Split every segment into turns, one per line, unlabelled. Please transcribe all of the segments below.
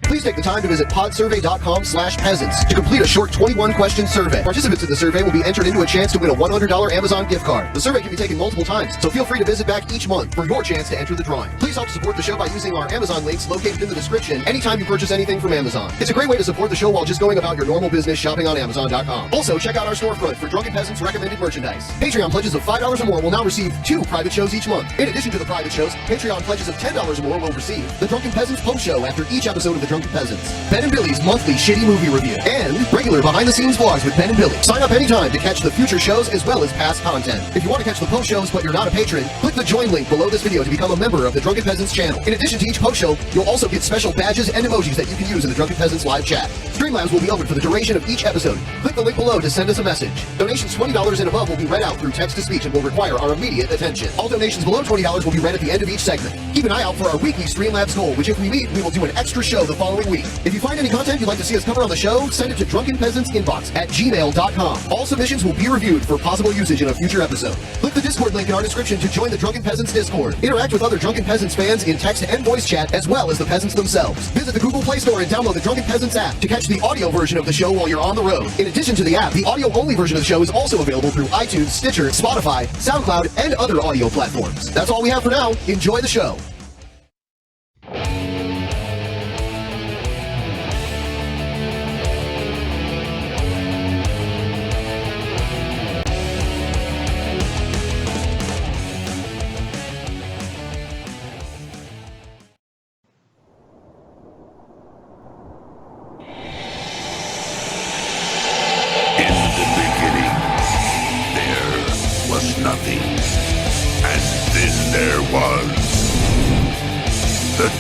Please take the time to visit podsurvey.com/peasants to complete a short 21-question survey. Participants in the survey will be entered into a chance to win a $100 Amazon gift card. The survey can be taken multiple times, so feel free to visit back each month for your chance to enter the drawing. Please help support the show by using our Amazon links located in the description anytime you purchase anything from Amazon. It's a great way to support the show while just going about your normal business shopping on Amazon.com. Also, check out our storefront for Drunken Peasants recommended merchandise. Patreon pledges of $5 or more will now receive 2 private shows each month. In addition to the private shows, Patreon pledges of $10 or more will receive the Drunken Peasants post show after each episode of the Drunken Peasants, Ben and Billy's monthly shitty movie review, and regular behind-the-scenes vlogs with Ben and Billy. Sign up anytime to catch the future shows as well as past content. If you want to catch the post shows but you're not a patron, click the join link below this video to become a member of the Drunken Peasants channel. In addition to each post show, you'll also get special badges and emojis that you can use in the Drunken Peasants live chat. Streamlabs will be open for the duration of each episode. Click the link below to send us a message. Donations $20 and above will be read out through text-to-speech and will require our immediate attention. All donations below $20 will be read at the end of each segment. Keep an eye out for our weekly Streamlabs goal, which if we meet, we will do an extra show the following week. If you find any content you'd like to see us cover on the show, send it to drunkenpeasantsinbox@gmail.com. All submissions will be reviewed for possible usage in a future episode. Click the Discord link in our description to join the Drunken Peasants Discord. Interact with other Drunken Peasants fans in text and voice chat, as well as the peasants themselves. Visit the Google Play Store and download the Drunken Peasants app to catch the audio version of the show while you're on the road. In addition to the app, the audio-only version of the show is also available through iTunes, Stitcher, Spotify, SoundCloud, and other audio platforms. That's all we have for now. Enjoy the show.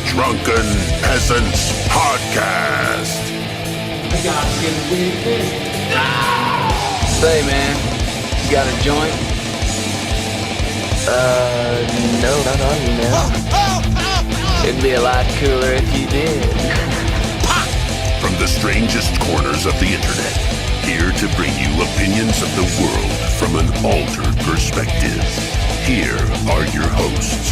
Drunken Peasants Podcast.
Say, man, you got a joint? No, not on you, man. It'd be a lot cooler if you did.
From the strangest corners of the internet, here to bring you opinions of the world from an altered perspective. Here are your hosts,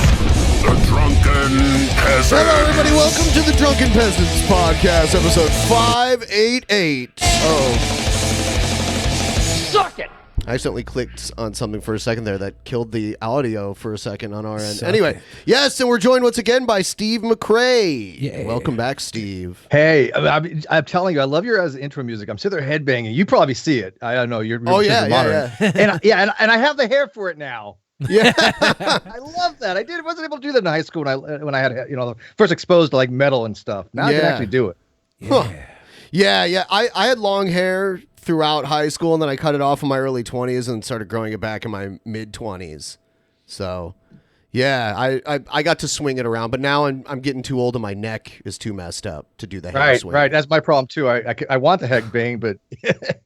the Drunken Peasants.
Hello, everybody. Welcome to the Drunken Peasants Podcast, episode 588.
Suck it!
I accidentally clicked on something for a second there that killed the audio for a second on our end. Anyway, yes, and we're joined once again by Steve McRae.
Yeah.
Welcome back, Steve.
Hey, I'm telling you, I love your intro music. I'm sitting there headbanging. You probably see it. I don't know. You're
yeah.
and I have the hair for it now.
Yeah,
I love that. Wasn't able to do that in high school when I had first exposed to like metal and stuff. Now I can actually do it.
Huh. Yeah. I had long hair throughout high school, and then I cut it off in my early 20s and started growing it back in my mid 20s. So, yeah, I got to swing it around, but now I'm getting too old and my neck is too messed up to do the hair swing.
Right. That's my problem too. I want the head bang, but it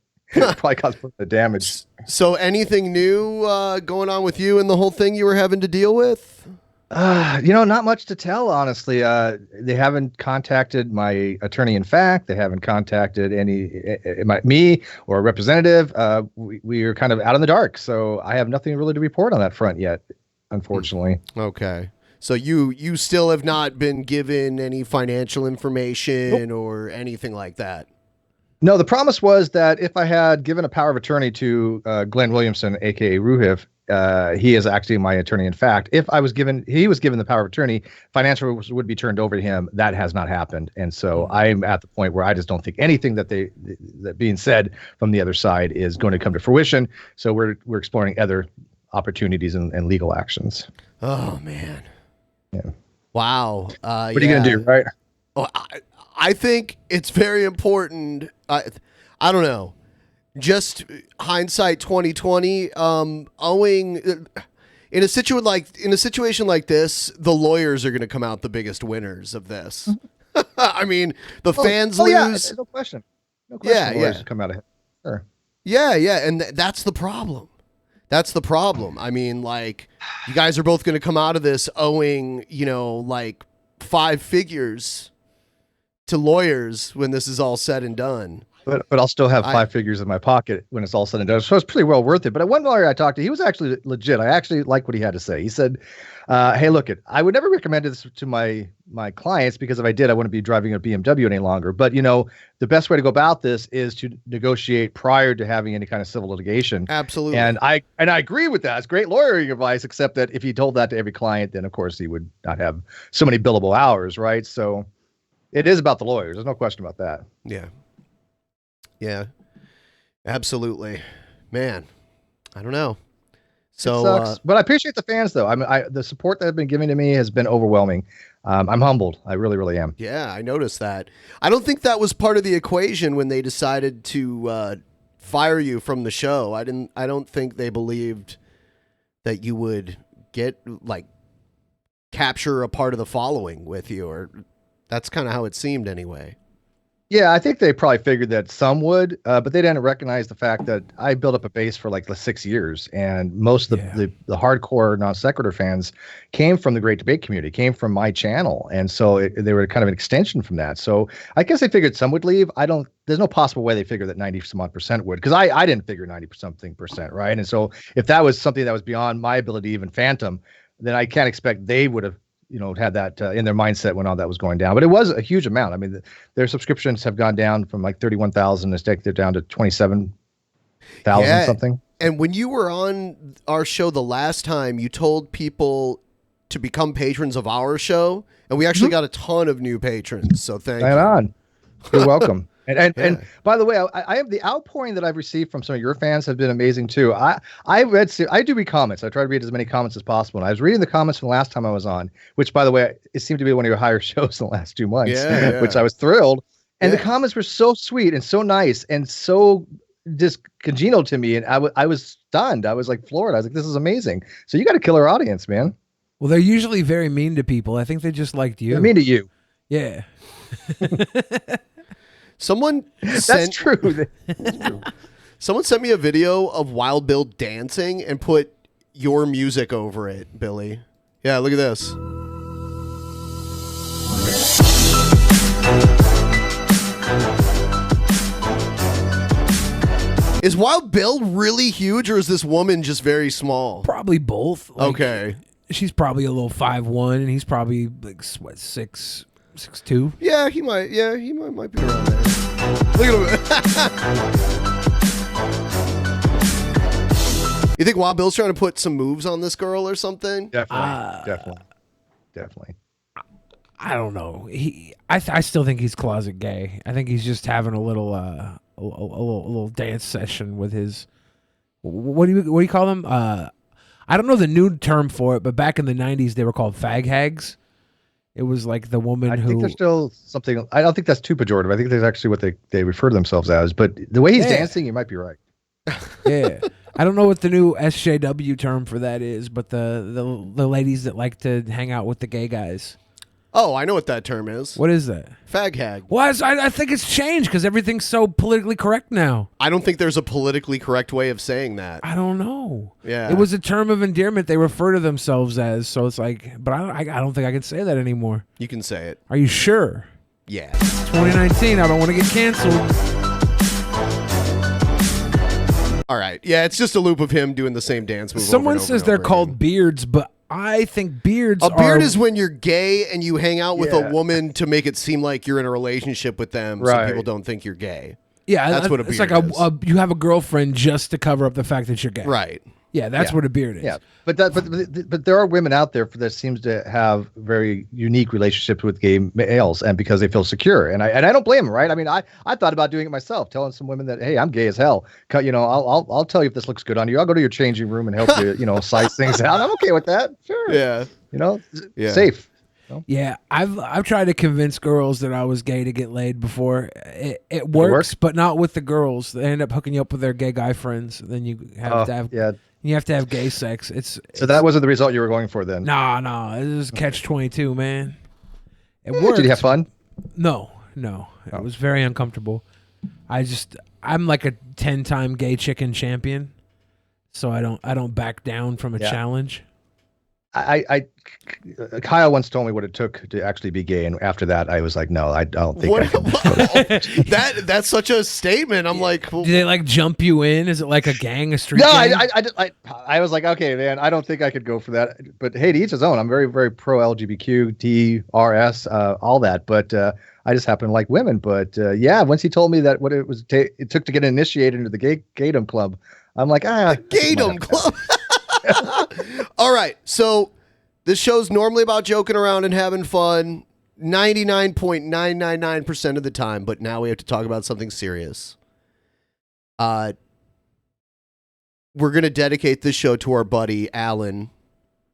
probably caused the damage.
So anything new going on with you and the whole thing you were having to deal with?
Not much to tell, honestly. They haven't contacted my attorney in fact. They haven't contacted me or a representative. We are kind of out in the dark, so I have nothing really to report on that front yet, unfortunately.
Okay. So you still have not been given any financial information or anything like that?
No, the promise was that if I had given a power of attorney to Glenn Williamson, aka Ruhiv, he is actually my attorney. In fact, if he was given the power of attorney, financial would be turned over to him. That has not happened, and so I'm at the point where I just don't think anything that being said from the other side is going to come to fruition. So we're exploring other opportunities and legal actions.
Oh man!
Yeah.
Wow.
What are you gonna do, right?
Oh, I think it's very important. I don't know. Just hindsight 2020. Owing in a situation like this, the lawyers are going to come out the biggest winners of this. I mean, the fans lose.
Yeah, no question.
Yeah,
lawyers come out ahead. Sure.
Yeah, and that's the problem. That's the problem. I mean, like, you guys are both going to come out of this owing, like 5 figures to lawyers when this is all said and done.
But I'll still have 5 figures in my pocket when it's all said and done. So it's pretty well worth it. But one lawyer I talked to, he was actually legit. I actually like what he had to say. He said, "Hey, look, I would never recommend this to my clients because if I did, I wouldn't be driving a BMW any longer. But the best way to go about this is to negotiate prior to having any kind of civil litigation."
Absolutely.
And I agree with that. It's great lawyering advice, except that if he told that to every client, then of course he would not have so many billable hours, right? So it is about the lawyers. There's no question about that.
Yeah. Yeah, absolutely, man. I don't know. So,
it sucks. But I appreciate the fans, though. The support that have been given to me has been overwhelming. I'm humbled. I really, really am.
Yeah, I noticed that. I don't think that was part of the equation when they decided to fire you from the show. I don't think they believed that you would capture a part of the following with you, or that's kind of how it seemed anyway.
Yeah, I think they probably figured that some would, but they didn't recognize the fact that I built up a base for like 6 years, and most of the hardcore non sequitur fans came from the Great Debate community, came from my channel, and so they were kind of an extension from that. So I guess they figured some would leave. There's no possible way they figured that 90% would, because I didn't figure 90%, right? And so if that was something that was beyond my ability to even fathom, then I can't expect they would have had that in their mindset when all that was going down. But it was a huge amount. I mean, their subscriptions have gone down from like 31,000 they're down to 27,000 something.
And when you were on our show the last time, you told people to become patrons of our show, and we actually got a ton of new patrons. So thank you.
On. You're welcome. And by the way, I have the outpouring that I've received from some of your fans have been amazing too. I do read comments. I try to read as many comments as possible. And I was reading the comments from the last time I was on, which by the way, it seemed to be one of your higher shows in the last 2 months, which I was thrilled. And the comments were so sweet and so nice and so just congenial to me. And I was stunned. I was like floored. I was like, this is amazing. So you got a killer audience, man.
Well, they're usually very mean to people. I think they just liked you.
They're mean to you.
Yeah.
Someone
That's true.
Someone sent me a video of Wild Bill dancing and put your music over it, Billy. Yeah, look at this. Is Wild Bill really huge, or is this woman just very small?
Probably both.
Okay.
She's probably a little 5'1", and he's probably like 6'2".
Yeah, he might be around there. Look at him. You think Wild Bill's trying to put some moves on this girl or something?
Definitely.
I don't know. I still think he's closet gay. I think he's just having a little dance session with his. What do you call them? I don't know the new term for it, but back in the 90s they were called fag hags. It was like the woman who.
I think there's still something. I don't think that's too pejorative. I think that's actually what they refer to themselves as. But the way he's dancing, you might be right.
Yeah. I don't know what the new SJW term for that is, but the ladies that like to hang out with the gay guys.
Oh, I know what that term is.
What is that?
Fag hag.
Well, I think it's changed because everything's so politically correct now.
I don't think there's a politically correct way of saying that.
I don't know.
Yeah.
It was a term of endearment they refer to themselves as, so it's like, but I don't think I can say that anymore.
You can say it.
Are you sure?
Yeah.
2019, I don't want to get canceled.
All right. Yeah, it's just a loop of him doing the same dance move.
Someone says they're called beards, but I think beards
A beard is when you're gay and you hang out with a woman to make it seem like you're in a relationship with them so people don't think you're gay.
Yeah,
that's what a beard
is. It's like you have a girlfriend just to cover up the fact that you're gay.
Right.
Yeah, that's what a beard is.
Yeah, but there are women out there that seems to have very unique relationships with gay males, and because they feel secure, and I don't blame them, right? I mean, I thought about doing it myself, telling some women that, hey, I'm gay as hell. I'll tell you if this looks good on you. I'll go to your changing room and help you, size things out. I'm okay with that. Sure.
Yeah.
Safe.
Yeah, I've tried to convince girls that I was gay to get laid before. It works, but not with the girls. They end up hooking you up with their gay guy friends. Then you have to have you have to have gay sex. So
that wasn't the result you were going for then.
No, it was catch-22, man. It worked.
Did you have fun?
No. It was very uncomfortable. I'm like a 10-time gay chicken champion, so I don't back down from a challenge.
Kyle once told me what it took to actually be gay, and after that, I was like, no, I don't think.
That's such a statement. I'm like, well,
do they like jump you in? Is it like a gang, a street?
No,
gang?
I was like, okay, man, I don't think I could go for that. But hey, to each his own. I'm very, very pro LGBTQ, DRS, all that. But I just happen to like women. But yeah, once he told me that what it was, it took to get initiated into the gaydom club, I'm like,
gaydom club. All right, so this show's normally about joking around and having fun 99.999% of the time, but now we have to talk about something serious. We're going to dedicate this show to our buddy Alan.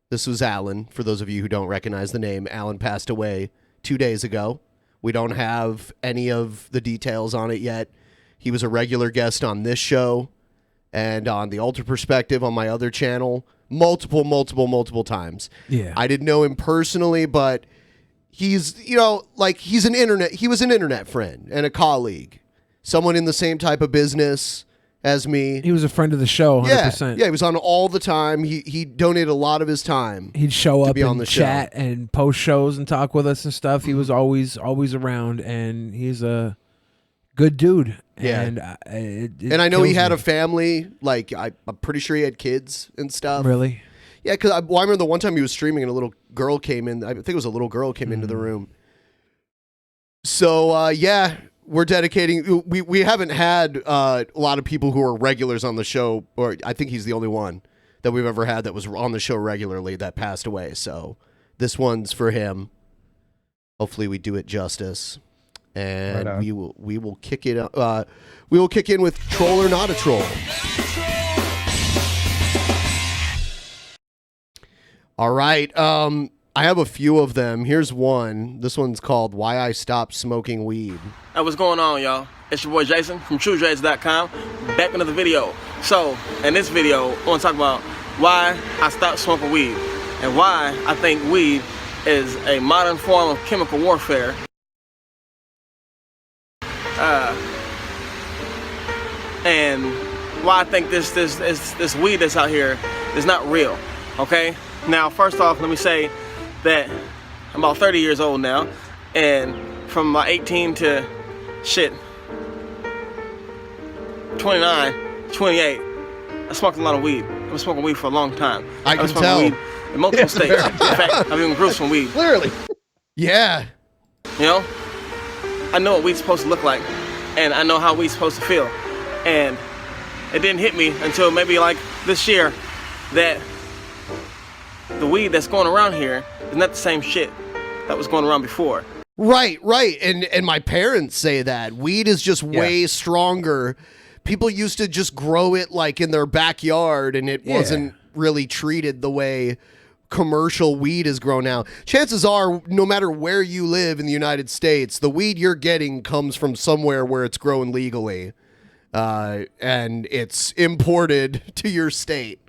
This was Alan, for those of you who don't recognize the name. Alan passed away 2 days ago. We don't have any of the details on it yet. He was a regular guest on this show and on the Alter Perspective on my other channel multiple times.
Yeah.
I didn't know him personally, but he's, he was an internet friend and a colleague, someone in the same type of business as me.
He was a friend of the show, 100%.
Yeah, he was on all the time. He donated a lot of his time.
He'd show up
on
and
the
chat
show
and post shows and talk with us and stuff. He was always around, and he's a good dude.
Yeah.
And
and I know he had a family. Like, I'm pretty sure he had kids and stuff.
Really?
Yeah, because I remember the one time he was streaming and a little girl came in. I think it was a little girl came into the room. So, yeah, we're dedicating. We haven't had a lot of people who are regulars on the show, or I think he's the only one that we've ever had that was on the show regularly that passed away. So this one's for him. Hopefully we do it justice. And
Right on.
we will kick it. We will kick in with Troll or Not a Troll. All right. I have a few of them. Here's one. This one's called "Why I Stopped Smoking Weed."
Hey, what's going on, y'all? It's your boy Jason from TrueJays.com. Back into the video. So, in this video, I want to talk about why I stopped smoking weed and why I think weed is a modern form of chemical warfare. And why I think this weed that's out here is not real. Okay? Now, first off, let me say that I'm about 30 years old now, and from my 18 to 29, 28, I smoked a lot of weed. I've been smoking weed for a long time.
I can
smoking
tell.
Weed in multiple states. In fact, I've been grouped from weed.
Clearly.
Yeah.
You know, I know what weed's supposed to look like, and I know how weed's supposed to feel. And it didn't hit me until maybe like this year that the weed that's going around here is not the same shit that was going around before.
Right. And my parents say that weed is just way stronger. People used to just grow it like in their backyard, and it wasn't really treated the way commercial weed is grown now. Chances are, no matter where you live in the United States, the weed you're getting comes from somewhere where it's grown legally, and it's imported to your state.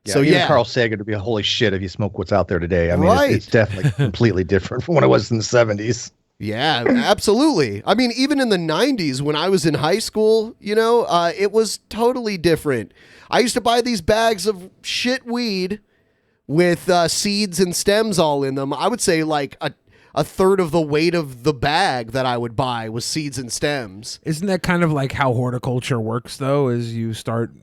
Yeah,
So
even Carl Sagan would be a holy shit if you smoke what's out there today. I mean, it's definitely completely different from what it was in the 70s.
Yeah, absolutely. I mean, even in the 90s when I was in high school, it was totally different. I used to buy these bags of shit weed with seeds and stems all in them. I would say like a third of the weight of the bag that I would buy was seeds and stems.
Isn't that kind of like how horticulture works, though? Is you start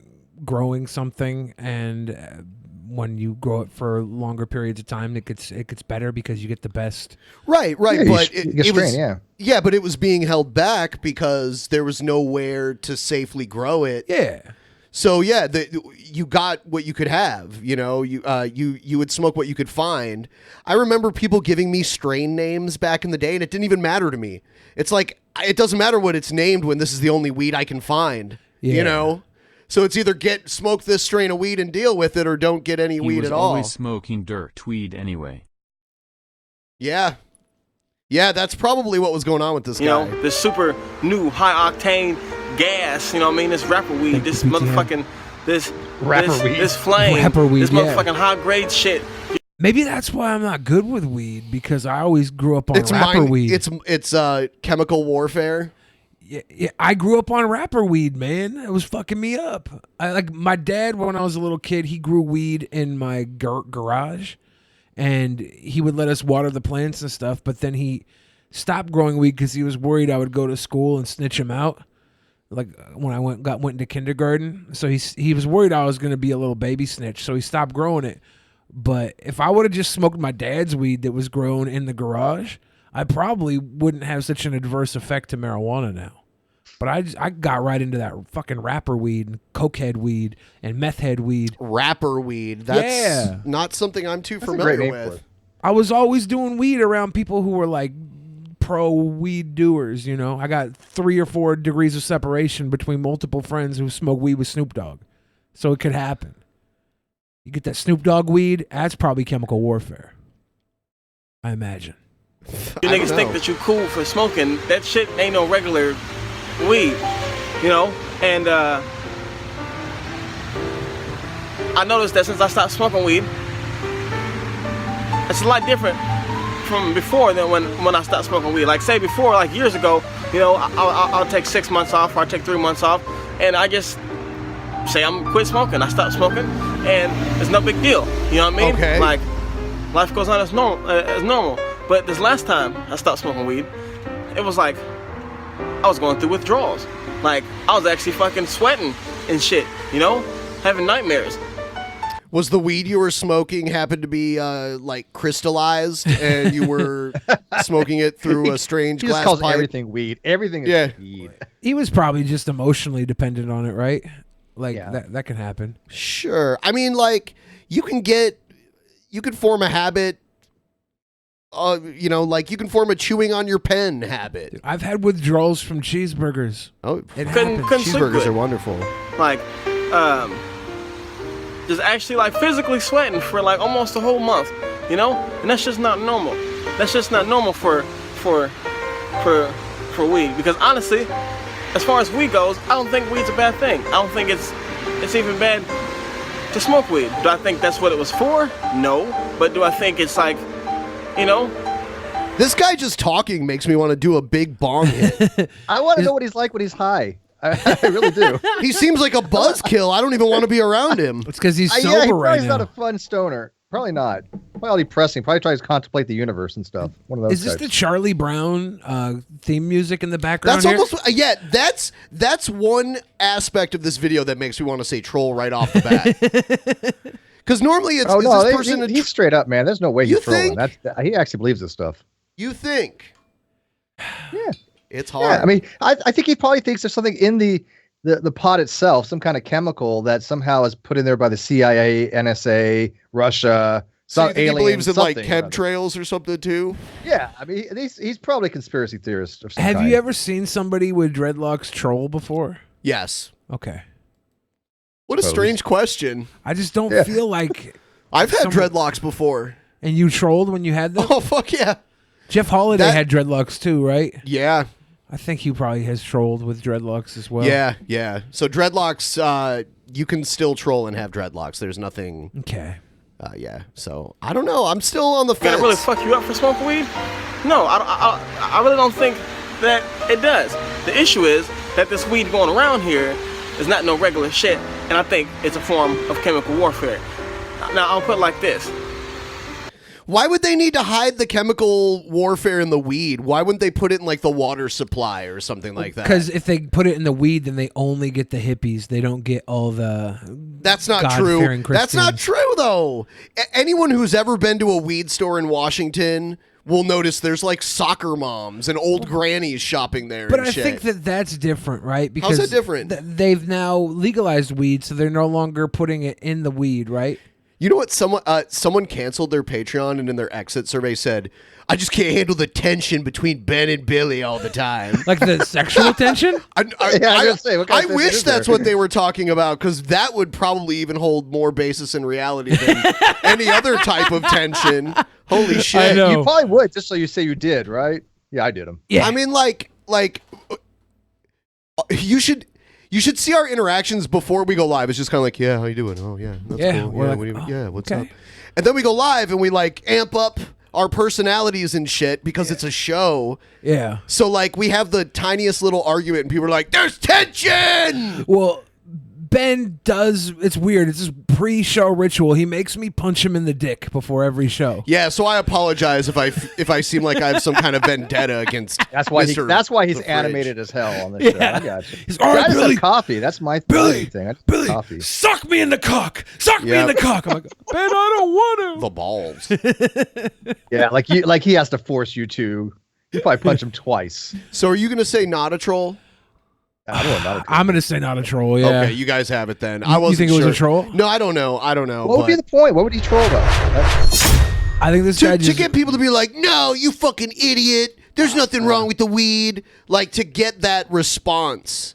growing something, and when you grow it for longer periods of time, it gets better because you get the best.
Right.
Yeah,
But
you get strain,
yeah, but it was being held back because there was nowhere to safely grow it.
Yeah.
So yeah, you got what you could have. You would smoke what you could find. I remember people giving me strain names back in the day, and it didn't even matter to me. It's like it doesn't matter what it's named when this is the only weed I can find.
Yeah.
So it's either smoke this strain of weed and deal with it, or don't get any weed at all.
He was always smoking dirt weed anyway.
Yeah, that's probably what was going on with this guy.
This super new high octane gas. This rapper weed. This motherfucking this flame.
Rapper weed,
this motherfucking high grade shit.
Maybe that's why I'm not good with weed, because I always grew up on rapper weed.
It's chemical warfare.
Yeah, I grew up on rapper weed, man. It was fucking me up. My dad, when I was a little kid, he grew weed in my garage. and he would let us water the plants and stuff. But then he stopped growing weed because he was worried I would go to school and snitch him out. Like when I went into kindergarten, so he was worried I was going to be a little baby snitch, so he stopped growing it. But if I would have just smoked my dad's weed that was grown in the garage, I probably wouldn't have such an adverse effect to marijuana now. But I got right into that fucking rapper weed and cokehead weed and meth head weed.
Rapper weed. That's not something I'm too familiar with.
I was always doing weed around people who were like pro weed doers, you know. I got 3 or 4 degrees of separation between multiple friends who smoke weed with Snoop Dogg. So it could happen. You get that Snoop Dogg weed, that's probably chemical warfare. I imagine.
You niggas think that you cool for smoking. That shit ain't no regular weed, you know? And I noticed that since I stopped smoking weed, it's a lot different from before than when I stopped smoking weed. Like say before, like years ago, you know, I'll take 6 months off or I'll take 3 months off, and I just say I'm quit smoking. I stopped smoking, and it's no big deal. You know what I mean?
Okay.
Like life goes on as normal. But this last time I stopped smoking weed, it was like I was going through withdrawals. Like I was actually fucking sweating and shit, you know, having nightmares.
Was the weed you were smoking happened to be like crystallized, and you were smoking it through a strange glass
calls
pipe?
everything weed. Everything is weed.
He was probably just emotionally dependent on it, right? Like that can happen.
Sure. I mean, like you can form a habit. You know, like you can form a chewing on your pen habit.
Dude, I've had withdrawals from cheeseburgers.
Oh,
it
couldn't
happens.
sleep
cheeseburgers
good.
are wonderful.
Like, just actually like physically sweating for like almost a whole month, you know? And that's just not normal. That's just not normal for weed. Because honestly, as far as weed goes, I don't think weed's a bad thing. I don't think it's even bad to smoke weed. Do I think that's what it was for? No. But do I think it's like, you know?
This guy just talking makes me want to do a big bong hit.
I want to know what he's like when he's high. I really do.
He seems like a buzzkill. I don't even want to be around him.
It's because he's sober
he
right
probably
now.
not a fun stoner. Probably not. Probably all depressing. Probably tries to contemplate the universe and stuff. One of those.
Is this
types.
the Charlie Brown theme music in the background?
That's
here?
almost that's one aspect of this video that makes me want to say troll right off the bat. Because normally it's this person.
He's straight up, man. There's no way he's trolling.
think?
He actually believes this stuff.
You think?
Yeah,
it's hard.
Yeah, I mean, I think he probably thinks there's something in the pot itself, some kind of chemical that somehow is put in there by the CIA, NSA, Russia.
So
Some
he
alien,
believes in like
something or other.
chemtrails or something too.
Yeah, I mean, he's probably a conspiracy theorist or something.
Have you ever seen somebody with dreadlocks troll before?
Yes.
Okay.
What a strange question.
I just don't feel like
I've had dreadlocks before.
And you trolled when you had them?
Oh fuck yeah.
Jeff Holiday had dreadlocks too, right?
Yeah.
I think he probably has trolled with dreadlocks as well.
Yeah. So dreadlocks, you can still troll and have dreadlocks. There's nothing.
Okay.
Yeah. So I don't know. I'm still on the fence.
Can it really fuck you up for smoking weed? No, I really don't think that it does. The issue is that this weed going around here is not no regular shit, and I think it's a form of chemical warfare. Now I'll put it like this.
Why would they need to hide the chemical warfare in the weed? Why wouldn't they put it in like the water supply or something like that?
Because if they put it in the weed, then they only get the hippies. They don't get all the
That's not true. That's not true, though. Anyone who's ever been to a weed store in Washington will notice there's like soccer moms and old grannies shopping there.
But
and
I
shit.
think that that's different, right? Because
how's that different?
They've now legalized weed, so they're no longer putting it in the weed, right?
You know what? Someone canceled their Patreon and in their exit survey said, "I just can't handle the tension between Ben and Billy all the time."
Like the sexual tension?
I
I
wish that's what they were talking about, because that would probably even hold more basis in reality than any other type of tension. Holy shit!
I know.
You probably would, just so you say you did, right? Yeah, I did them.
Yeah.
I mean, like you should see our interactions before we go live. It's just kind of like, yeah, how you doing? Oh yeah, that's
Yeah,
cool.
we're
Yeah,
like,
what do you-
oh,
yeah, what's
okay.
up? And then we go live and we like amp up our personalities and shit because it's a show.
Yeah.
So like we have the tiniest little argument and people are like, "There's tension."
Well, Ben does. It's weird. It's his pre-show ritual. He makes me punch him in the dick before every show.
Yeah, so I apologize if I seem like I have some kind of vendetta against.
That's why he's
The Fridge.
animated as hell on this show. I got you.
He's all
I
right,
just
Billy.
have coffee. That's my
Billy,
thing. I just
Billy,
have coffee.
suck me in the cock. Suck me in the cock. I'm like, Ben, I don't want to.
The balls.
Yeah, like he has to force you to. You probably punch him twice.
So are you going to say not a troll?
I don't know.
I'm gonna say not a troll. Yeah.
Okay, you guys have it then.
You think it was a troll?
No, I don't know.
What would be the point? What would he troll about?
I think this guy
To
just
get people to be like, no, you fucking idiot. There's nothing wrong with the weed. Like, to get that response.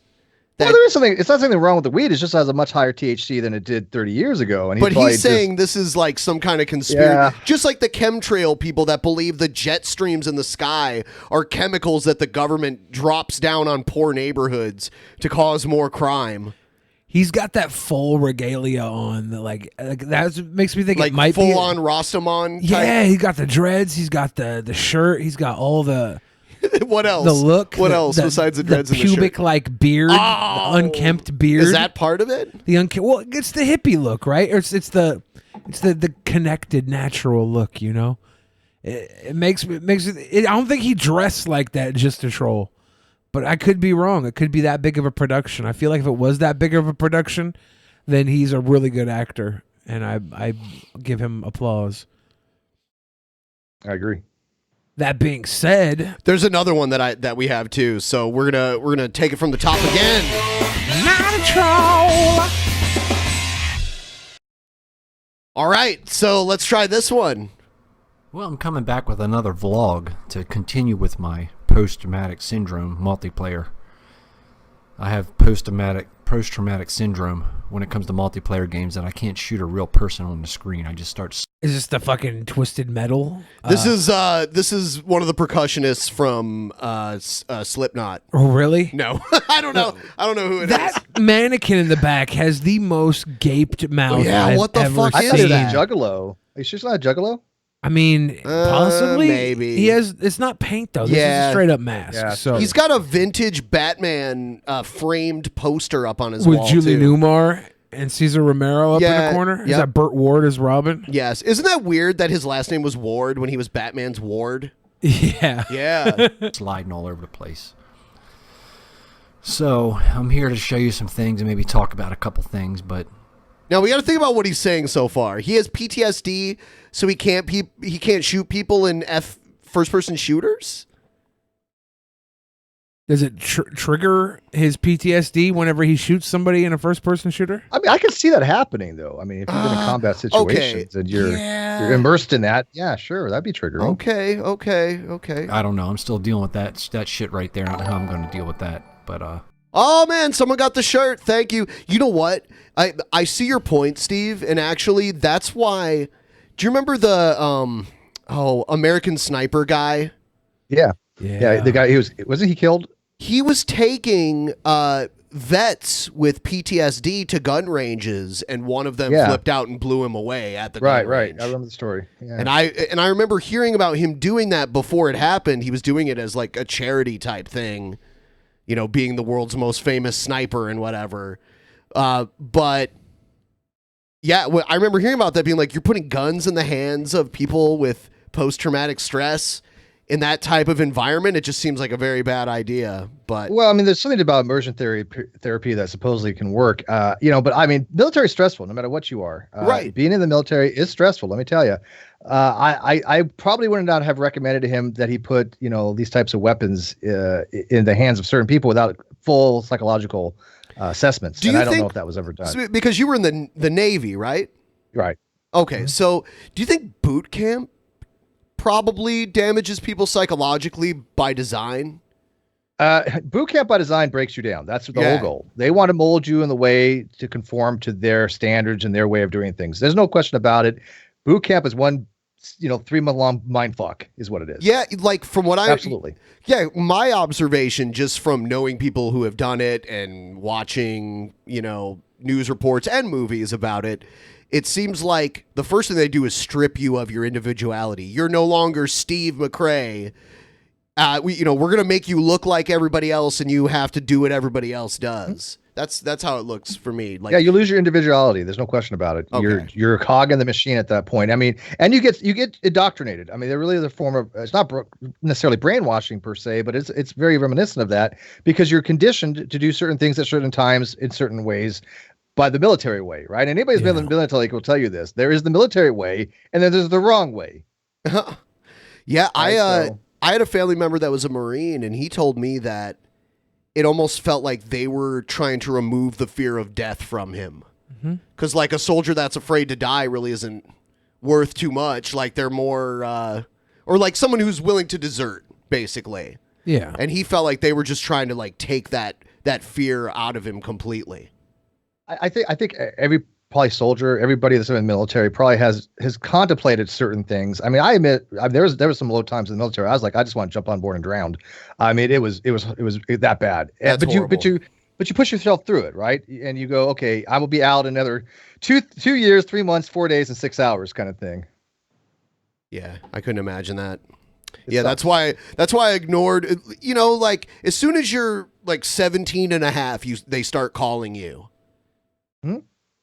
Well, there is something. It's not something wrong with the weed. It just has a much higher THC than it did 30 years ago. And
But he's saying this is like some kind of conspiracy.
Yeah.
Just like the chemtrail people that believe the jet streams in the sky are chemicals that the government drops down on poor neighborhoods to cause more crime.
he's got that full regalia on. Like that makes me think
Like
it might
full
be
on Rostamon type.
Yeah, he got the dreads. He's got the shirt. He's got all the.
What else?
The look.
What else besides the dreads and the
pubic
shirt?
like beard, the unkempt beard.
Is that part of it?
The well, it's the hippie look, right? Or it's the connected natural look. You know, it makes it. I don't think he dressed like that just to troll, but I could be wrong. It could be that big of a production. I feel like if it was that big of a production, then he's a really good actor, and I give him applause.
I agree.
That being said,
there's another one that we have too. So we're gonna take it from the top again.
Not a troll.
All right, so let's try this one.
Well, I'm coming back with another vlog to continue with my post-traumatic syndrome multiplayer. I have post-traumatic syndrome when it comes to multiplayer games, and I can't shoot a real person on the screen. I just start.
Is this the fucking Twisted Metal?
This is one of the percussionists from Slipknot.
Oh, really?
No, I don't know. I don't know who it is.
That mannequin in the back has the most gaped mouth.
Yeah,
I've
what the
ever
fuck
I
is
thought it was
that?
a Juggalo. Are you sure it's not a Juggalo?
I mean, possibly.
Maybe.
He has. It's not paint though. This is
Yeah.
a straight up mask.
Yeah,
so
He's got a vintage Batman framed poster up on his
with
wall
Julie
too.
Newmar and Cesar Romero up in
Yeah,
the corner. Is
yep.
that Burt Ward as Robin?
Yes, isn't that weird that his last name was Ward when he was Batman's Ward?
Yeah.
Yeah.
Sliding all over the place. So I'm here to show you some things and maybe talk about a couple things, but
Now we got to think about what he's saying so far. He has PTSD, so he can't shoot people in first person shooters.
Does it trigger his PTSD whenever he shoots somebody in a first person shooter?
I mean, I can see that happening though. I mean, if you're in combat situations and you're immersed in that, yeah, sure, that'd be triggering.
Okay.
I don't know. I'm still dealing with that shit right there. I don't know how I'm going to deal with that, but
Oh man, someone got the shirt. Thank you. You know what? I see your point, Steve, and actually that's why. Do you remember the American Sniper guy?
Yeah. The guy wasn't he killed?
He was taking vets with PTSD to gun ranges, and one of them flipped out and blew him away at the gun range.
I remember the story. Yeah.
And I remember hearing about him doing that before it happened. He was doing it as like a charity type thing, you know, being the world's most famous sniper and whatever. But yeah, I remember hearing about that, being like, you're putting guns in the hands of people with post-traumatic stress in that type of environment. It just seems like a very bad idea. But
well, I mean, there's something about immersion therapy that supposedly can work. But I mean, military is stressful no matter what you are.
Right.
Being in the military is stressful. Let me tell you. I probably would not have recommended to him that he put these types of weapons in the hands of certain people without full psychological assessments. I don't know if that was ever done.
Because you were in the Navy, right?
Right.
Okay. So do you think boot camp probably damages people psychologically by design?
Boot camp by design breaks you down. That's the whole goal. They want to mold you in the way to conform to their standards and their way of doing things. There's no question about it. Boot camp is one 3-month long mind fuck is what it is.
Yeah, like from what
absolutely.
Yeah, my observation just from knowing people who have done it and watching, news reports and movies about it, it seems like the first thing they do is strip you of your individuality. You're no longer Steve McRae. We're going to make you look like everybody else and you have to do what everybody else does. That's how it looks for me. Like,
yeah, you lose your individuality. There's no question about it.
Okay.
You're a cog in the machine at that point. I mean, and you get indoctrinated. I mean, there really is a form of, it's not necessarily brainwashing per se, but it's very reminiscent of that, because you're conditioned to do certain things at certain times in certain ways by the military way, right? Anybody's been in the military will tell you this. There is the military way, and then there's the wrong way.
Yeah,
Right,
I had a family member that was a Marine, and he told me that it almost felt like they were trying to remove the fear of death from him. Because like a soldier that's afraid to die really isn't worth too much. Like they're more, or like someone who's willing to desert, basically.
Yeah.
And he felt like they were just trying to like take that fear out of him completely.
I think every probably soldier, everybody that's in the military probably has contemplated certain things. I mean, I admit there was some low times in the military. I was like, I just want to jump on board and drown. I mean, it was that bad.
That's horrible.
But you push yourself through it, right? And you go, okay, I will be out another 2 years, 3 months, 4 days, and 6 hours, kind of thing.
Yeah, I couldn't imagine that. That's why I ignored. You know, like as soon as you're like 17 and a half, they start calling you.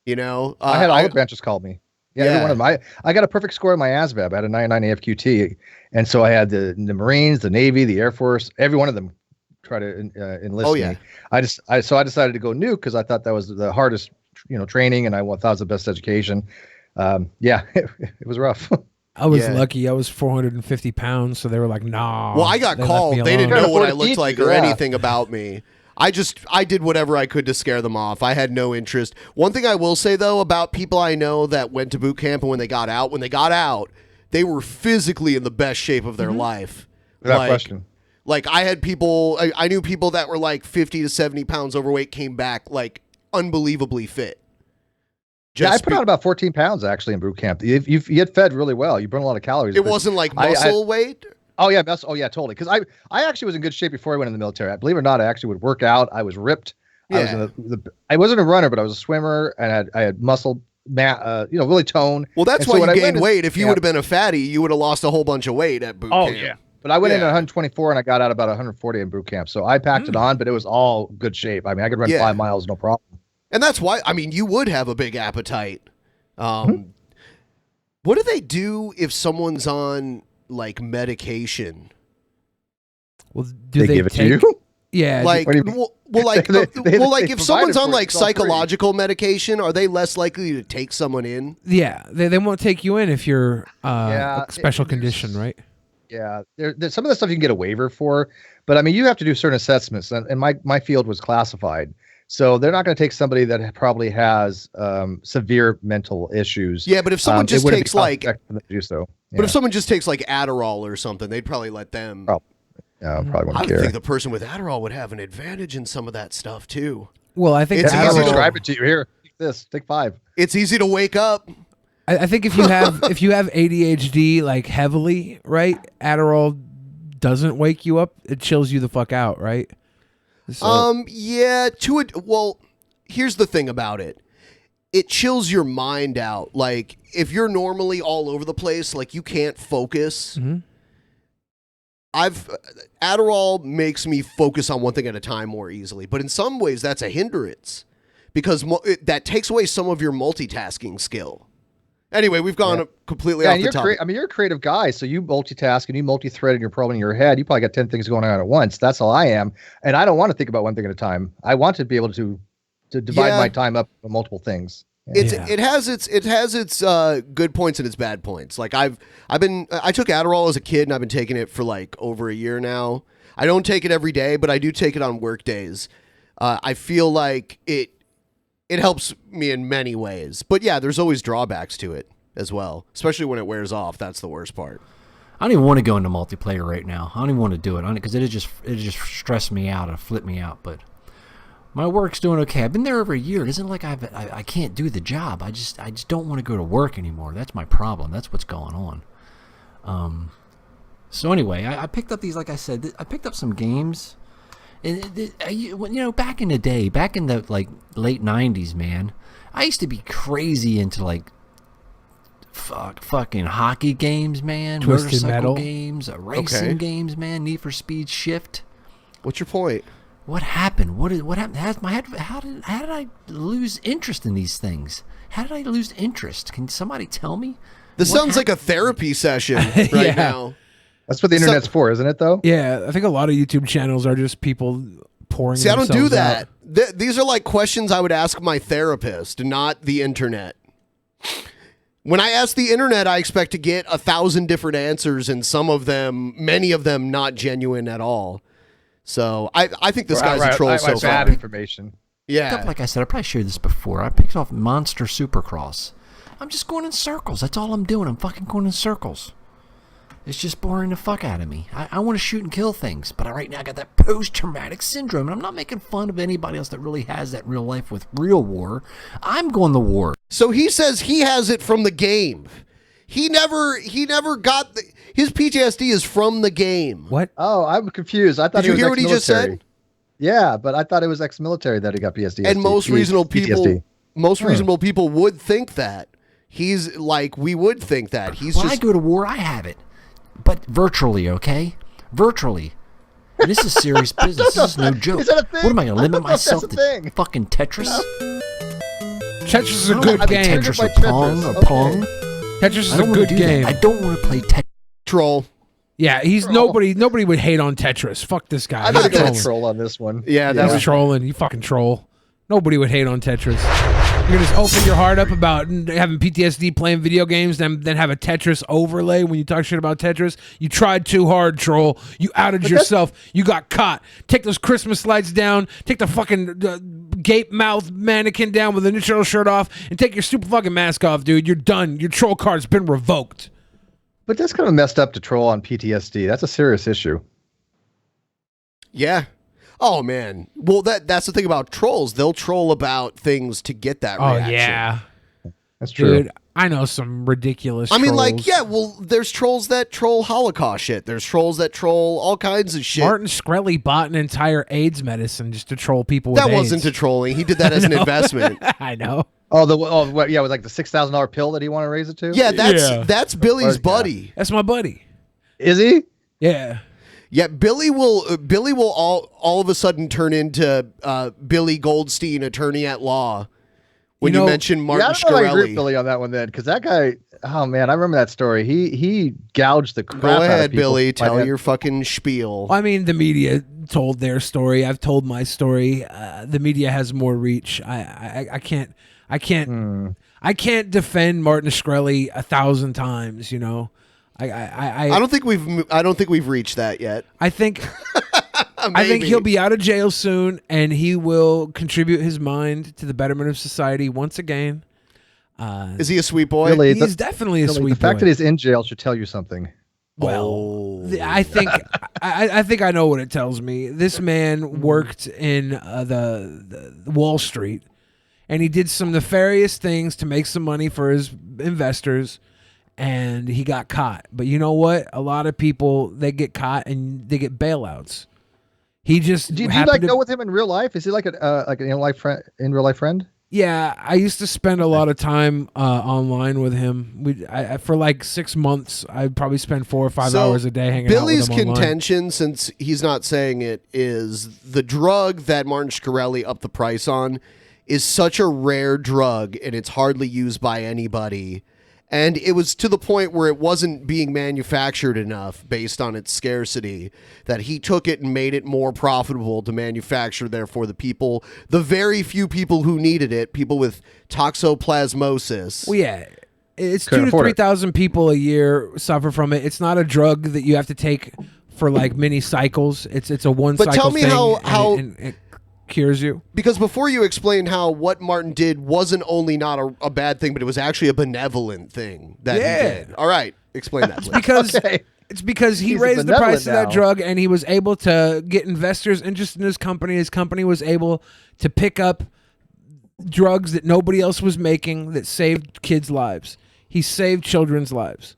You know,
I had all the branches called me. Yeah, every one of them. I got a perfect score in my ASVAB. I had a 99 AFQT, and so I had the Marines, the Navy, the Air Force. Every one of them try to enlist me. I decided to go nuke because I thought that was the hardest, training, and I thought it was the best education. It was rough.
I was lucky. I was 450 pounds, so they were like, "Nah."
Well, I got called. They didn't know what I looked like or anything about me. I did whatever I could to scare them off. I had no interest. One thing I will say though about people I know that went to boot camp and when they got out, they were physically in the best shape of their life.
Without question.
Like I had people, I knew people that were like 50 to 70 pounds overweight came back like unbelievably fit.
I put on about 14 pounds actually in boot camp. You get fed really well. You burn a lot of calories.
It wasn't like muscle weight.
Oh yeah, totally. Because I actually was in good shape before I went in the military. Believe it or not, I actually would work out. I was ripped.
Yeah.
I wasn't a runner, but I was a swimmer, and I had muscle, really tone.
Well, that's why you gained weight. If you would have been a fatty, you would have lost a whole bunch of weight at boot camp.
Oh yeah. But I went in at 124 and I got out about 140 in boot camp. So I packed it on, but it was all good shape. I mean, I could run 5 miles, no problem.
And that's why, I mean, you would have a big appetite. What do they do if someone's on like medication?
Well, do they
give it to you?
Yeah.
Like, like if someone's on like psychological medication, are they less likely to take someone in?
Yeah, they won't take you in if you're a special condition, right?
Yeah, there's some of the stuff you can get a waiver for, but I mean, you have to do certain assessments, and my field was classified, so they're not going to take somebody that probably has severe mental issues.
Yeah, but if someone just takes like,
do so.
But if someone just takes like Adderall or something, they'd probably let them.
Probably wouldn't
I
care.
would think the person with Adderall would have an advantage in some of that stuff too.
Well, I think
it's
easy to
Adderall.
describe it to you. Here, take this. Take 5.
It's easy to wake up.
I think if you have ADHD like heavily, right? Adderall doesn't wake you up; it chills you the fuck out, right? So,
yeah. Well, here's the thing about it: it chills your mind out. Like if you're normally all over the place, like you can't focus. Adderall makes me focus on one thing at a time more easily, but in some ways that's a hindrance because that takes away some of your multitasking skill. Anyway, we've gone completely off the topic.
You're a creative guy, so you multitask and you multi-thread and you're probably in your head. You probably got 10 things going on at once. That's all I am. And I don't want to think about one thing at a time. I want to be able to divide my time up into multiple things. Yeah.
It has its good points and its bad points. Like I took Adderall as a kid and I've been taking it for like over a year now. I don't take it every day, but I do take it on work days. I feel like it helps me in many ways. But yeah, there's always drawbacks to it as well, especially when it wears off. That's the worst part.
I don't even want to go into multiplayer right now. I don't even want to do it because it just stressed me out and flipped me out. But my work's doing okay. I've been there over a year. It isn't like I can't do the job. I just don't want to go to work anymore. That's my problem. That's what's going on. So anyway, I picked up these. Like I said, I picked up some games. And back in the day, back in the like late 90s, man, I used to be crazy into like fucking hockey games, man,
Twisted
motorcycle
Metal
games, racing games, man, Need for Speed Shift.
What's your point?
What happened? What happened? How did I lose interest in these things? How did I lose interest? Can somebody tell me?
This sounds like a therapy session right now.
That's what the internet's for, isn't it, though?
Yeah, I think a lot of YouTube channels are just people pouring.
See, I don't do
themselves
that.
out.
These are like questions I would ask my therapist, not the internet. When I ask the internet, I expect to get 1,000 different answers, and many of them, not genuine at all. So I think this guy's a troll so far.
Bad information.
Yeah.
Like I said, I probably shared this before. I picked off Monster Supercross. I'm just going in circles. That's all I'm doing. I'm fucking going in circles. It's just boring the fuck out of me. I want to shoot and kill things, but right now I got that post-traumatic syndrome, and I'm not making fun of anybody else that really has that real life with real war. I'm going to war.
So he says he has it from the game. He never got his PTSD is from the game.
What?
Oh, I'm confused. I thought
Did you hear what he just said?
Yeah, but I thought it was ex-military that he got PTSD.
And most reasonable people would think that. He's like, we would think that.
When I go to war, I have it. But virtually, okay? Virtually. And this is serious business. This is no joke.
Is that a thing?
What am I going to limit myself
that's a
to
thing.
fucking Tetris?
Tetris is a good game.
Tetris or Pong or Pong.
Tetris is a good game.
I don't want to play Tetris.
Troll.
Yeah, he's nobody would hate on Tetris. Fuck this guy.
I got a troll on this one.
Yeah,
that was trolling. You fucking troll. Nobody would hate on Tetris. You're gonna just open your heart up about having PTSD playing video games, then have a Tetris overlay when you talk shit about Tetris. You tried too hard, troll. You outed yourself. You got caught. Take those Christmas lights down. Take the fucking gape mouth mannequin down with an internal shirt off, and take your stupid fucking mask off, dude. You're done. Your troll card's been revoked.
But that's kind of messed up to troll on PTSD. That's a serious issue.
Yeah. Oh man. Well, that's the thing about trolls. They'll troll about things to get that reaction.
Oh yeah.
That's true.
Dude, I know some ridiculous
I mean,
trolls.
there's trolls that troll Holocaust shit. There's trolls that troll all kinds of shit.
Martin Shkreli bought an entire AIDS medicine just to troll people with
That
AIDS.
wasn't a trolling. He did that as an investment.
I know.
Oh, it was like the $6,000 pill that he wanted to raise it to?
Yeah, that's Billy's buddy.
That's my buddy.
Is he?
Yeah.
Yeah, Billy will all of a sudden turn into Billy Goldstein, attorney at law. When you mention Martin
I don't know if I agree with
Shkreli.
Billy on that one then, because that guy, oh man, I remember that story. He gouged the crap
Go
out of
ahead,
people.
Billy. Tell your fucking spiel.
I mean, the media told their story. I've told my story. The media has more reach. I can't defend Martin Shkreli 1,000 times. You know, I
don't think we've reached that yet.
I think he'll be out of jail soon, and he will contribute his mind to the betterment of society once again.
Is he a sweet boy?
Billy,
He's definitely a sweet boy.
The fact that he's in jail should tell you something.
Well, I think I think I know what it tells me. This man worked in the Wall Street, and he did some nefarious things to make some money for his investors, and he got caught. But you know what? A lot of people, they get caught and they get bailouts. He just
do you know with him in real life? Is he like an in real life friend?
Yeah, I used to spend a lot of time online with him. For like 6 months, I'd probably spend 4 or 5 hours a day hanging
Billy's
out with him online.
contention, since he's not saying it, is the drug that Martin Shkreli upped the price on is such a rare drug, and it's hardly used by anybody. And it was to the point where it wasn't being manufactured enough based on its scarcity that he took it and made it more profitable to manufacture. Therefore, the very few people who needed it, people with toxoplasmosis.
Well, yeah, it's 2,000 to 3,000 people a year suffer from it. It's not a drug that you have to take for like many cycles. It's a one cycle.
But tell me
thing,
how
and it cures you.
Because before you explained how what Martin did wasn't only not a bad thing, but it was actually a benevolent thing that he did. All right, explain that, please.
It's because he
He's
raised the price of that
now.
drug, and he was able to get investors interested in his company. His company was able to pick up drugs that nobody else was making that saved kids' lives. He saved children's lives.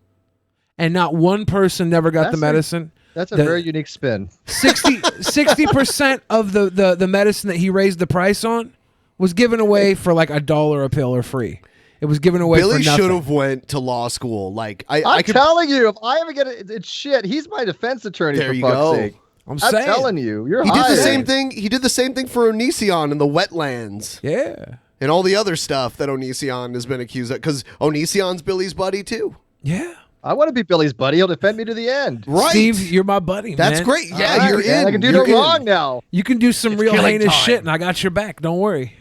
And not one person never got the medicine.
That's a very unique spin.
60% of the medicine that he raised the price on was given away for like $1 a pill or free. It was given away
Billy
for nothing.
should have went to law school. Like
I'm telling you, if I ever get it, it's shit. He's my defense attorney.
There
for
you
fuck's
go.
sake.
I'm saying.
telling you, you're
He did the
hiding.
same thing. He did the same thing for Onision in the wetlands.
Yeah.
And all the other stuff that Onision has been accused of. Because Onision's Billy's buddy, too.
Yeah.
I want to be Billy's buddy. He'll defend me to the end.
Right.
Steve, you're my buddy,
That's
man.
great. Yeah,
All
you're
right, man,
in.
I can do
You're
no
in.
wrong now.
You can do some
It's
real
killing
heinous
time.
shit, and I got your back. Don't worry.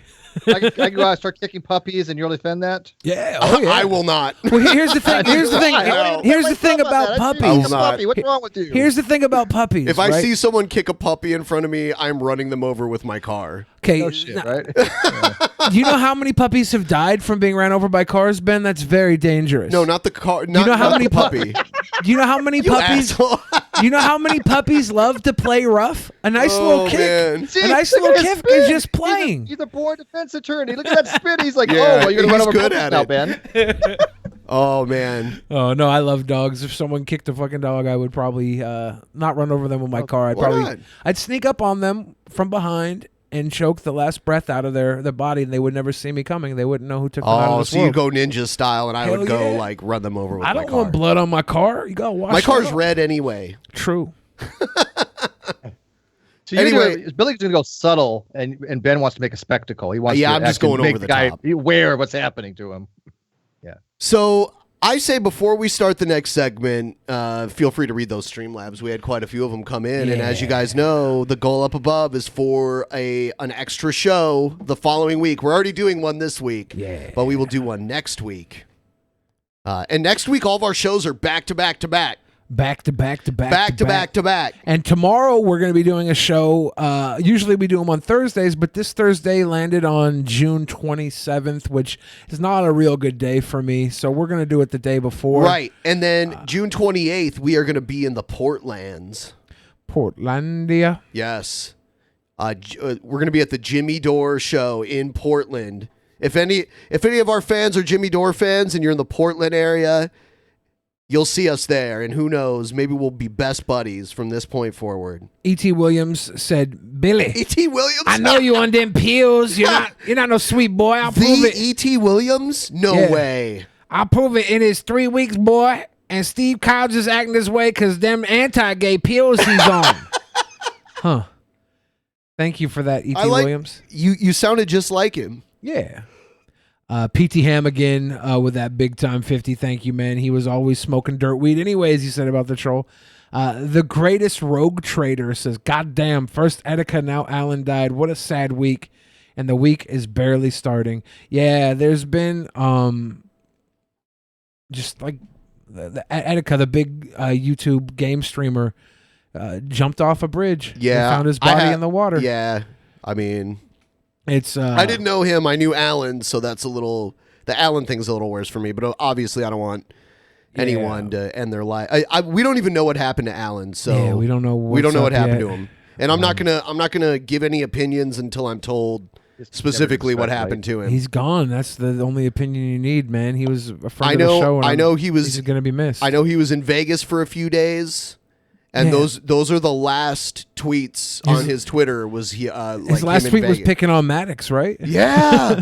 I can go out and start kicking puppies, and you'll defend that.
Yeah. Oh, yeah.
I will not.
Well, here's the thing. Here's the thing.
Wow.
Here's the thing about
I will
puppies.
not.
Puppy, what's wrong with you?
Here's the thing about puppies.
If I
right?
see someone kick a puppy in front of me, I'm running them over with my car.
Okay.
No shit, right?
Do you know how many puppies have died from being ran over by cars, Ben? That's very dangerous.
No, not the car. Not,
you know how
not
many
the puppy.
Do you know how many
You
puppies?
asshole.
Do you know how many puppies love to play rough? A nice
Oh,
little kick.
man.
A nice
look
little
at his
kick is
spin.
just playing.
He's a born defense attorney. Look at that spin. He's like,
Yeah,
oh, well, you're going to run
he's
over
good
puppies
at
now,
it.
Ben.
Oh, man.
Oh no, I love dogs. If someone kicked a fucking dog, I would probably not run over them with my car.
why not?
I'd sneak up on them from behind and choke the last breath out of their body, and they would never see me coming. They wouldn't know who took them out of
Oh,
this
so you
world.
go ninja style, and I
Hell
would go
yeah.
like run them over with
I
my
don't
car.
want blood on my car. You gotta wash
My
it
car's
up.
red anyway.
True.
So
Anyway-
Billy's going to go subtle, and Ben wants to make a spectacle. He wants
Yeah,
to
I'm just
actually
going
make
over the
guy
top.
aware of what's happening to him.
So I say before we start the next segment, feel free to read those Streamlabs. We had quite a few of them come in, and as you guys know, the goal up above is for an extra show the following week. We're already doing one this week, but we will do one next week. And next week, all of our shows are back to back to back.
Back to back to back.
Back to back to back.
And tomorrow we're going to be doing a show. Usually we do them on Thursdays, but this Thursday landed on June 27th, which is not a real good day for me. So we're going to do it the day before.
Right. And then June 28th, we are going to be in the Portlands.
Portlandia.
Yes. We're going to be at the Jimmy Dore show in Portland. If any of our fans are Jimmy Dore fans and you're in the Portland area, you'll see us there, and who knows, maybe we'll be best buddies from this point forward.
E.T. Williams said, Billy,
E.T. Williams?
I know you on them pills. You're not no sweet boy. I'll prove
The
it.
E.T. Williams? No
Yeah.
way.
I'll prove it in his 3 weeks, boy. And Steve Cobbs is acting this way because them anti-gay pills he's on. Huh. Thank you for that, E.T.
I like
Williams.
you sounded just like him.
Yeah. PT Ham again with that big time 50. Thank you, man. He was always smoking dirt weed. Anyways, he said about the troll. The greatest rogue trader says, God damn, first Etika, now Alan died. What a sad week. And the week is barely starting. Yeah, there's been just like the Etika, the big YouTube game streamer, jumped off a bridge.
Yeah.
And found his body in the water.
Yeah. I mean,
It's
I didn't know him. I knew Alan, so that's the Alan thing's a little worse for me, but obviously I don't want anyone to end their life. We don't even know what happened to Alan, so
Yeah, we don't know
what happened
yet.
to him. And I'm not gonna give any opinions until I'm told specifically what happened to him.
He's gone. That's the only opinion you need, man. He was a friend
I
of the
know.
show. And
I know he was
He's going to be missed.
I know he was in Vegas for a few days, and
Yeah.
those are the last tweets on his Twitter. Was he like
His last
him in
tweet was
Vegas.
picking on Maddox, right?
Yeah.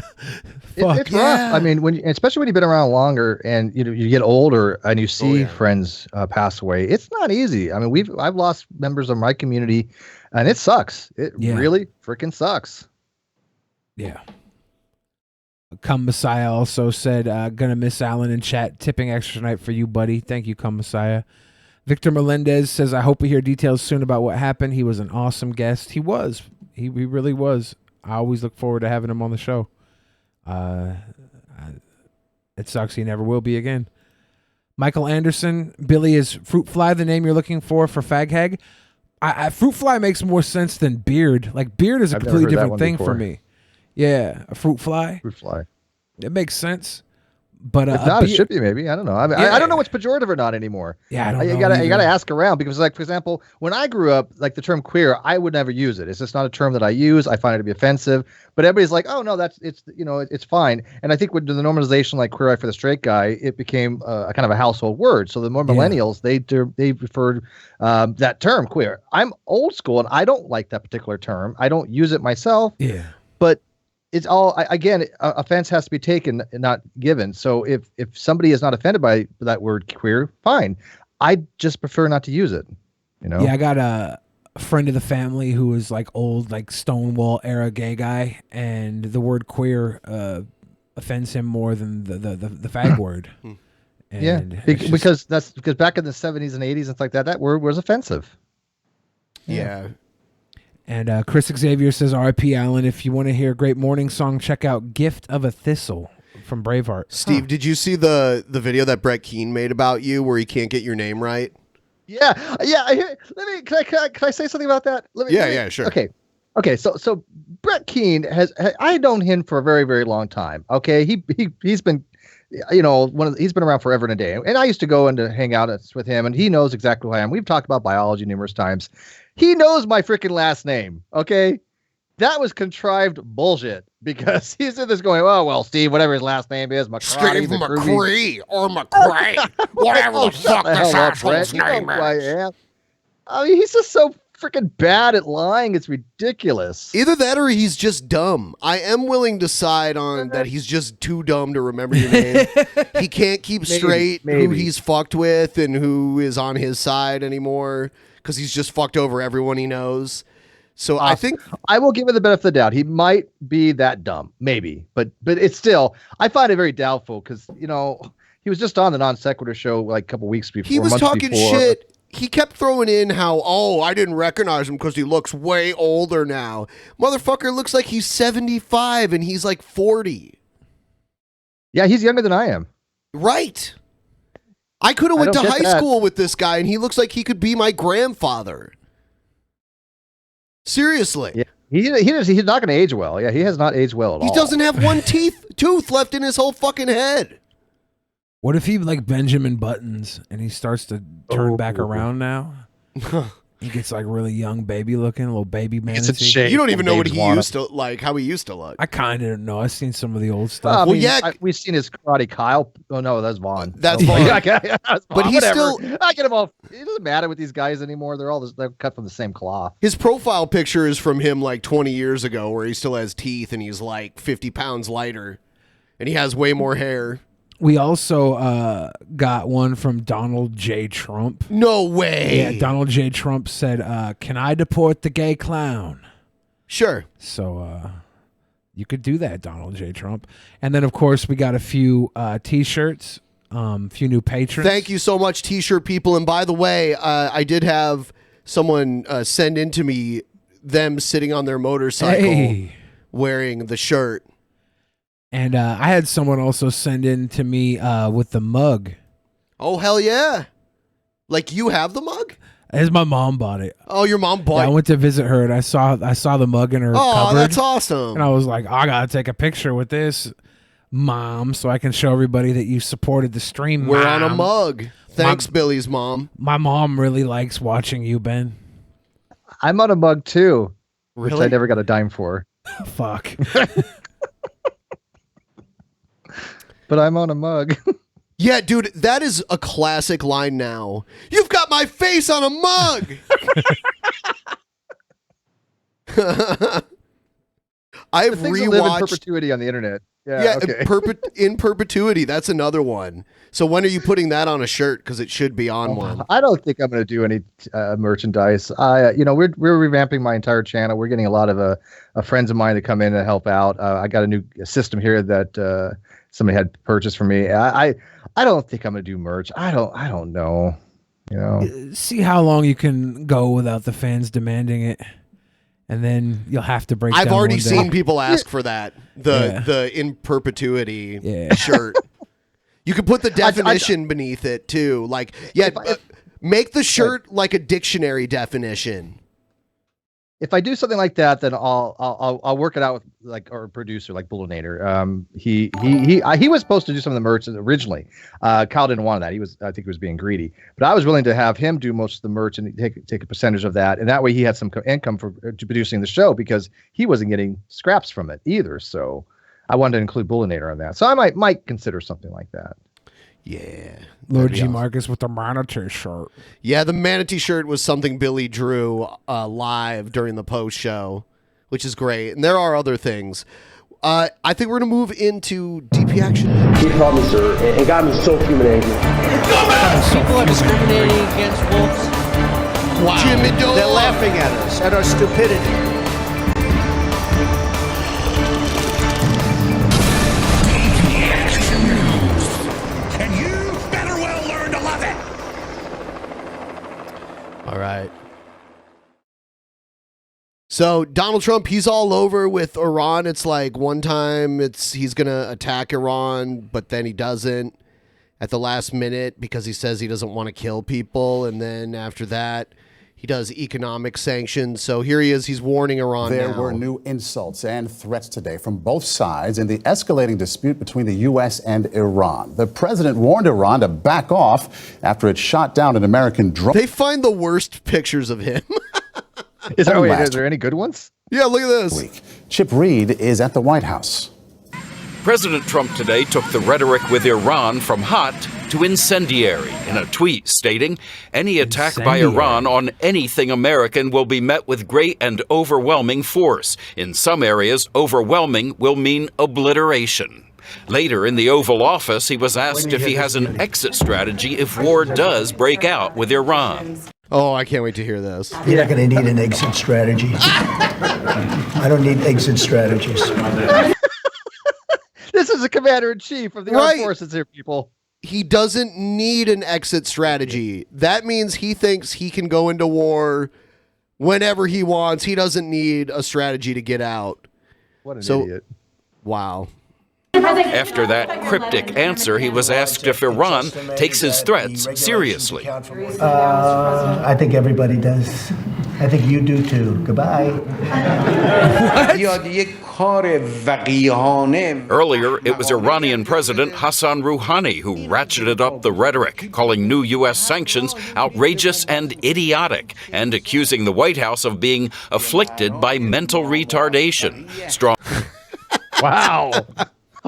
It's rough. I mean, especially when you've been around longer and you get older and you see friends pass away, it's not easy. I mean, I've lost members of my community, and it sucks. It really freaking sucks.
Yeah. Come Messiah also said, gonna miss Alan in chat. Tipping extra tonight for you, buddy. Thank you, Come Messiah. Victor Melendez says, I hope we hear details soon about what happened. He was an awesome guest. He was. He really was. I always look forward to having him on the show. It sucks he never will be again. Michael Anderson, Billy, is Fruit Fly the name you're looking for Fag Hag? Fruit Fly makes more sense than Beard. Like, Beard is a
I've never
completely
heard that
different
one
thing
before.
for me. Yeah, a Fruit Fly.
Fruit fly.
It makes sense. But
If not, it should be maybe. I don't know. I don't know what's pejorative or not anymore.
Yeah, I don't know
You gotta
either.
ask around because, like, for example, when I grew up, like the term queer, I would never use it. It's just not a term that I use. I find it to be offensive. But everybody's like, oh no, it's fine. And I think with the normalization, like Queer Eye for the Straight Guy, it became a kind of a household word. So the more millennials, they preferred that term queer. I'm old school and I don't like that particular term. I don't use it myself.
Yeah.
But it's all again. Offense has to be taken, and not given. So if somebody is not offended by that word queer, fine. I just prefer not to use it. You know.
Yeah, I got friend of the family who was like old, like Stonewall era gay guy, and the word queer offends him more than the fag word. And
because back in the 70s and 80s and stuff like that word was offensive.
Yeah.
And Chris Xavier says, R.I.P. Alan, if you want to hear a great morning song, check out Gift of a Thistle from Braveheart.
Steve, did you see the video that Brett Keane made about you where he can't get your name right?
Yeah. Can I say something about that?
Sure.
Okay. So Brett Keane I known him for a very, very long time. Okay. He's been, he's been around forever and a day. And I used to go and to hang out with him, and he knows exactly who I am. We've talked about biology numerous times. He knows my freaking last name. Okay. That was contrived bullshit because he's in this going, oh, well, Steve, whatever his last name is,
Steve McRae or McRae, whatever the fuck this asshole's name is.
I mean, he's just so freaking bad at lying. It's ridiculous.
Either that or he's just dumb. I am willing to side on that he's just too dumb to remember your name. He can't keep straight who he's fucked with and who is on his side anymore because he's just fucked over everyone he knows. So I think
I will give it the benefit of the doubt. He might be that dumb, maybe, but it's still, I find it very doubtful because, he was just on the Non Sequitur show like a couple weeks before.
He was talking shit. He kept throwing in how, I didn't recognize him because he looks way older now. Motherfucker looks like he's 75 and he's like 40.
Yeah, he's younger than I am.
Right. I could have went to high school with this guy and he looks like he could be my grandfather. Seriously.
Yeah. He's not going to age well. Yeah, he has not aged well at all.
He doesn't have one tooth left in his whole fucking head.
What if he like Benjamin Buttons and he starts to turn back around now? He gets like really young baby looking, little baby man.
You don't even know what he used to like, how he used to look.
I kind of know. I've seen some of the old stuff.
We've seen his Karate Kyle. Oh no, that's Vaughn.
That's Vaughn.
But he's still. I get him all. It doesn't matter with these guys anymore. They're cut from the same cloth.
His profile picture is from him like 20 years ago, where he still has teeth and he's like 50 pounds lighter, and he has way more hair.
We also got one from Donald J. Trump.
No way.
Yeah, Donald J. Trump said, can I deport the gay clown?
Sure.
So you could do that, Donald J. Trump. And then, of course, we got a few T-shirts, few new patrons.
Thank you so much, T-shirt people. And by the way, I did have someone send in to me them sitting on their motorcycle wearing the shirt.
And I had someone also send in to me with the mug.
Oh, hell yeah. Like you have the mug?
As my mom bought it.
Oh, your mom bought it?
Yeah, I went to visit her and I saw the mug in her cupboard.
Oh, that's awesome.
And I was like, I got to take a picture with this, Mom, so I can show everybody that you supported the stream.
We're on a mug. Thanks, Billy's mom.
My mom really likes watching you, Ben.
I'm on a mug too,
really?
Which I never got a dime for.
Fuck.
But I'm on a mug.
Yeah, dude, that is a classic line now. You've got my face on a mug. I've rewatched
live in perpetuity on the internet. Yeah, okay.
In perpetuity. That's another one. So when are you putting that on a shirt? Because it should be on one.
I don't think I'm going to do any merchandise. We're revamping my entire channel. We're getting a lot of friends of mine to come in and help out. I got a new system here that somebody had purchased for me. I don't think I'm going to do merch. I don't know.
See how long you can go without the fans demanding it. And then you'll have to break.
I've already seen people ask for that. The in perpetuity shirt. You could put the definition beneath it too. Like, make the shirt like a dictionary definition.
If I do something like that, then I'll work it out with our producer, like Bullinator. He was supposed to do some of the merch originally. Kyle didn't want that. I think he was being greedy. But I was willing to have him do most of the merch and take a percentage of that, and that way he had some income for producing the show because he wasn't getting scraps from it either. So I wanted to include Bullinator on that. So I might consider something like that.
Yeah.
Lord G. Marcus with the manatee shirt.
Yeah, the manatee shirt was something Billy drew live during the post show, which is great. And there are other things. I think we're going to move into DP action.
He called me sir and got me so human angry.
People are discriminating against wolves.
Wow. Jimmy Dore.
They're laughing at us, at our stupidity.
And you better well learn to love it.
All right. So Donald Trump, he's all over with Iran. It's like one time he's going to attack Iran, but then he doesn't at the last minute because he says he doesn't want to kill people. And then after that, he does economic sanctions. So here he is. He's warning Iran
There
now.
were new insults and threats today from both sides in the escalating dispute between the U.S. and Iran. The president warned Iran to back off after it shot down an American drone.
They find the worst pictures of him.
Is there any good ones?
Yeah, look at this.
Week. Chip Reed is at the White House.
President Trump today took the rhetoric with Iran from hot to incendiary in a tweet stating, any attack by Iran on anything American will be met with great and overwhelming force. In some areas, overwhelming will mean obliteration. Later in the Oval Office, he was asked if he has an exit strategy if war does break out with Iran.
Oh, I can't wait to hear this.
You're not going to need an exit strategy. I don't need exit strategies.
This is the commander-in-chief of the armed forces here, people.
He doesn't need an exit strategy. That means he thinks he can go into war whenever he wants. He doesn't need a strategy to get out.
What an idiot.
Wow.
After that cryptic answer, he was asked if Iran takes his threats seriously.
I think everybody does. I think you do too. Goodbye.
Earlier, it was Iranian President Hassan Rouhani who ratcheted up the rhetoric, calling new U.S. sanctions outrageous and idiotic, and accusing the White House of being afflicted by mental retardation. Strong.
Wow.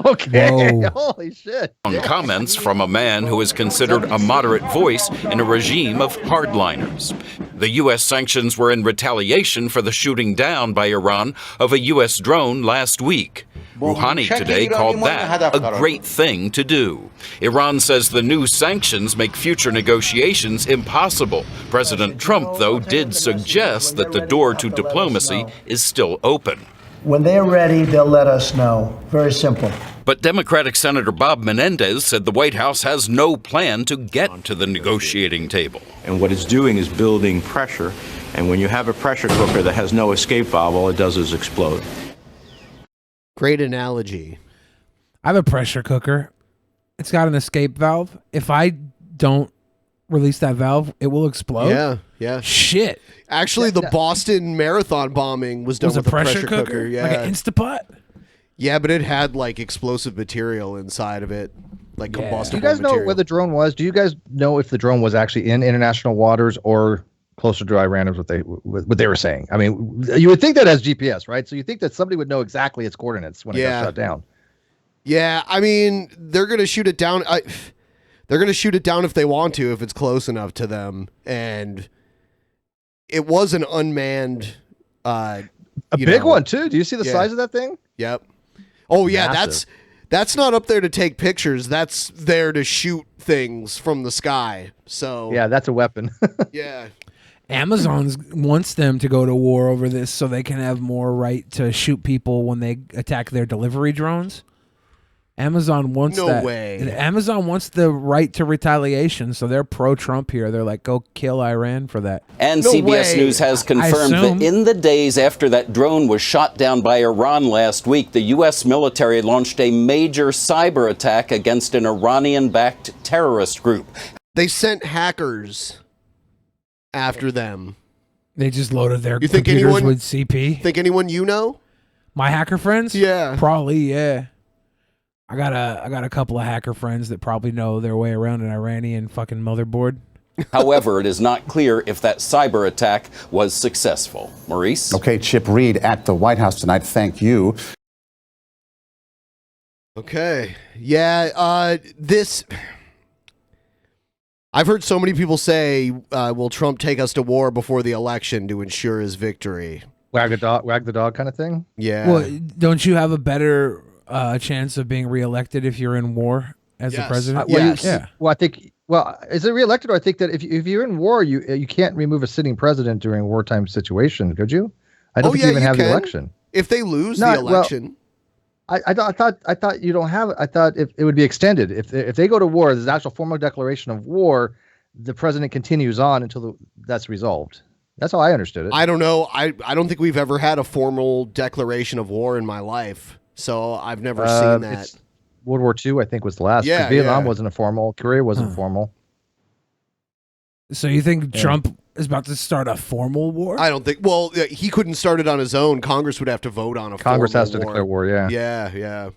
Okay.
Whoa.
Holy shit.
Comments from a man who is considered a moderate voice in a regime of hardliners. The U.S. sanctions were in retaliation for the shooting down by Iran of a U.S. drone last week. Rouhani today called that a great thing to do. Iran says the new sanctions make future negotiations impossible. President Trump, though, did suggest that the door to diplomacy is still open.
When they're ready, they'll let us know. Very simple.
But Democratic Senator Bob Menendez said the White House has no plan to get to the negotiating table.
And what it's doing is building pressure. And when you have a pressure cooker that has no escape valve, all it does is explode.
Great analogy.
I have a pressure cooker. It's got an escape valve. If I don't release that valve, it will explode.
Yeah.
Shit.
Actually, the Boston Marathon bombing was done with a pressure cooker. Yeah.
Like an Instapot?
Yeah, but it had like explosive material inside of it, like combustible
Do you guys know
material.
where the drone was? Do you guys know if the drone was actually in international waters or closer to Iran is what they were saying? I mean, you would think that has GPS, right? So you think that somebody would know exactly its coordinates when it got shot down.
Yeah, I mean, they're going to shoot it down. They're going to shoot it down if they want to, if it's close enough to them. And it was an unmanned...
a big one, too. Do you see the size of that thing?
Yep. Oh, yeah,
Massive.
that's not up there to take pictures. That's there to shoot things from the sky. So
yeah, that's a weapon.
Yeah.
Amazon wants them to go to war over this so they can have more right to shoot people when they attack their delivery drones. Amazon wants
No
that.
way.
Amazon wants the right to retaliation, so they're pro-Trump here. They're like, go kill Iran for that.
And
No
CBS
way.
News has
I
confirmed
assume.
that in the days after that drone was shot down by Iran last week, the U.S. military launched a major cyber attack against an Iranian-backed terrorist group.
They sent hackers after them.
They just loaded their
You think
computers
anyone
with CP.
Think anyone you know?
My hacker friends?
Yeah.
Probably, yeah. I got a couple of hacker friends that probably know their way around an Iranian fucking motherboard.
However, it is not clear if that cyber attack was successful. Maurice?
Okay, Chip Reed at the White House tonight. Thank you.
Okay. Yeah, this... I've heard so many people say, will Trump take us to war before the election to ensure his victory?
Wag the dog kind of thing?
Yeah.
Well, don't you have a better chance of being reelected if you're in war as the president?
Well, I think Well, is it reelected? Or I think that if you're in war, you can't remove a sitting president during a wartime situation, could you? I don't think you even have the election.
If they lose the election.
Well, I thought you don't have it. I thought if it would be extended. If they go to war, there's an actual formal declaration of war. The president continues on until that's resolved. That's how I understood it.
I don't know. I don't think we've ever had a formal declaration of war in my life, so I've never seen that.
World War II, I think, was the last.
Yeah,
Vietnam wasn't a formal. Korea wasn't formal.
So you think Trump is about to start a formal war?
I don't think. Well, he couldn't start it on his own. Congress would have to vote on a.
Congress has to
war.
declare war. Yeah.
Yeah.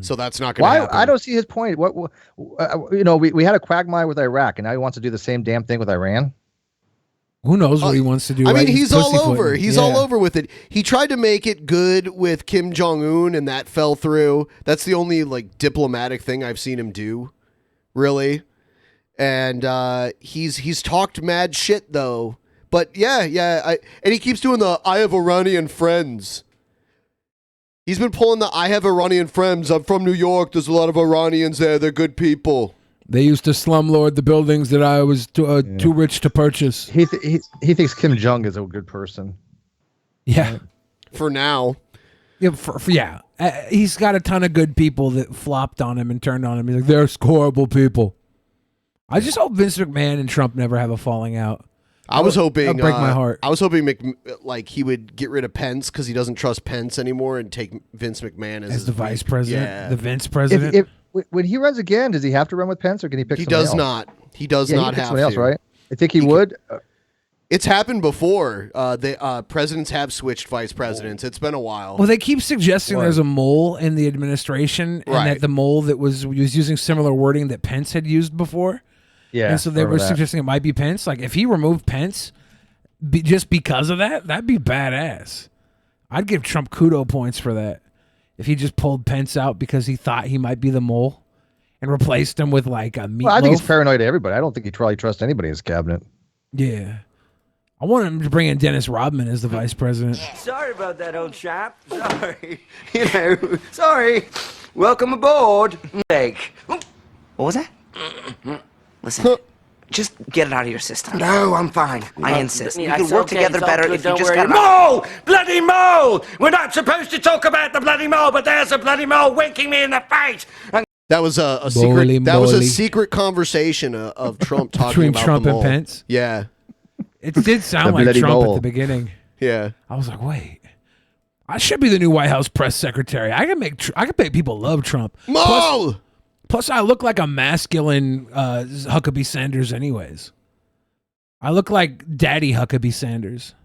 So that's not going to happen.
I don't see his point. What we had a quagmire with Iraq, and now he wants to do the same damn thing with Iran.
Who knows what he wants to do?
I mean, he's all over. He's all over with it. He tried to make it good with Kim Jong-un, and that fell through. That's the only diplomatic thing I've seen him do, really. And he's talked mad shit though. But and he keeps doing the "I have Iranian friends." He's been pulling the "I have Iranian friends. I'm from New York. There's a lot of Iranians there. They're good people."
They used to slumlord the buildings that I was too rich to purchase.
He thinks Kim Jong is a good person.
Yeah.
For now.
Yeah. He's got a ton of good people that flopped on him and turned on him. He's like, they're horrible people. I just hope Vince McMahon and Trump never have a falling out.
I was hoping
that'd break my heart.
I was hoping he would get rid of Pence because he doesn't trust Pence anymore and take Vince McMahon as
the vice president.
Yeah.
The Vince president.
When he runs again, does he have to run with Pence, or can he pick?
He
somebody
does
else?
not. He does not have
somebody else,
to.
right? I think he would.
It's happened before. Presidents have switched vice presidents. It's been a while.
Well, they keep suggesting there's a mole in the administration, and that the mole that was using similar wording that Pence had used before.
Yeah,
and so they were suggesting it might be Pence. Like if he removed Pence, just because of that, that'd be badass. I'd give Trump kudo points for that. If he just pulled Pence out because he thought he might be the mole and replaced him with a meatloaf.
Well, I think he's paranoid to everybody. I don't think he probably trusts anybody in his cabinet.
Yeah. I want him to bring in Dennis Rodman as the vice president.
Sorry about that, old chap. Sorry. Sorry. Welcome aboard. What was that? Listen. Just get it out of your system. No, I'm fine. I insist. We can work together better if you just got
Mole! Bloody mole! We're not supposed to talk about the bloody mole, but there's a bloody mole winking me in the face.
That was a secret. That was a secret conversation of Trump talking
between
about
Trump
the
and
mole.
Pence.
Yeah,
it did sound like Trump at the beginning.
Yeah,
I was like, wait, I should be the new White House press secretary. I can make people love Trump.
Mole.
Plus, I look like a masculine Huckabee Sanders anyways. I look like Daddy Huckabee Sanders.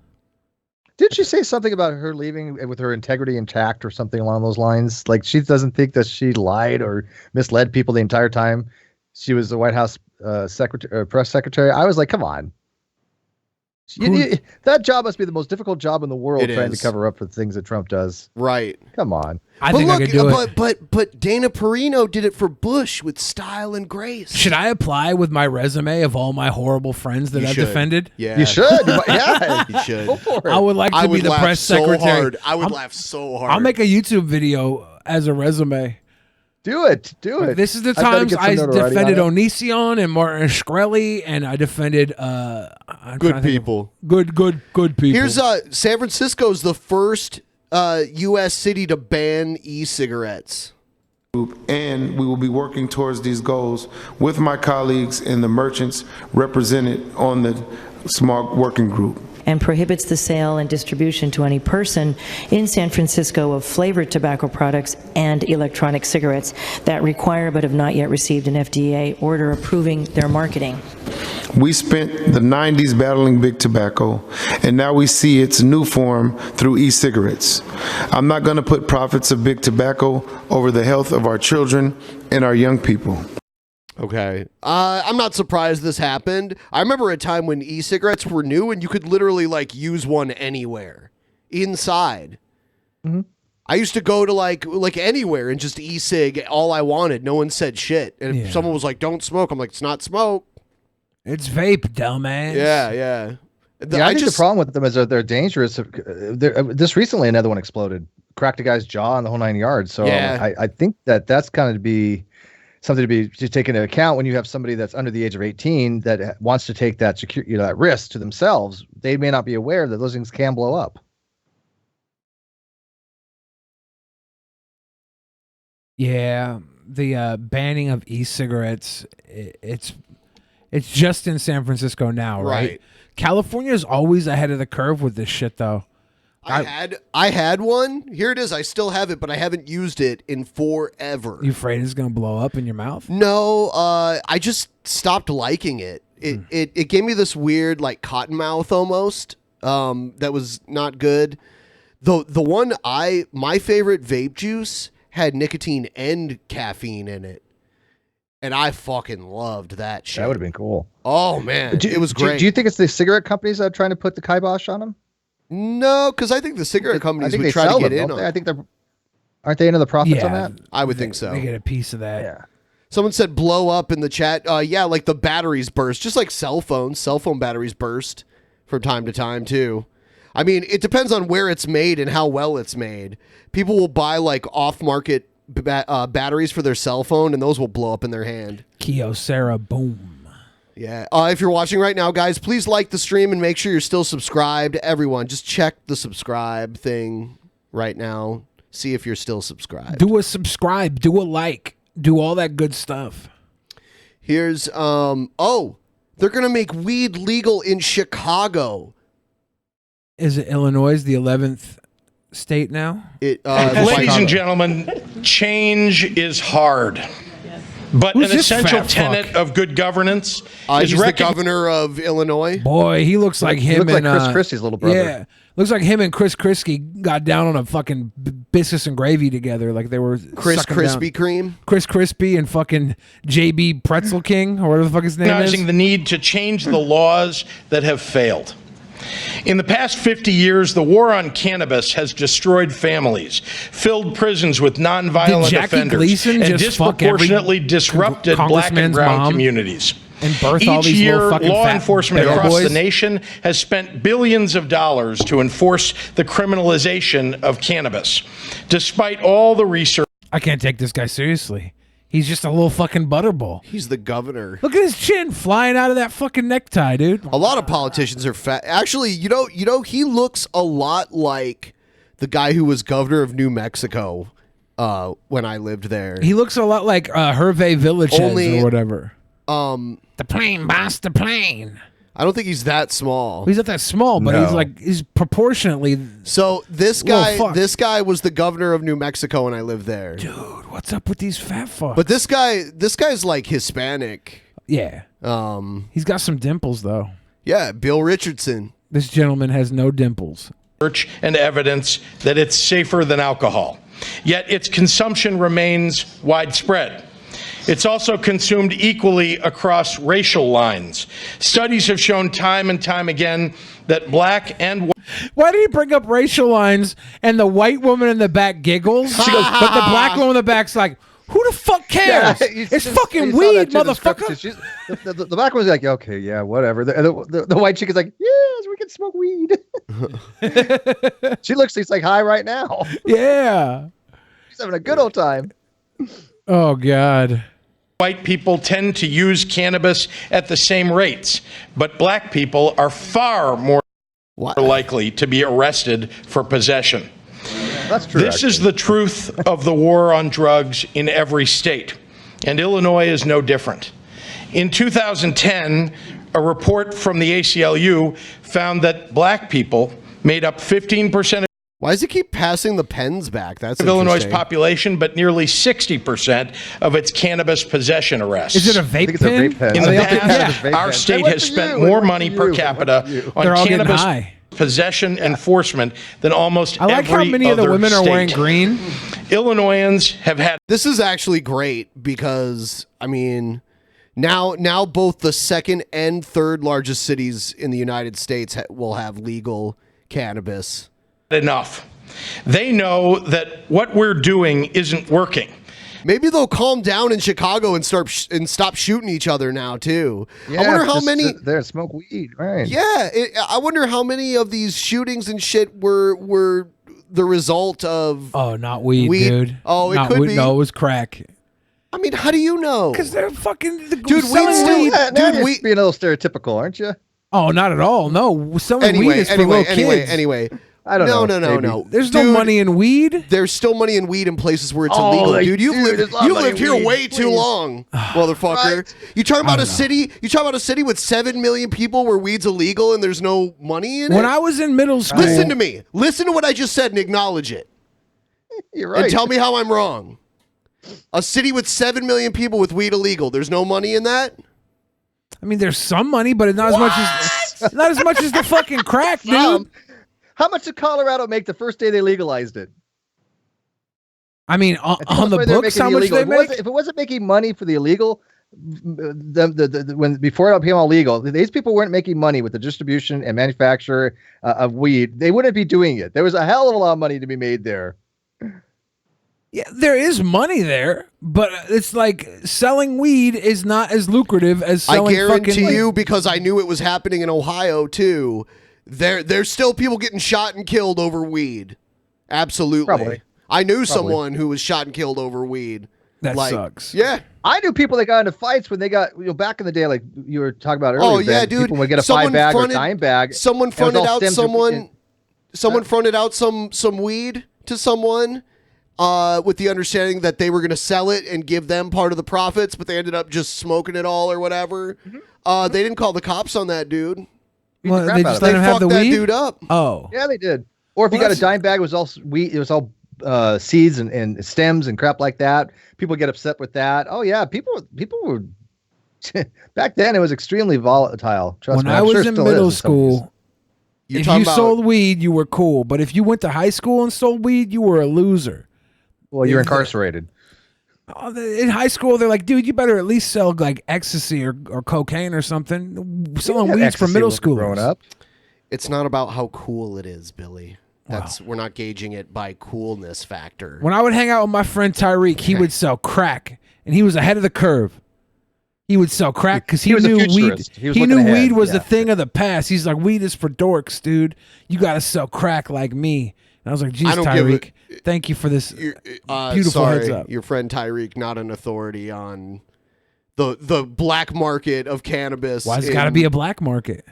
Didn't she say something about her leaving with her integrity intact or something along those lines? Like she doesn't think that she lied or misled people the entire time she was the White House press secretary. I was like, come on. That job must be the most difficult job in the world, trying to cover up for things that Trump does.
Right.
Come on.
I think I could do it.
But Dana Perino did it for Bush with style and grace.
Should I apply with my resume of all my horrible friends that I've defended?
Yeah.
You should. Yeah.
You should.
Go for it.
I would like to be the press secretary.
Hard. I would laugh so hard.
I'll make a YouTube video as a resume.
Do it. Do it.
This is the times I defended Onision and Martin Shkreli, and I defended
good people.
Good people.
Here's San Francisco's the first U.S. city to ban e-cigarettes.
And we will be working towards these goals with my colleagues and the merchants represented on the smart working group.
And prohibits the sale and distribution to any person in San Francisco of flavored tobacco products and electronic cigarettes that require but have not yet received an FDA order approving their marketing.
We spent the 90s battling big tobacco, and now we see its new form through e-cigarettes. I'm not going to put profits of big tobacco over the health of our children and our young people.
Okay. I'm not surprised this happened. I remember a time when e-cigarettes were new and you could literally use one anywhere inside.
Mm-hmm.
I used to go to like anywhere and just e-cig all I wanted. No one said shit. And if someone was like, don't smoke, I'm like, it's not smoke.
It's vape, dumbass.
Yeah.
I think the problem with them is that they're dangerous. Just recently, another one exploded. Cracked a guy's jaw in the whole 9 yards. So
yeah.
I think that's kind of to be... something to be taken into account when you have somebody that's under the age of 18 that wants to take that that risk to themselves. They may not be aware that those things can blow up.
Yeah, the banning of e-cigarettes, it's just in San Francisco now, right? California is always ahead of the curve with this shit, though.
I had one. Here it is. I still have it, but I haven't used it in forever.
You afraid it's gonna blow up in your mouth?
No, I just stopped liking it. It gave me this weird like cotton mouth almost. That was not good. The one my favorite vape juice had nicotine and caffeine in it. And I fucking loved that shit.
That would have been cool.
Oh man, it was great.
Do you think it's the cigarette companies that are trying to put the kibosh on them?
No, because I think the cigarette companies would try to get in on it.
I think aren't they into the profits on that?
I would think so.
They get a piece of that.
Yeah.
Someone said blow up in the chat. Yeah, like the batteries burst, just like cell phones. Cell phone batteries burst from time to time too. I mean, it depends on where it's made and how well it's made. People will buy like off-market batteries for their cell phone, and those will blow up in their hand.
Kyocera, boom.
Yeah. If you're watching right now, guys, please like the stream and make sure you're still subscribed. Everyone, just check the subscribe thing right now. See if you're still subscribed.
Do a subscribe. Do a like. Do all that good stuff.
Here's they're gonna make weed legal in Chicago.
Is it Illinois the 11th state now?
Ladies and gentlemen, change is hard. But
Who's
an
this
essential
fat
tenet
fuck?
of good governance is
He's the governor of Illinois.
Boy, he looks like him.
Looks
and
like Chris Christie's little brother.
Yeah, looks like him and Chris Christie got down on a fucking biscuits and gravy together, like they were
Chris
sucking
Krispy
down.
Kreme.
Chris Crispy and fucking JB Pretzel King, or whatever the fuck his name is.
recognizing the need to change the laws that have failed. In the past 50 years, the war on cannabis has destroyed families, filled prisons with nonviolent
Did Jackie
offenders,
Gleason
and
just fuck every
disproportionately disrupted black and
congressman's
brown
mom
communities.
and birth all
Each
these
year,
little fucking
law
fat
enforcement
bad
across
boys?
the nation has spent billions of dollars to enforce the criminalization of cannabis. Despite all the research,
I can't take this guy seriously. He's just a little fucking butterball.
He's the governor.
Look at his chin flying out of that fucking necktie, dude.
A lot of politicians are fat. Actually, you know, he looks a lot like the guy who was governor of New Mexico when I lived there.
He looks a lot like Hervé Villachez or whatever. The plane, boss, the plane.
I don't think he's that small.
He's not that small, but he's proportionately.
So this
little fuck.
guy was the governor of New Mexico when I lived there.
Dude, what's up with these fat fucks?
But this guy's like Hispanic.
Yeah. He's got some dimples though.
Yeah, Bill Richardson.
This gentleman has no dimples.
and evidence that it's safer than alcohol. Yet its consumption remains widespread. It's also consumed equally across racial lines. Studies have shown time and time again that black and
Why did he bring up racial lines and the white woman in the back giggles? She goes, but the black woman in the back's like, who the fuck cares? It's fucking weed, motherfucker.
The black one's like, okay, yeah, whatever. The white chick is like, yes, we can smoke weed. She's like high right now.
Yeah.
She's having a good old time.
Oh, God.
White people tend to use cannabis at the same rates, but black people are far more likely to be arrested for possession.
That's true.
This is the truth of the war on drugs in every state, and Illinois is no different. In 2010, a report from the ACLU found that black people made up 15%
Why does he keep passing the pens back? That's
of Illinois' population, but nearly 60% of its cannabis possession arrests.
Is it a vape pen?
In the past, our state has spent more money per capita on cannabis possession enforcement than almost every other state.
I like how many of the women are wearing green.
Illinoisans have had...
This is actually great because, I mean, now both the second and third largest cities in the United States will have legal cannabis.
Enough. They know that what we're doing isn't working.
Maybe they'll calm down in Chicago and stop shooting each other now too.
Yeah,
I wonder how many
there smoke weed, right?
Yeah, I wonder how many of these shootings and shit were the result of
not weed, dude.
Oh, it
not
could
weed.
be.
No, it was crack.
I mean, how do you know?
Because they're fucking
dude. Weed
selling
still,
weed.
Dude, we being a little stereotypical, aren't you?
Oh, not at all. No, selling weed is for little kids.
Anyway.
I don't know.
No.
There's no money in weed.
There's still money in weed in places where it's
Oh,
illegal,
like,
dude. You've
dude, there's
lived,
a lot of
you
money
lived
in
here
weed,
way too
please.
long, motherfucker.
Right?
You talking about
I
a
don't
city? You talking about a city with 7 million people where weed's illegal and there's no money in it?
When I was in middle school,
listen to me. Listen to what I just said and acknowledge it.
You're right.
And tell me how I'm wrong. A city with 7 million people with weed illegal. There's no money in that.
I mean, there's some money, but not as much as the fucking crack, dude.
How much did Colorado make the first day they legalized it?
I mean, on the books, how much they make?
If it wasn't making money for the illegal, before it became all legal, these people weren't making money with the distribution and manufacture of weed. They wouldn't be doing it. There was a hell of a lot of money to be made there.
Yeah, there is money there, but it's like selling weed is not as lucrative as selling.
I guarantee
fucking
you, because I knew it was happening in Ohio too. There's still people getting shot and killed over weed. Absolutely.
Probably.
I knew someone who was shot and killed over weed.
That sucks.
Yeah.
I knew people that got into fights when they got, back in the day, like you were talking about earlier.
Oh yeah,
Ben,
dude.
People would get a
Someone
5-bag or
fronted-
9-bag.
Someone fronted out someone fronted out some weed to someone with the understanding that they were going to sell it and give them part of the profits, but they ended up just smoking it all or whatever. They didn't call the cops on that dude.
Well, they just let him have the
fucked that
weed?
dude up.
Oh.
Yeah, they did. Or if you got a dime bag, it was all wheat. It was all seeds and stems and crap like that. People get upset with that. Oh yeah, people were back then. It was extremely volatile. Trust me.
When I was in middle school,
You're
if
talking
you
about-
sold weed, you were cool. But if you went to high school and sold weed, you were a loser.
Well, you're incarcerated.
In high school, they're like, dude, you better at least sell like ecstasy or cocaine or something. Selling weeds for middle schoolers.
Growing up.
It's not about how cool it is, Billy. We're not gauging it by coolness factor.
When I would hang out with my friend Tyreek, he would sell crack, and he was ahead of the curve. He would sell crack because he
was a
knew weed.
futurist. He was
He
looking
knew
ahead.
weed was the
Yeah.
thing of the past. He's like, weed is for dorks, dude. You got to sell crack like me. And I was like, geez,
I don't give
Tyreek, thank you for this beautiful
sorry,
heads up.
your friend Tyreek, not an authority on the black market of cannabis.
Why has it got to be a black market?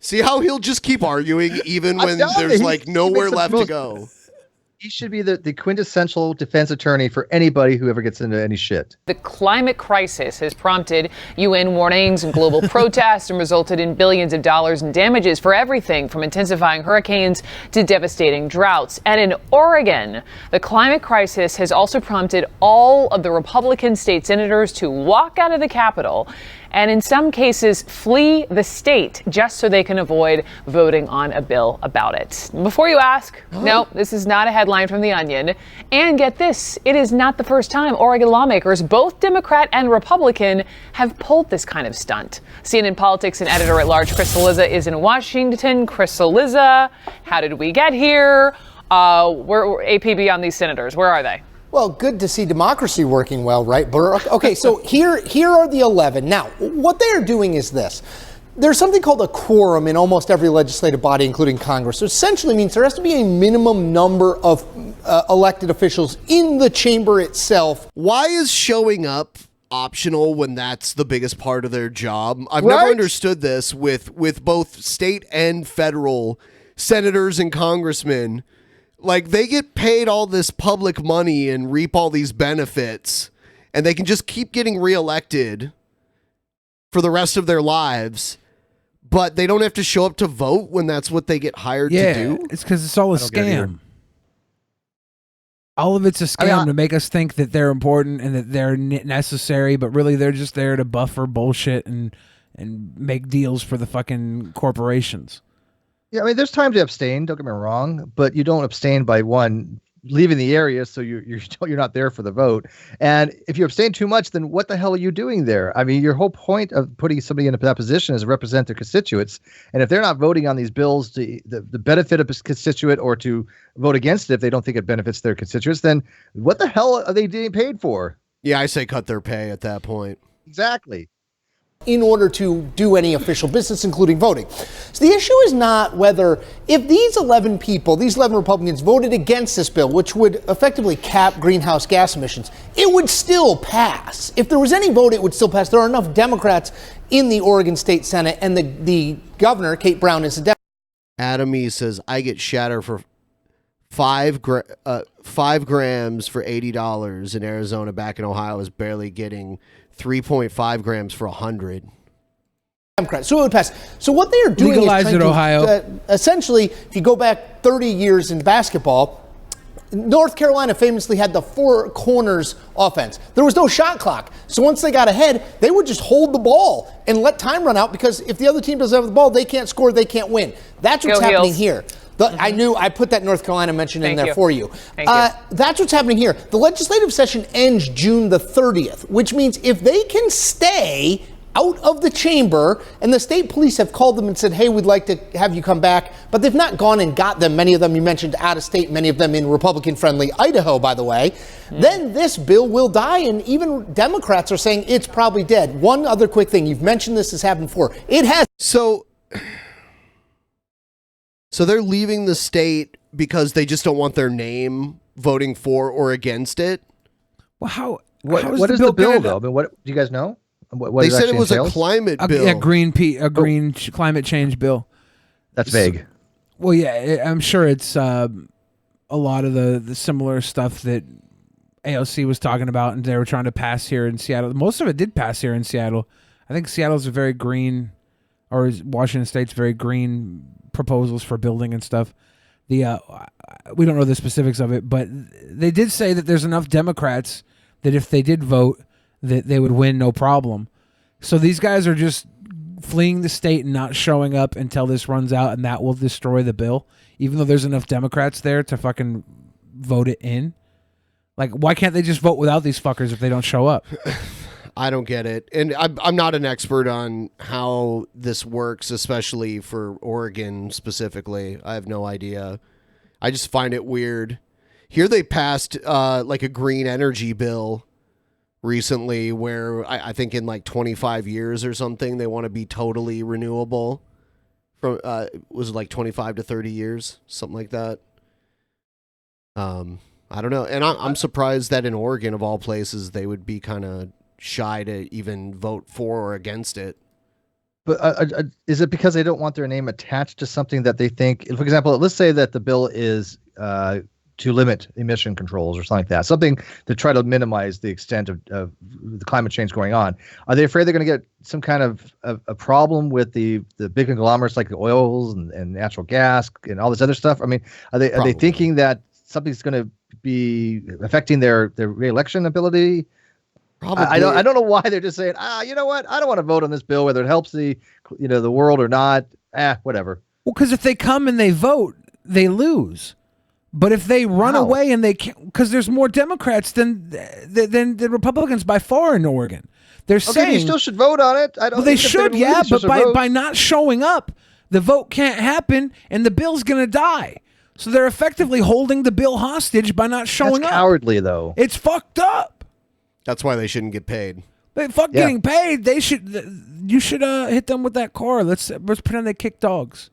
See how he'll just keep arguing even
I'm
when
telling
there's
you,
like
he
nowhere
makes the
left to
most-
go.
He should be the quintessential defense attorney for anybody who ever gets into any shit.
The climate crisis has prompted UN warnings and global protests and resulted in billions of dollars in damages for everything from intensifying hurricanes to devastating droughts. And in Oregon, the climate crisis has also prompted all of the Republican state senators to walk out of the Capitol and in some cases flee the state just so they can avoid voting on a bill about it. Before you ask, no, this is not a headline from The Onion. And get this, it is not the first time Oregon lawmakers, both Democrat and Republican, have pulled this kind of stunt. CNN politics and editor-at-large Chris Cillizza is in Washington. Chris Cillizza, how did we get here? Where APB on these senators? Where are they?
Well, good to see democracy working well, right, Burke? Okay, so here are the 11. Now, what they are doing is this. There's something called a quorum in almost every legislative body, including Congress. So essentially means there has to be a minimum number of elected officials in the chamber itself.
Why is showing up optional when that's the biggest part of their job? I've
Right?
never understood this with both state and federal senators and congressmen. Like, they get paid all this public money and reap all these benefits, and they can just keep getting reelected for the rest of their lives, but they don't have to show up to vote when that's what they get hired to do?
It's because it's all a
I don't get it either.
scam. All of it's a scam to make us think that they're important and that they're necessary, but really they're just there to buffer bullshit and make deals for the fucking corporations.
Yeah, I mean, there's time to abstain. Don't get me wrong, but you don't abstain by one leaving the area, so you're not there for the vote. And if you abstain too much, then what the hell are you doing there? I mean, your whole point of putting somebody in that position is to represent their constituents. And if they're not voting on these bills to the benefit of a constituent or to vote against it if they don't think it benefits their constituents, then what the hell are they getting paid for?
Yeah, I say cut their pay at that point.
Exactly.
in order to do any official business, including voting. So the issue is not whether, if these 11 people, these 11 Republicans voted against this bill, which would effectively cap greenhouse gas emissions, it would still pass. If there was any vote, it would still pass. There are enough Democrats in the Oregon State Senate, and the governor, Kate Brown, is a Democrat.
Adam E. says, I get shatter for 5 grams for $80 in Arizona. Back in Ohio is barely getting 3.5 grams for 100.
Democrats. So it would pass. So what they are doing
Legalize
is
it,
trying
Ohio.
to, essentially, if you go back 30 years in basketball, North Carolina famously had the 4 corners offense. There was no shot clock. So once they got ahead, they would just hold the ball and let time run out, because if the other team doesn't have the ball, they can't score, they can't win. That's what's happening here. I knew I put that North Carolina mention in there for you. That's what's happening here. The legislative session ends June the 30th, which means if they can stay out of the chamber, and the state police have called them and said, hey, we'd like to have you come back, but they've not gone and got them. Many of them you mentioned out of state, many of them in Republican-friendly Idaho, by the way. Then this bill will die, and even Democrats are saying it's probably dead. One other quick thing. You've mentioned this has happened before. It has.
So they're leaving the state because they just don't want their name voting for or against it?
Well,
what is the bill, though? I mean, what do you guys know? What
they
it
said it
actually
was
entails?
a climate bill.
Yeah, climate change bill.
That's vague.
Well, yeah, I'm sure it's a lot of the similar stuff that AOC was talking about, and they were trying to pass here in Seattle. Most of it did pass here in Seattle. I think Seattle's a very green, or Washington State's very green proposals for building and stuff. We don't know the specifics of it, but they did say that there's enough Democrats that if they did vote, that they would win no problem. So these guys are just fleeing the state and not showing up until this runs out, and that will destroy the bill, even though there's enough Democrats there to fucking vote it in. Like, why can't they just vote without these fuckers if they don't show up?
I don't get it. And I'm not an expert on how this works, especially for Oregon specifically. I have no idea. I just find it weird. Here they passed like a green energy bill recently where I think in like 25 years or something, they want to be totally renewable. From was it like 25 to 30 years? Something like that. I don't know. And I'm surprised that in Oregon, of all places, they would be kind of shy to even vote for or against it.
But is it because they don't want their name attached to something that they think, for example, let's say that the bill is to limit emission controls or something like that, something to try to minimize the extent of the climate change going on. Are they afraid they're going to get some kind of a problem with the big conglomerates like the oils and natural gas and all this other stuff? I mean, are they thinking that something's going to be affecting their re-election ability? Probably. I don't know why they're just saying, you know what? I don't want to vote on this bill, whether it helps the world or not. Whatever.
Well, because if they come and they vote, they lose. But if they run away and they can't, because there's more Democrats than Republicans by far in Oregon. They're saying
you still should vote on it.
They should, but by not showing up, the vote can't happen and the bill's going to die. So they're effectively holding the bill hostage by not showing up.
That's cowardly, though.
It's fucked up.
That's why they shouldn't get paid.
They getting paid. They should. You should hit them with that car. Let's pretend they kick dogs.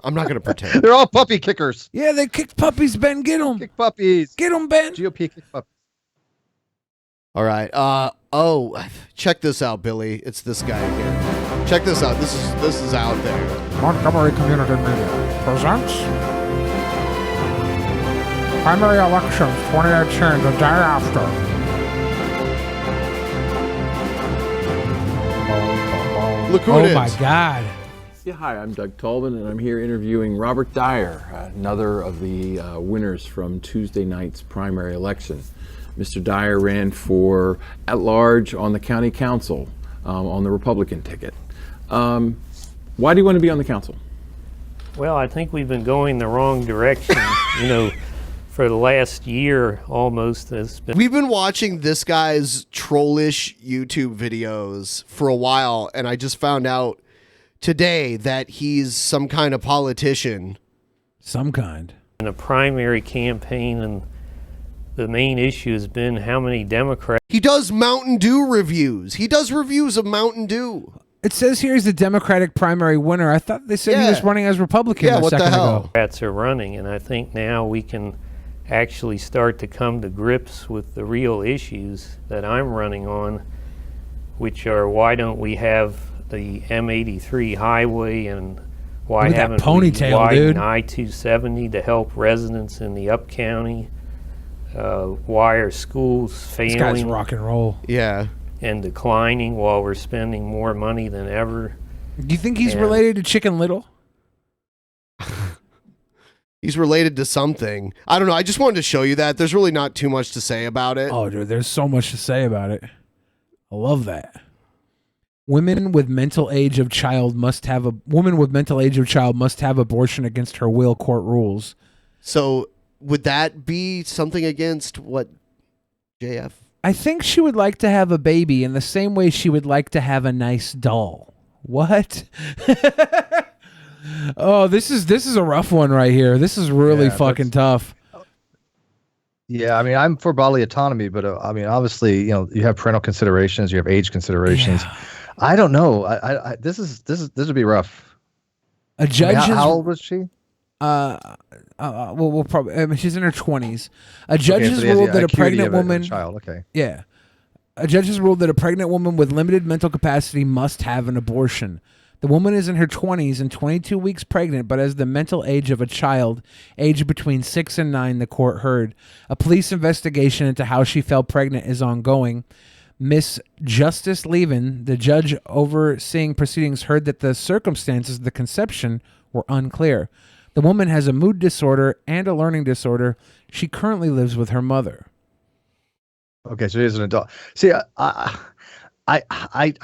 I'm not going to pretend.
They're all puppy kickers.
Yeah, they kicked puppies. Ben, get them.
Kick puppies.
Get them, Ben.
GOP kick puppies.
All right. Check this out, Billy. It's this guy again. Check this out. This is out there.
Montgomery Community Media presents primary elections 2018, the day after.
Look who it is.
Oh my God.
Yeah, hi, I'm Doug Tolman, and I'm here interviewing Robert Dyer, another of the winners from Tuesday night's primary election. Mr. Dyer ran for at-large on the county council on the Republican ticket. Why do you want to be on the council?
Well, I think we've been going the wrong direction, for the last year almost.
We've been watching this guy's trollish YouTube videos for a while, and I just found out today that he's some kind of politician.
Some kind.
In a primary campaign, and the main issue has been how many Democrats.
He does Mountain Dew reviews. He does reviews of Mountain Dew.
It says here he's the Democratic primary winner. I thought they said he was running as Republican a second ago.
Democrats are running, and I think now we can actually start to come to grips with the real issues that I'm running on, which are why don't we have the M83 highway, and why
Look at that
haven't
ponytail,
we widened
dude.
I-270 to help residents in the Up County? Why are schools failing?
This guy's rock and roll.
Yeah.
And declining while we're spending more money than ever.
Do you think he's
And-
related to Chicken Little?
He's related to something. I don't know. I just wanted to show you that. There's really not too much to say about it.
Oh, dude, there's so much to say about it. I love that. Women with mental age of child must have abortion against her will, court rules.
So would that be something against what, JF?
I think she would like to have a baby in the same way she would like to have a nice doll. What? Oh, this is a rough one right here. This is really fucking tough.
Yeah, I mean, I'm for bodily autonomy, but I mean, obviously, you know, you have parental considerations, you have age considerations. Yeah. I don't know. This would be rough.
A judge.
I mean, how old was she?
We'll probably. I mean, she's in her 20s. A judge has ruled that a pregnant woman.
Child. Okay.
Yeah. A judge has ruled that a pregnant woman with limited mental capacity must have an abortion. The woman is in her 20s and 22 weeks pregnant, but has the mental age of a child, aged between 6 and 9, the court heard. A police investigation into how she fell pregnant is ongoing. Miss Justice Levin, the judge overseeing proceedings, heard that the circumstances of the conception were unclear. The woman has a mood disorder and a learning disorder. She currently lives with her mother.
Okay, so she's an adult. See, I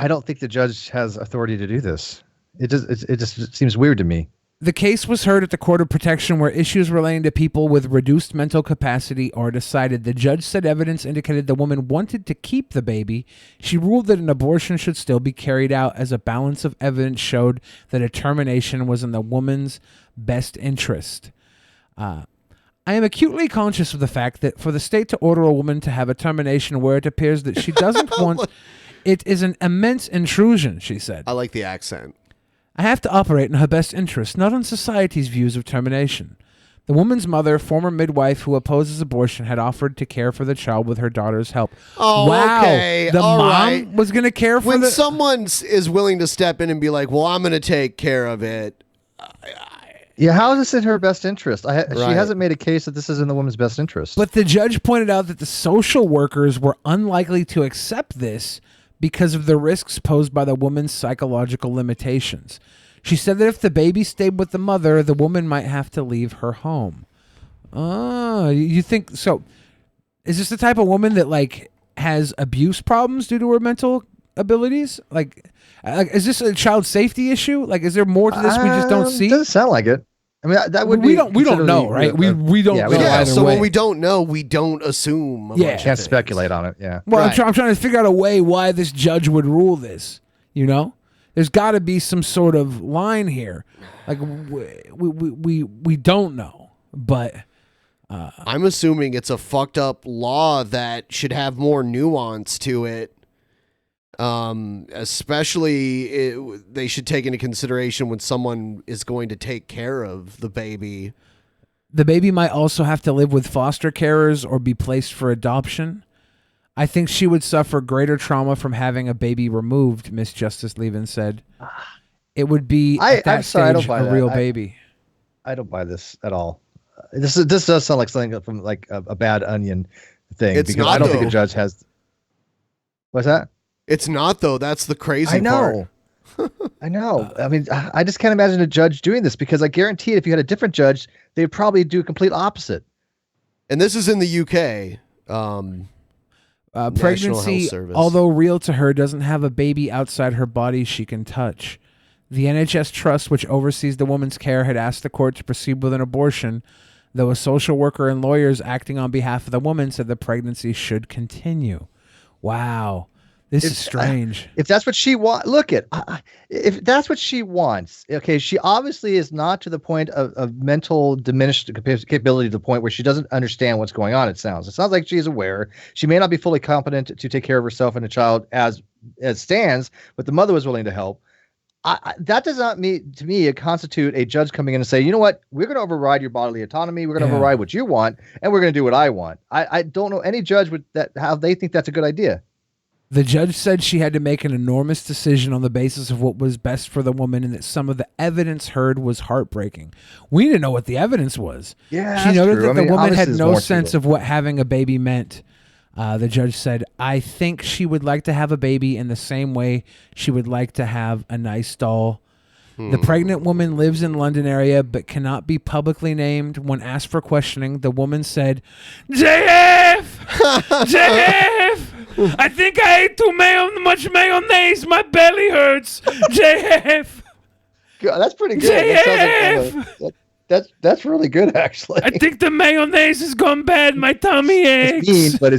don't think the judge has authority to do this. It just seems weird to me.
The case was heard at the Court of Protection, where issues relating to people with reduced mental capacity are decided. The judge said evidence indicated the woman wanted to keep the baby. She ruled that an abortion should still be carried out, as a balance of evidence showed that a termination was in the woman's best interest. I am acutely conscious of the fact that for the state to order a woman to have a termination where it appears that she doesn't want it is an immense intrusion, she said.
I like the accent.
I have to operate in her best interest, not on society's views of termination. The woman's mother, former midwife who opposes abortion, had offered to care for the child with her daughter's help.
Oh,
wow.
okay.
The
All
mom
right.
was going to care for
when
the...
someone is willing to step in and be like, well, I'm going to take care of it.
Yeah, how is this in her best interest? She
Right.
hasn't made a case that this is in the woman's best interest.
But the judge pointed out that the social workers were unlikely to accept this because of the risks posed by the woman's psychological limitations. She said that if the baby stayed with the mother, the woman might have to leave her home. Oh, you think so? Is this the type of woman that like has abuse problems due to her mental abilities? Like is this a child safety issue? Like, is there more to this we just don't see?
Doesn't sound like it. I mean, that would
we
be.
don't know, right? We don't know either
So
way.
when we don't know, we don't assume.
Yeah.
Can't speculate on it. Yeah.
Well,
Right.
I'm trying to figure out a way why this judge would rule this. You know, there's got to be some sort of line here. Like we don't know, but
I'm assuming it's a fucked up law that should have more nuance to it. Especially they should take into consideration when someone is going to take care of the baby.
the baby might also have to live with foster carers or be placed for adoption. I think she would suffer greater trauma from having a baby removed, Miss Justice Levin said. It would be at that
I'm sorry, I don't
stage
buy
a
that.
real baby.
I don't buy this at all. This does sound like something from like a Bad Onion thing.
It's
because
not,
I don't think
though.
a judge has. What's that?
It's not, though. That's the crazy
I know.
part.
I know. I mean, I just can't imagine a judge doing this because I guarantee if you had a different judge, they'd probably do a complete opposite.
And this is in the UK. National
Pregnancy,
Health Service.
although real to her, doesn't have a baby outside her body she can touch. The NHS Trust, which oversees the woman's care, had asked the court to proceed with an abortion, though a social worker and lawyers acting on behalf of the woman said the pregnancy should continue. Wow. This is strange.
If that's what she wants, if that's what she wants, okay, she obviously is not to the point of mental diminished capability to the point where she doesn't understand what's going on. It sounds like she is aware. She may not be fully competent to take care of herself and a child as stands, but the mother was willing to help. That does not mean, to me, constitute a judge coming in and say, you know what, we're going to override your bodily autonomy. We're going to override what you want, and we're going to do what I want. I don't know any judge how they think that's a good idea.
The judge said she had to make an enormous decision on the basis of what was best for the woman, and that some of the evidence heard was heartbreaking. We didn't know what the evidence was.
Yeah,
she noted
true.
that the woman had no
more
sense of what having a baby meant. The judge said, I think she would like to have a baby in the same way she would like to have a nice doll. The pregnant woman lives in London area but cannot be publicly named. When asked for questioning, the woman said, JF! JF! I think I ate too much mayonnaise. My belly hurts. JF!
God, that's pretty good.
JF!
That's really good, actually.
I think the mayonnaise has gone bad. My tummy aches.
It's mean, but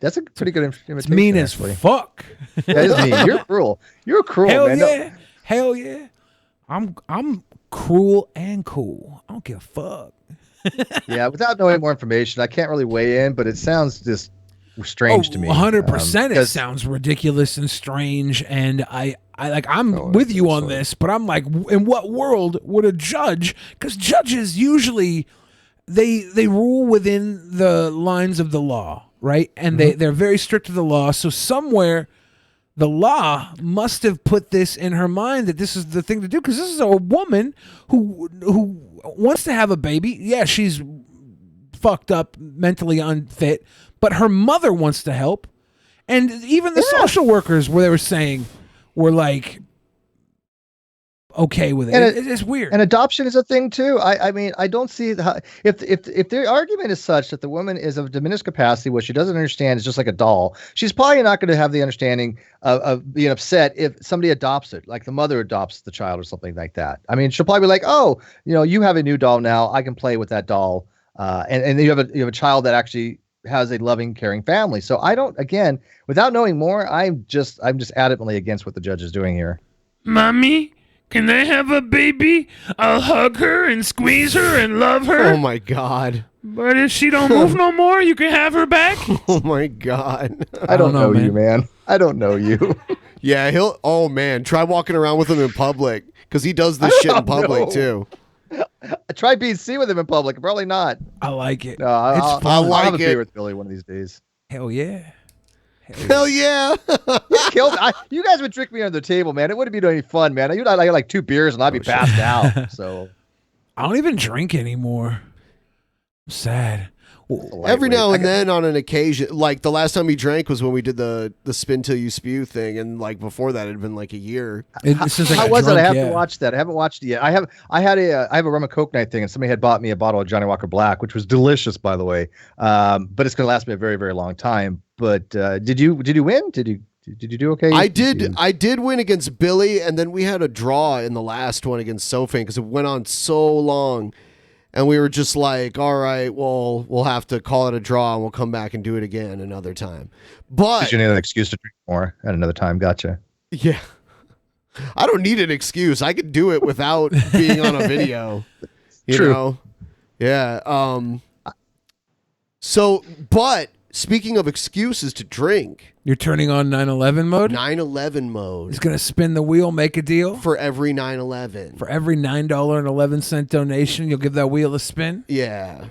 that's a pretty good imitation.
It's mean
actually.
as fuck.
That is mean. You're cruel. You're cruel,
Hell
man.
yeah. Hell yeah. I'm cruel and cool. I don't give a fuck.
Yeah, without knowing more information, I can't really weigh in, but it sounds just strange to me.
100% it sounds ridiculous and strange, and I'm with you on this, but I'm like, in what world would a judge, because judges usually they rule within the lines of the law, right? And they're very strict to the law, so somewhere the law must have put this in her mind that this is the thing to do, because this is a woman who wants to have a baby. Yeah, she's fucked up, mentally unfit, but her mother wants to help. And even the social workers, where they were saying, were like okay with it. It's weird.
And adoption is a thing too. I mean, I don't see how, if the argument is such that the woman is of diminished capacity, what she doesn't understand is just like a doll. She's probably not going to have the understanding of being upset if somebody adopts it, like the mother adopts the child or something like that. I mean, she'll probably be like, oh, you have a new doll now. I can play with that doll. And you have a child that actually has a loving, caring family. So I don't, again, without knowing more, I'm just adamantly against what the judge is doing here.
Mommy, can I have a baby? I'll hug her and squeeze her and love her.
Oh my God.
But if she don't move no more, you can have her back.
Oh my God.
I don't know you, man. I don't know you.
Yeah, oh man, try walking around with him in public, because he does this shit in public too.
Try BC with him in public. Probably not.
I like it.
No, I'll have a beer with Billy one of these days.
Hell yeah.
Hell yeah.
You guys would drink me under the table, man. It wouldn't be any fun, man. You'd like 2 beers and I'd be passed out. So
I don't even drink anymore. I'm sad.
Every now and then, on an occasion, like the last time he drank was when we did the spin till you spew thing, and like before that, it had been like a year.
How was it? I have to watch that. I haven't watched it yet. I have a rum and coke night thing, and somebody had bought me a bottle of Johnny Walker Black, which was delicious, by the way. But it's going to last me a very, very long time. But did you win? Did you do okay?
I did win against Billy, and then we had a draw in the last one against Sofan because it went on so long. And we were just like, all right, well, we'll have to call it a draw and we'll come back and do it again another time. But
you need an excuse to drink more at another time. Gotcha.
Yeah. I don't need an excuse. I could do it without being on a video. You know? Yeah. But speaking of excuses to drink.
You're turning on 9/11 mode?
9/11 mode.
He's going to spin the wheel, make a deal?
For every 9/11.
For every $9.11 donation, you'll give that wheel a spin?
Yeah.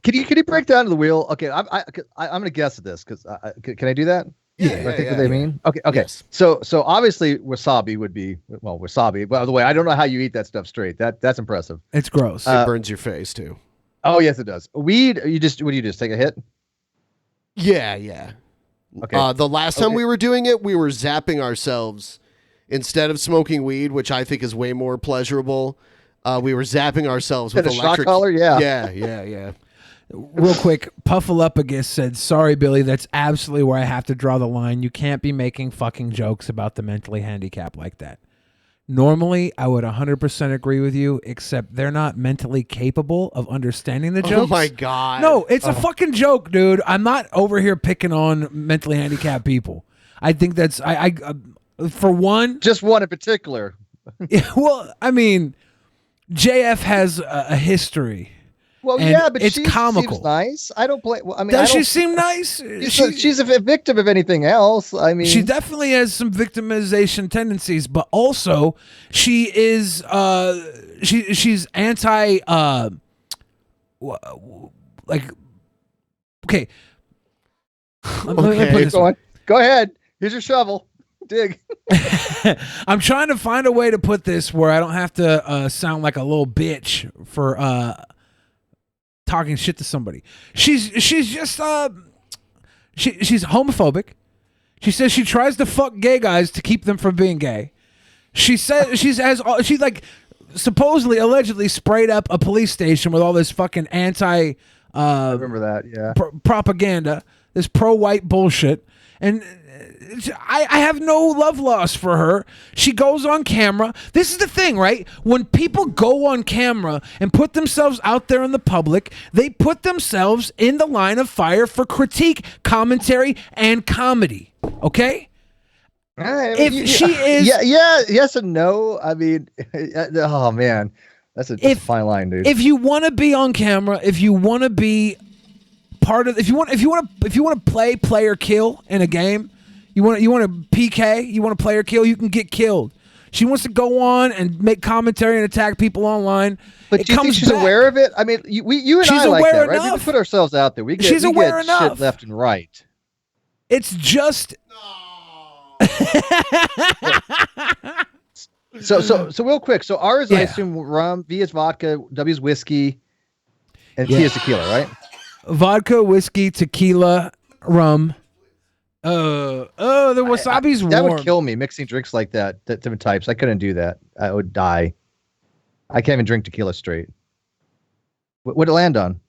Can you break down the wheel? Okay, I'm going to guess at this, because can I do that?
Yeah.
I think what they mean. Okay. Yes. So obviously wasabi would be, well, wasabi. By the way, I don't know how you eat that stuff straight. That's impressive.
It's gross.
It burns your face too.
Oh yes, it does. Weed, what do you just take a hit?
Yeah.
Okay.
The last time we were doing it, we were zapping ourselves instead of smoking weed, which I think is way more pleasurable. We were zapping ourselves with electric.
Shock collar, yeah.
Yeah.
Real quick, Puffalopagus said, sorry, Billy, that's absolutely where I have to draw the line. You can't be making fucking jokes about the mentally handicapped like that. Normally, I would 100% agree with you, except they're not mentally capable of understanding the jokes.
Oh my God.
No, it's a fucking joke, dude. I'm not over here picking on mentally handicapped people. I think that's for one.
Just one in particular.
Well, I mean, JF has a history.
Well,
and
yeah, but
it's
she
comical.
seems nice. I don't blame. Well, I mean,
Does
I
she
don't-
seem nice?
She's a victim of anything else. I mean,
She definitely has some victimization tendencies, but also she is she's anti like okay. Let me put this
Go
way.
on. Go ahead. Here's your shovel. Dig.
I'm trying to find a way to put this where I don't have to sound like a little bitch for talking shit to somebody. She's just she's homophobic. She says she tries to fuck gay guys to keep them from being gay. She says she like supposedly allegedly sprayed up a police station with all this fucking anti
I remember that. Yeah.
propaganda, this pro-white bullshit, and I have no love lost for her. She goes on camera. This is the thing, right? When people go on camera and put themselves out there in the public, they put themselves in the line of fire for critique, commentary, and comedy. Okay? If she is,
yes and no. I mean, oh man, that's a fine line, dude.
if you want to be on camera, if you want to be part of, if you want to play or kill in a game, you want to PK, you want to play or kill, you can get killed. She wants to go on and make commentary and attack people online.
But do you think she's aware of it? I mean, you and
She's
I like
aware
that, right? We
enough.
can put ourselves out there. We get,
She's
we
aware
get
enough.
shit left and right.
It's just
So real quick. So R is I assume rum, V is vodka, W is whiskey, and T is tequila, right?
vodka, whiskey, tequila, rum. The wasabi's
That
warm.
would kill me, mixing drinks like that, different types. I couldn't do that. I would die. I can't even drink tequila straight. What'd it land on?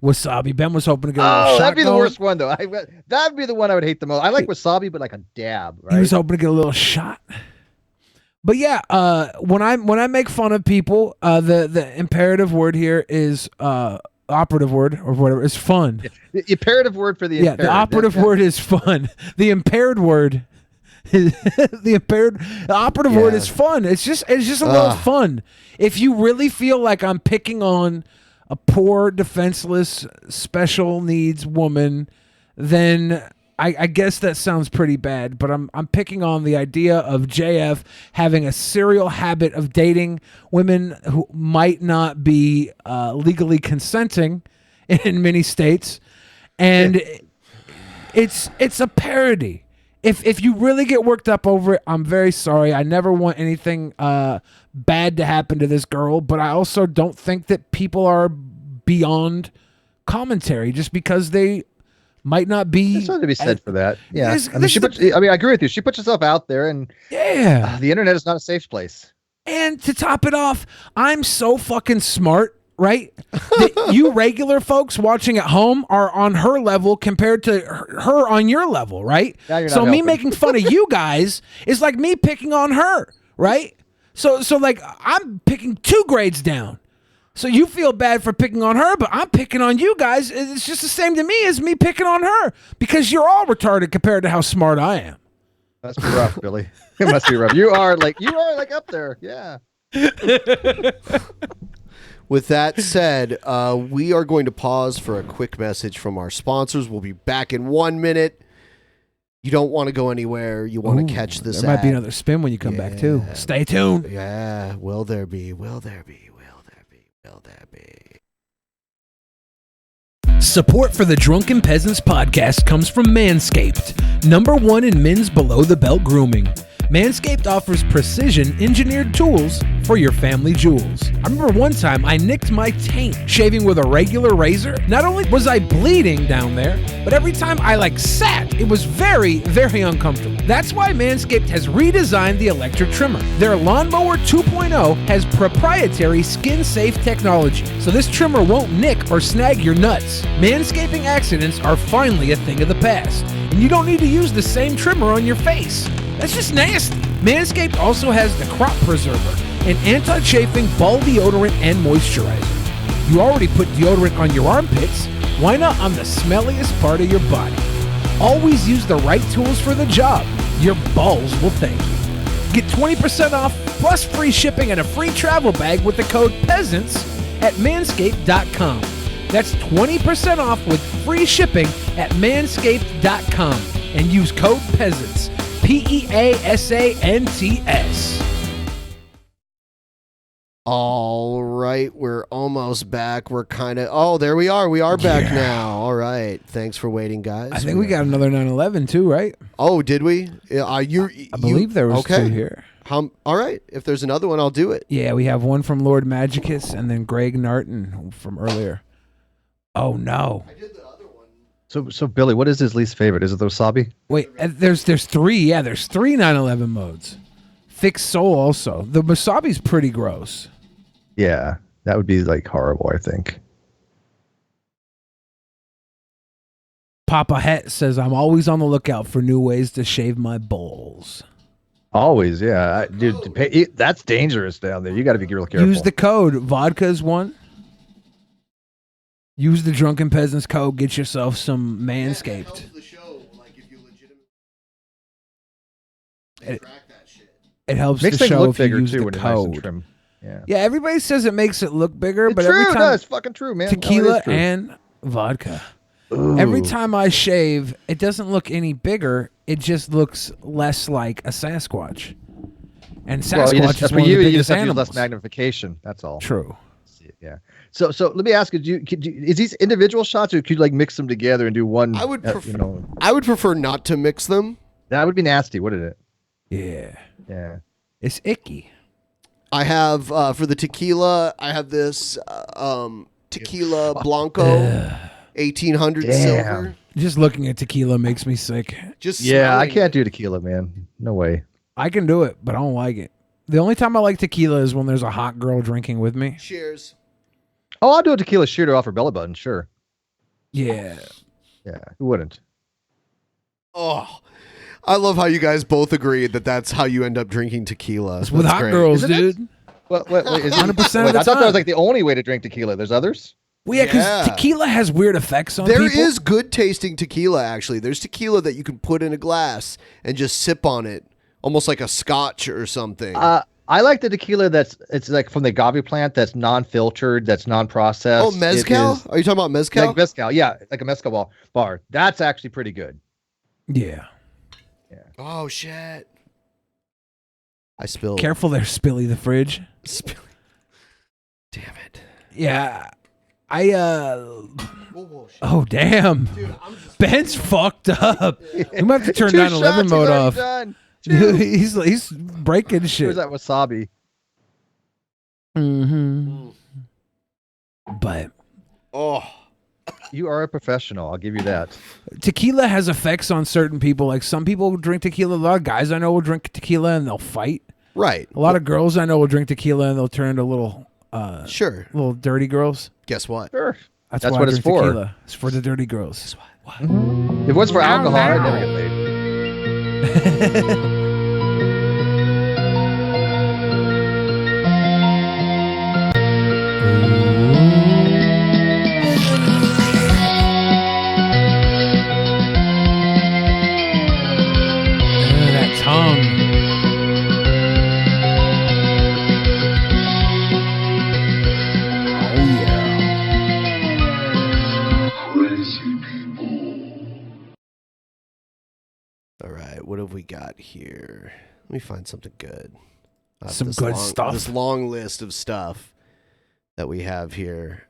Wasabi. Ben was hoping to get a little shot
that'd be the
going.
worst one, though. That'd be the one I would hate the most. I like wasabi, but like a dab, right?
He was hoping to get a little shot. But yeah, when I make fun of people, the imperative word here is operative word or whatever is fun.
The imperative word for the
Yeah, the operative word is fun. The impaired word is the operative word is fun. It's just a little fun. If you really feel like I'm picking on a poor, defenseless, special needs woman, then I guess that sounds pretty bad, but I'm picking on the idea of JF having a serial habit of dating women who might not be legally consenting in many states, and it's a parody. If you really get worked up over it, I'm very sorry. I never want anything bad to happen to this girl, but I also don't think that people are beyond commentary just because they might not be.
There's something to be said for that. Yeah,
This-
I mean,
this is
I agree with you. She puts herself out there, and the internet is not a safe place.
And to top it off, I'm so fucking smart, right? That you regular folks watching at home are on her level compared to her on your level, right?
Now you're not
So me
helping.
making fun of you guys is like me picking on her, right? So like I'm picking 2 grades down. So you feel bad for picking on her, but I'm picking on you guys. It's just the same to me as me picking on her because you're all retarded compared to how smart I am.
That's rough, Billy. It must be rough. You are like up there. Yeah.
With that said, we are going to pause for a quick message from our sponsors. We'll be back in 1 minute. You don't want to go anywhere. You want to catch this.
There might be
ad.
another spin when you come back too. Stay tuned.
Yeah. Will there be? Will there be? Will there be? Will there be?
Support for the Drunken Peasants podcast comes from Manscaped, #1 in men's below-the-belt grooming. Manscaped offers precision-engineered tools for your family jewels. I remember one time I nicked my taint shaving with a regular razor. Not only was I bleeding down there, but every time I sat, it was very, very uncomfortable. That's why Manscaped has redesigned the electric trimmer. Their Lawnmower 2.0 has proprietary skin-safe technology, so this trimmer won't nick or snag your nuts. Manscaping accidents are finally a thing of the past, and you don't need to use the same trimmer on your face. That's just nasty. Manscaped also has the Crop Preserver, an anti-chafing ball deodorant and moisturizer. You already put deodorant on your armpits. Why not on the smelliest part of your body? Always use the right tools for the job. Your balls will thank you. Get 20% off plus free shipping and a free travel bag with the code PEASANTS at manscaped.com. That's 20% off with free shipping at manscaped.com and use code PEASANTS. PEASANTS.
All right, we're almost back. We're kind of... Oh, there we are. We are back now. All right. Thanks for waiting, guys.
I think we got another 9/11 too, right?
Oh, did we? I
believe there was two here.
All right. If there's another one, I'll do it.
Yeah, we have one from Lord Magicus and then Greg Narton from earlier. Oh, no.
So Billy, what is his least favorite? Is it the wasabi?
Wait, there's three. Yeah, there's three 9/11 modes. Thick soul also. The wasabi's pretty gross.
Yeah, that would be like horrible, I think.
Papa Het says, I'm always on the lookout for new ways to shave my balls.
Always, yeah. Dude, that's dangerous down there. You got to be real careful.
Use the code. Vodka's one. Use the Drunken Peasants code. Get yourself some Manscaped. It helps
Makes
the
things
show
look
if you
bigger
use
too
the
when it's nice and
code.
trim. Yeah.
Yeah, everybody says it makes it look bigger,
It's
but
true,
every time
no, it's fucking true, man. No, it
tequila
is true.
and vodka.
Ooh.
Every time I shave, it doesn't look any bigger. It just looks less like a Sasquatch. And Sasquatch is
for
one
you,
of the
you
biggest
just have to use
animals.
less magnification. That's all.
True.
Yeah. So let me ask you: is these individual shots, or could you like mix them together and do one?
I would prefer not to mix them.
That would be nasty, wouldn't it?
Yeah.
Yeah.
It's icky.
I have for the tequila. I have this tequila Blanco, 1800 silver.
Just looking at tequila makes me sick.
Just
Yeah, I
smelling
can't do tequila, man. No way.
I can do it, but I don't like it. The only time I like tequila is when there's a hot girl drinking with me.
Cheers.
Oh, I'll do a tequila shooter off her belly button, sure.
Yeah.
Yeah, who wouldn't?
Oh, I love how you guys both agreed that that's how you end up drinking tequila.
It's with
That's
hot
great.
girls,
Isn't it?
dude.
Wait, is it-
100% of the
I thought that
time.
was like the only way to drink tequila. There's others?
Well, yeah, because
Yeah.
tequila has weird effects on
There
people.
is good tasting tequila, actually. There's tequila that you can put in a glass and just sip on it, almost like a scotch or something.
I like the tequila it's like from the agave plant that's non-filtered, that's non-processed.
Oh, mezcal? Are you talking about mezcal?
Like mezcal, yeah, like a mezcal bar. That's actually pretty good.
Yeah.
Oh, shit. I spilled.
Careful there, Spilly the Fridge.
Damn it.
Yeah. Oh, damn. Ben's fucked up. We might have to turn 9/11 mode off. He's breaking shit.
Where's that wasabi?
Mm-hmm. But
you are a professional. I'll give you that.
Tequila has effects on certain people. Like some people drink tequila. A lot of guys I know will drink tequila and they'll fight.
Right.
A lot of girls I know will drink tequila and they'll turn into little little dirty girls.
Guess what?
Sure.
That's
That's
why
what
I
it's
drink
for.
Tequila. It's for the dirty girls. Guess what?
If it was for alcohol, I'd never get laid.
That tongue. Oh yeah.
All right, what have we got here? Let me find something good.
Some
This
good stuff.
This long list of stuff that we have here.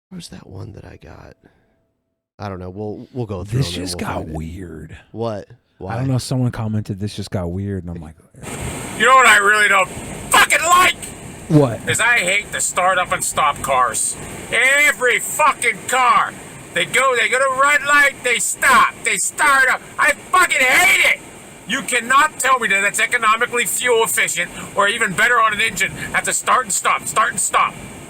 Where's that one that I got? I don't know. We'll go through.
This
them and
just
we'll
got
find it.
weird.
What? Why?
I don't know. Someone commented this just got weird, and I'm like,
You know what I really don't fucking like?
what?
Is I hate the start up and stop cars. Every fucking car. They go to red light, they stop, they start up. I fucking hate it! You cannot tell me that that's economically fuel efficient or even better on an engine. Have to start and stop.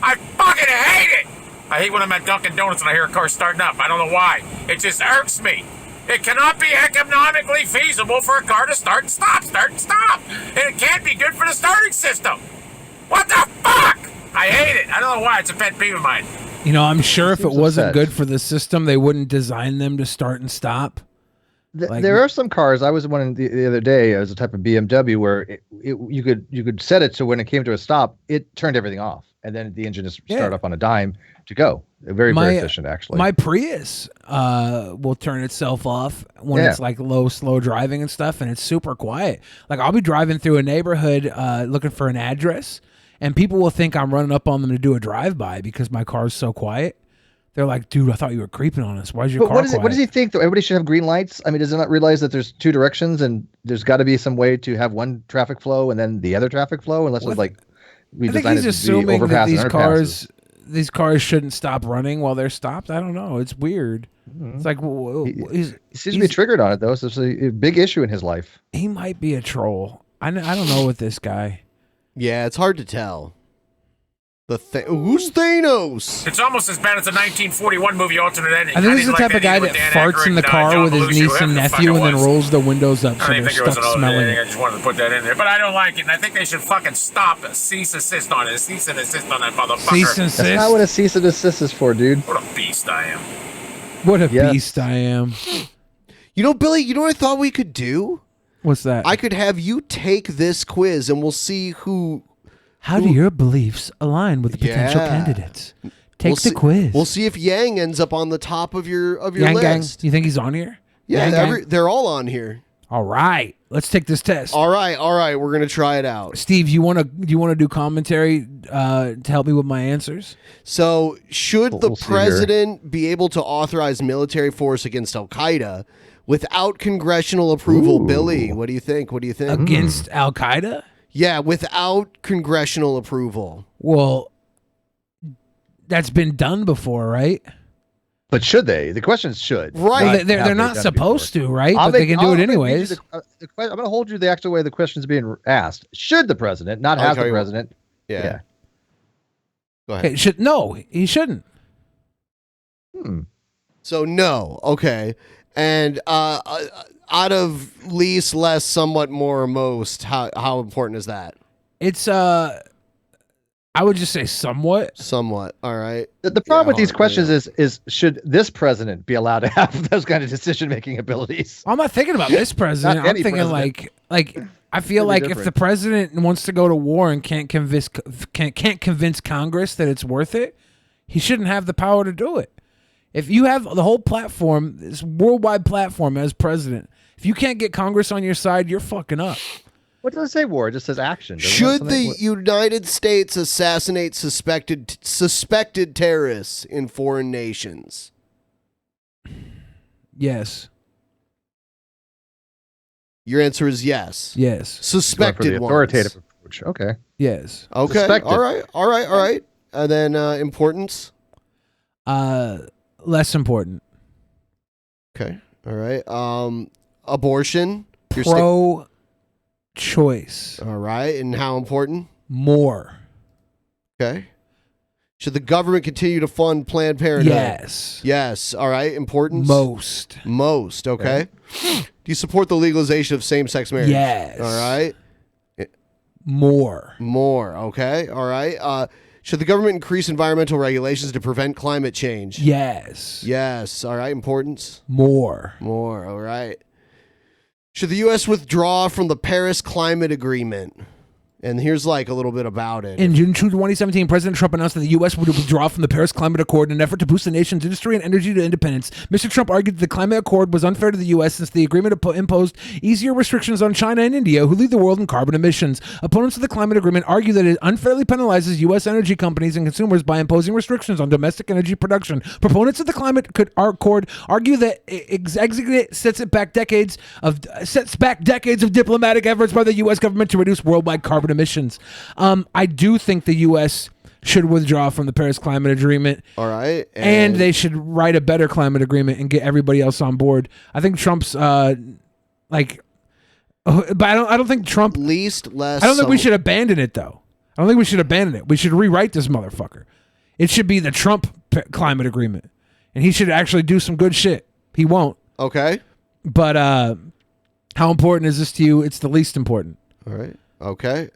I fucking hate it! I hate when I'm at Dunkin' Donuts and I hear a car starting up. I don't know why. It just irks me. It cannot be economically feasible for a car to start and stop. And it can't be good for the starting system. What the fuck? I hate it. I don't know why. It's a pet peeve of mine.
You know, I'm sure if it
Seems
wasn't
upset.
good for the system, they wouldn't design them to start and stop. Like-
There are some cars. I was in one the other day. It was a type of BMW where you could set it so when it came to a stop, it turned everything off, and then the engine just started up on a dime to go. Very efficient, actually.
My Prius will turn itself off when it's like slow driving and stuff, and it's super quiet. Like I'll be driving through a neighborhood looking for an address, and people will think I'm running up on them to do a drive-by because my car's so quiet. They're like, dude, I thought you were creeping on us. Why's your car quiet?
What does he think, though? Everybody should have green lights? I mean, does he not realize that there's two directions and there's got to be some way to have one traffic flow and then the other traffic flow? Unless it's like we
I think
designed
he's
it to be
assuming that
overpass and
these cars shouldn't stop running while they're stopped. I don't know. It's weird. It's like
he seems to be triggered on it, though. So it's a big issue in his life.
He might be a troll. I don't know with this guy.
Yeah, it's hard to tell. Who's Thanos?
It's almost as bad as the 1941 movie alternate ending.
I think this is the
didn't
type
like
of guy
ending
that
with Dan
farts
Aykroyd
in the
and,
car
John
with his
Belushi,
niece
whoever
and
the fuck
nephew
it
and then
was.
rolls the windows up so
I
they're
didn't think it was
stuck
an alternate
smelling
ending. I
it.
just wanted to put that in there. But I don't like it, and I think they should fucking stop cease assist on it. Cease and assist on that motherfucker.
Cease and
That's not what a cease and desist is for, dude.
What a beast I am.
What a beast I am.
You know, Billy, you know what I thought we could do?
What's that?
I could have you take this quiz and we'll see who...
How do your beliefs align with the potential
Yeah.
candidates? Take
We'll
the
see-
quiz.
We'll see if Yang ends up on the top of your
Yang Gang,
list.
do you think he's on here?
Yeah,
Yang Gang?
they're all on here.
All right, let's take this test.
All right, we're gonna try it out.
Steve, you want to do commentary to help me with my answers?
So, should the
We'll see here.
president be able to authorize military force against Al Qaeda without congressional approval? Billy, what do you think?
Against Al Qaeda?
Yeah, without congressional approval.
Well, that's been done before, right?
But should they? The question is should.
Right. They're not supposed to, right? But they can do it anyways.
I'm going to hold you the actual way the question's being asked. Should the president, not have the president?
Yeah. Go ahead.
Okay, he shouldn't.
So no, okay. And out of least, less, somewhat, more, or most, how important is that?
It's I would just say somewhat.
Somewhat. All right.
The problem with these questions is should this president be allowed to have those kind of decision making abilities?
I'm not thinking about this president.
Not
I'm
any
thinking
president.
like I feel
Maybe
like if the
different.
president wants to go to war and can't convince Congress that it's worth it, he shouldn't have the power to do it. If you have the whole platform, this worldwide platform as president, if you can't get Congress on your side, you're fucking up.
What does it say war? It just says action. doesn't it?
Should
Something-
the United States assassinate suspected terrorists in foreign nations?
Yes.
Your answer is yes.
Yes.
Suspected
the
ones.
authoritative approach. Okay.
Yes.
Okay.
Suspected.
All right. And then importance.
Less important.
Okay. All right. Abortion. Your
Pro-choice.
All right. And how important?
More.
Okay. Should the government continue to fund Planned Parenthood?
Yes.
Yes. All right. Importance?
Most.
Most. Okay. Do you support the legalization of same-sex marriage?
Yes.
All right.
More.
More. Okay. All right. Should the government increase environmental regulations to prevent climate change?
Yes.
Yes. All right. Importance?
More.
More. All right. Should the U.S. withdraw from the Paris Climate Agreement? And here's like a little bit about it.
In June 2017, President Trump announced that the U.S. would withdraw from the Paris Climate Accord in an effort to boost the nation's industry and energy to independence. Mr. Trump argued that the climate accord was unfair to the U.S. since the agreement imposed easier restrictions on China and India, who lead the world in carbon emissions. Opponents of the climate agreement argue that it unfairly penalizes U.S. energy companies and consumers by imposing restrictions on domestic energy production. Proponents of the climate accord argue that it sets back decades of diplomatic efforts by the U.S. government to reduce worldwide carbon emissions. I do think the U.S. should withdraw from the Paris Climate Agreement.
All right.
And they should write a better climate agreement and get everybody else on board. I think Trump's but I don't think Trump
less.
I don't think we should abandon it though. I don't think we should abandon it. We should rewrite this motherfucker. It should be the Trump climate agreement, and he should actually do some good shit. He won't.
Okay.
But how important is this to you? It's the least important.
All right. Okay.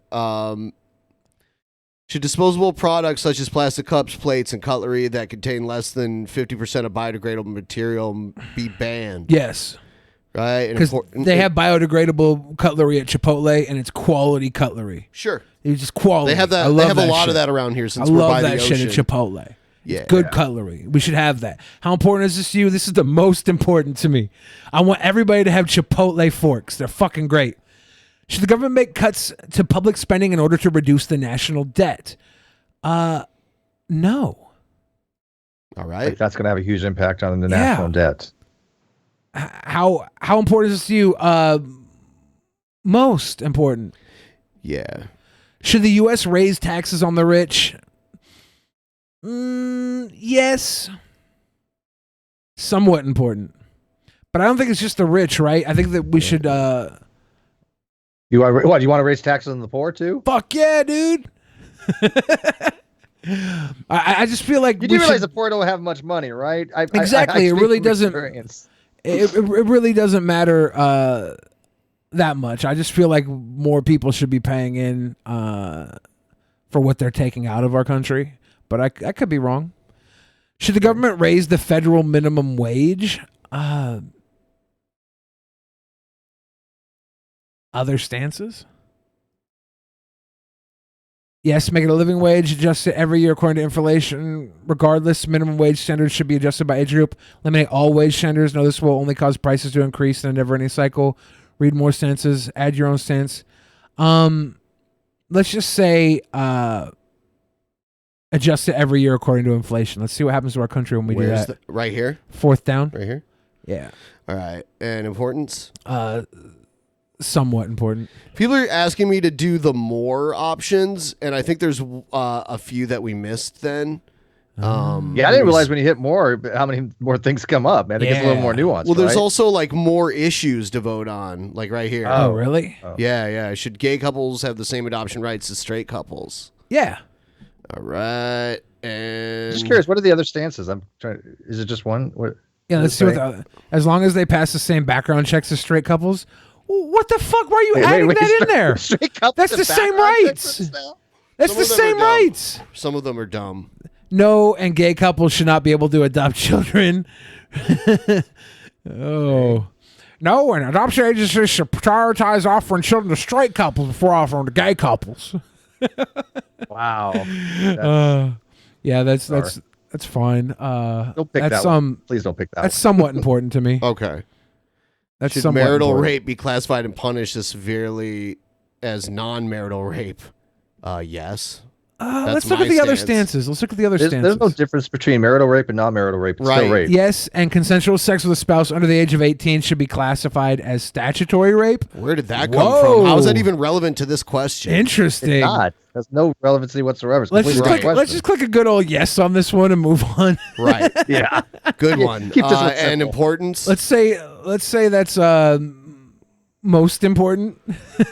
Should disposable products such as plastic cups, plates, and cutlery that contain less than 50% of biodegradable material be banned?
Yes.
Right? And
Because they have biodegradable cutlery at Chipotle, and it's quality cutlery.
Sure.
It's just quality.
They have that.
I love
They have a
that
lot
shit.
of that around here since
I
we're
love
by
that
the
shit
ocean.
at Chipotle.
Yeah.
It's good cutlery. We should have that. How important is this to you? This is the most important to me. I want everybody to have Chipotle forks. They're fucking great. Should the government make cuts to public spending in order to reduce the national debt? No.
All right.
Like that's going to have a huge impact on the national debt.
How important is this to you? Most important.
Yeah.
Should the U.S. raise taxes on the rich? Yes. Somewhat important. But I don't think it's just the rich, right? I think that we should...
You want what? You want to raise taxes on the poor too?
Fuck yeah, dude. I just feel like
You do realize the poor don't have much money, right?
Exactly. It really doesn't.
Experience.
It really doesn't matter that much. I just feel like more people should be paying in for what they're taking out of our country. But I could be wrong. Should the government raise the federal minimum wage? Other stances? Yes, make it a living wage, adjust it every year according to inflation. Regardless, minimum wage standards should be adjusted by age group. Eliminate all wage standards. No, this will only cause prices to increase in a never-ending cycle. Read more stances. Add your own stance. Let's just say adjust it every year according to inflation. Let's see what happens to our country when we do that.
Right here?
Fourth down.
Right here?
Yeah.
All right. And importance?
Somewhat important.
People are asking me to do the more options, and I think there's a few that we missed then.
Yeah, I didn't realize when you hit more, how many more things come up, man. It gets a little more nuanced.
Well, there's
right?
also like more issues to vote on, like right here.
Oh, really?
Yeah, yeah. Should gay couples have the same adoption rights as straight couples?
Yeah.
All right. And
Just curious, what are the other stances? I'm trying. Is it just one? What?
Yeah, let's see what as long as they pass the same background checks as straight couples. What the fuck? Why are you adding that in there?
Straight couples.
That's the same rights. That's the same rights.
Some of them are dumb.
No, and gay couples should not be able to adopt children. Oh. No, and adoption agencies should prioritize offering children to straight couples before offering to gay couples.
Wow.
Yeah, that's fine.
Don't pick
that's
that one. Please don't pick that
That's
one.
somewhat important to me.
Okay.
That's
Should
somewhat
marital
important.
rape be classified and punished as severely as non-marital rape? Yes.
Let's look at the other stances. Let's look at the other stances.
There's no difference between marital rape and non-marital rape. It's still rape.
Yes, and consensual sex with a spouse under the age of 18 should be classified as statutory rape.
Where did that come from? How is that even relevant to this question?
Interesting.
It's not. There's no relevancy whatsoever. It's
Let's
completely
just, click, let's just click a good old yes on this one and move on.
Right.
Yeah.
Good one.
Keep this one
And
simple.
importance.
Let's say that's most important.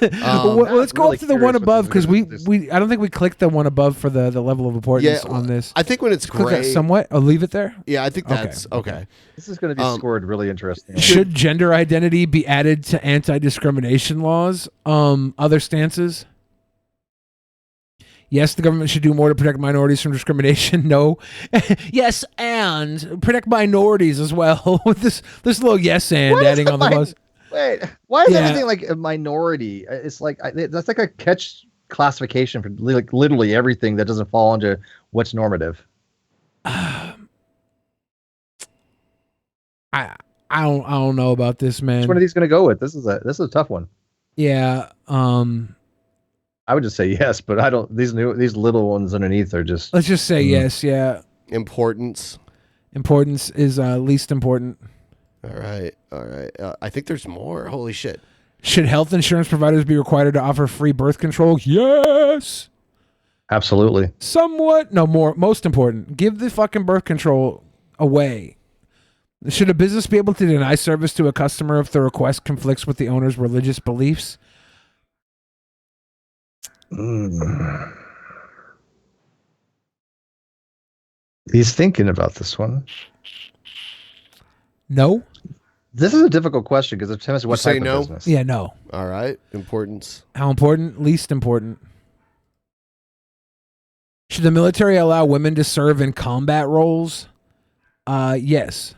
Let's go
really
up to the one
curious what
above
this
because we I don't think we clicked the one above for the level of importance
Yeah,
on this.
I think when it's
Click that
gray,
somewhat. I'll leave it there.
Yeah, I think
Okay.
that's okay.
This is going to be scored really interesting.
Should gender identity be added to anti-discrimination laws? Other stances? Yes, the government should do more to protect minorities from discrimination. No. Yes, and protect minorities as well. With this little yes and
What is
adding on the bus.
Wait, why is
Yeah.
everything like a minority? It's like that's like a catch classification for like literally everything that doesn't fall into what's normative.
I don't know about this, man.
Which one are these going to go with? This is a tough one.
Yeah.
I would just say yes, but I don't. These little ones underneath are just.
Let's just say yes. Yeah.
Importance.
Importance is least important.
All right. I think there's more. Holy shit.
Should health insurance providers be required to offer free birth control? Yes.
Absolutely.
Somewhat. No, more. Most important. Give the fucking birth control away. Should a business be able to deny service to a customer if the request conflicts with the owner's religious beliefs?
He's thinking about this one.
No.
This is a difficult question because it depends what
say
type
no?
of business.
Yeah, no.
All right. Importance.
How important? Least important. Should the military allow women to serve in combat roles? Yes.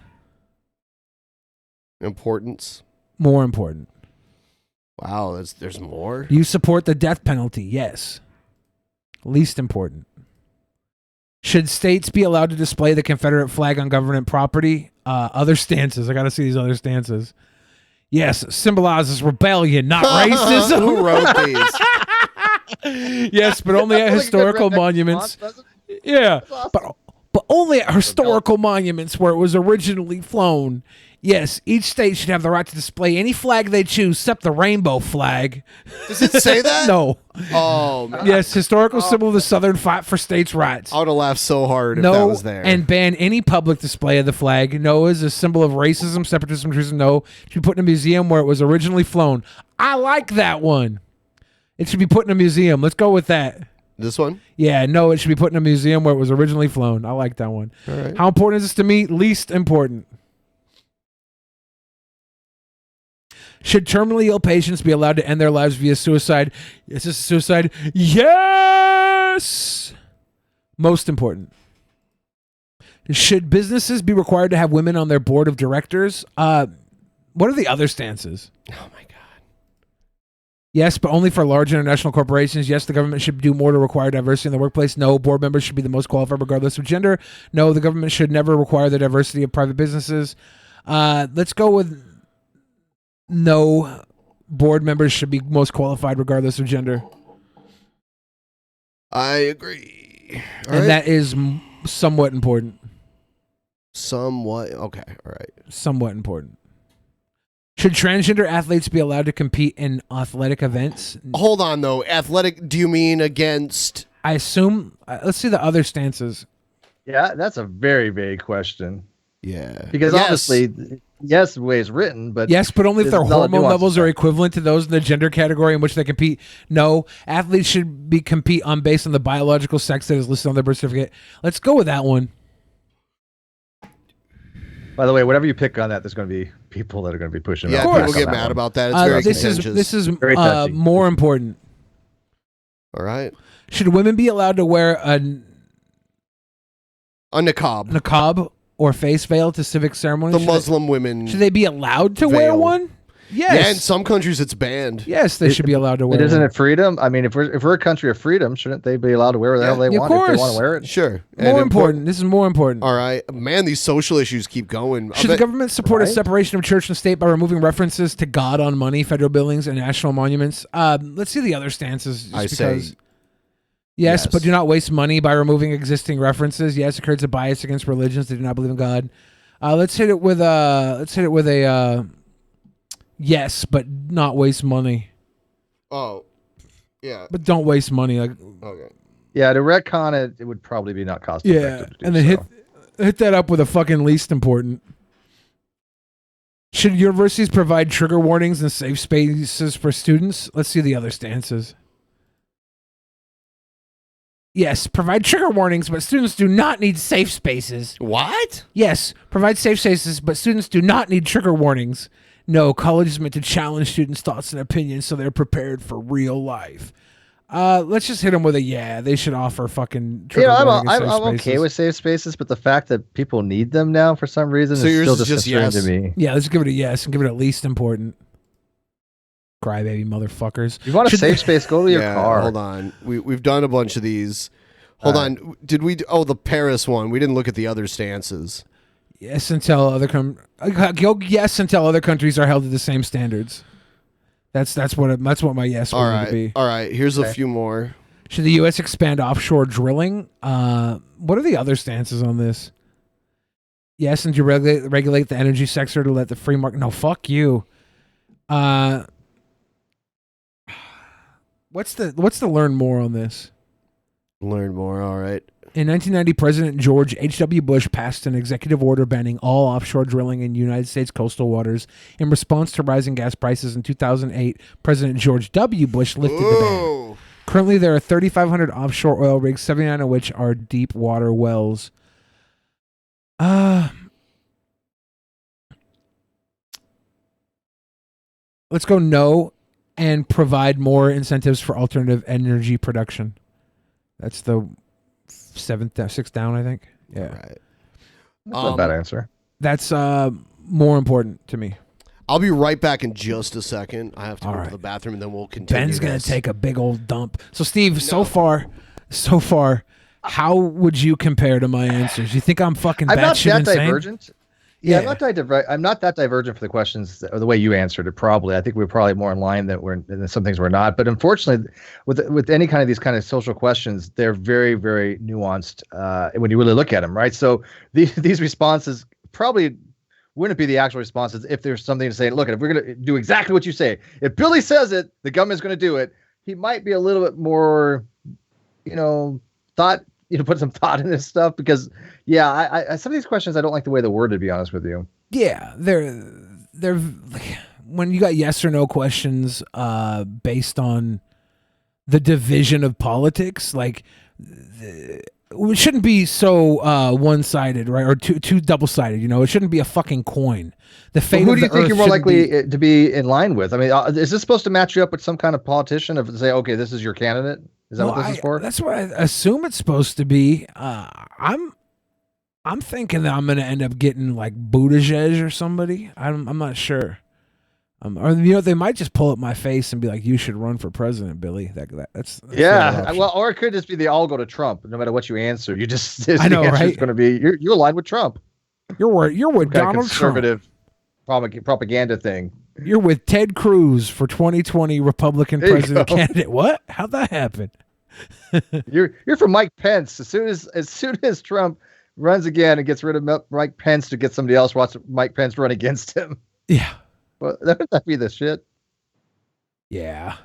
Importance?
More important.
Wow, there's more?
You support the death penalty? Yes. Least important. Should states be allowed to display the Confederate flag on government property? Other stances. I got to see these other stances. Yes, symbolizes rebellion, not racism.
Who wrote these?
Yes, but only at historical monuments. Yeah, but only at historical monuments where it was originally flown. Yes, each state should have the right to display any flag they choose, except the rainbow flag.
Does it say that?
No.
Oh, man.
Yes, historical symbol of the Southern fight for states' rights.
I would have laughed so hard if
No,
that was there.
and ban any public display of the flag. No is a symbol of racism, separatism, treason. No, it should be put in a museum where it was originally flown. I like that one. It should be put in a museum. Let's go with that.
This one?
Yeah, no, it should be put in a museum where it was originally flown. I like that one.
All right.
How important is this to me? Least important. Should terminally ill patients be allowed to end their lives via suicide? Is this a suicide? Yes! Most important. Should businesses be required to have women on their board of directors? What are the other stances?
Oh, my God.
Yes, but only for large international corporations. Yes, the government should do more to require diversity in the workplace. No, board members should be the most qualified regardless of gender. No, the government should never require the diversity of private businesses. Let's go with no, board members should be most qualified regardless of gender.
I agree.
And that is somewhat important.
Somewhat? Okay, all right.
Somewhat important. Should transgender athletes be allowed to compete in athletic events?
Hold on, though. Athletic, do you mean against...
I assume... let's see the other stances.
Yeah, that's a very vague question.
Yeah.
Because obviously, yes, the way it's written, but...
Yes, but only if their
there's a lot of
hormone
nuance
levels
to
are
that.
equivalent to those in the gender category in which they compete. No, athletes should be compete on based on the biological sex that is listed on their birth certificate. Let's go with that one.
By the way, whatever you pick on that, there's going to be people that are going to be pushing.
Yeah,
back
people
on
get
that
mad
one.
about that. It's very contentious.
This is
Very touchy.
more important.
All right.
Should women be allowed to wear a
niqab
or face veil to civic ceremonies?
The Muslim women.
Should they be allowed to wear one? Yes.
Yeah, in some countries it's banned.
Yes, they should be allowed to wear.
But isn't
one.
it freedom? I mean, if we're a country of freedom, shouldn't they be allowed to wear whatever they
Yeah,
want
of
if they
course.
want to wear it?
Sure.
More important. This is more important.
All right. Man, these social issues keep going.
Should the government support a separation of church and state by removing references to God on money, federal buildings, and national monuments? Let's see the other stances. Just
I
because.
say
Yes,
yes.
but do not waste money by removing existing references. Yes, it creates a bias against religions that do not believe in God. Let's hit it with a yes, but not waste money.
Oh, yeah.
But don't waste money. Like,
okay.
Yeah, to retcon it, it would probably be not cost effective.
and then hit that up with a fucking least important. Should universities provide trigger warnings and safe spaces for students? Let's see the other stances. Yes, provide trigger warnings, but students do not need safe spaces.
What?
Yes, provide safe spaces, but students do not need trigger warnings. No, college is meant to challenge students' thoughts and opinions so they're prepared for real life. Let's just hit them with a yeah. They should offer fucking trigger warnings and safe
I'm okay
spaces.
with safe spaces, but the fact that people need them now for some reason
So
is
yours
still
is just
disconcerting
yes?
to me.
Yeah, let's give it a yes and give it at least important. Crybaby motherfuckers.
You want a
Should
safe
they-
space? Go to your
Yeah,
car.
hold on. We've done a bunch of these. Hold on. Did we? Oh, the Paris one. We didn't look at the other stances.
Yes, until other yes until other countries are held to the same standards. That's what my yes
All
would
right.
be.
All right. Here's a few more.
Should the U.S. expand offshore drilling? What are the other stances on this? Yes, and to regulate the energy sector to let the free market. No, fuck you. What's the learn more on this?
Learn more. All right.
In 1990, President George H.W. Bush passed an executive order banning all offshore drilling in United States coastal waters. In response to rising gas prices in 2008, President George W. Bush lifted the ban. Currently, there are 3,500 offshore oil rigs, 79 of which are deep water wells. Let's go no and provide more incentives for alternative energy production. That's the sixth down, I think. Yeah.
Right.
That's not a bad answer.
That's more important to me.
I'll be right back in just a second. I have to go to the bathroom, and then we'll continue.
Ben's gonna
this.
take a big old dump. So, Steve, so far, how would you compare to my answers? You think I'm fucking
I'm not
batshit
that
insane?
divergent. Yeah, I'm not that divergent for the questions or the way you answered it. Probably, I think we're probably more in line than some things we're not. But unfortunately, with any kind of these kind of social questions, they're very, very nuanced when you really look at them, right? So these responses probably wouldn't be the actual responses if there's something to say. Look, if we're going to do exactly what you say, if Billy says it, the government's going to do it. He might be a little bit more, put some thought in this stuff because, I some of these questions I don't like the way they're worded, to be honest with you.
Yeah, they're when you got yes or no questions based on the division of politics, like it shouldn't be so one-sided, right? Or too double-sided. It shouldn't be a fucking coin. The fate
Who
of
do you
the
think
earth
you're more
shouldn't
likely
be-
to be in line with? I mean, is this supposed to match you up with some kind of politician of say, okay, this is your candidate? Is that what this is for?
That's what I assume it's supposed to be. I'm thinking that I'm going to end up getting like Buttigieg or somebody. I'm not sure. Or they might just pull up my face and be like, "You should run for president, Billy." That's the other option.
Well, or it could just be they all go to Trump. No matter what you answer, you just
I know, right?
It's going to be you're aligned with Trump.
You're with
Some kind of
Donald
conservative
Trump.
propaganda thing.
You're with Ted Cruz for 2020 Republican
There you
president
go.
candidate. What? How'd that happen?
You're for Mike Pence. As soon as Trump runs again and gets rid of Mike Pence to get somebody else, watch Mike Pence run against him.
Yeah.
Well, that'd be the shit.
Yeah.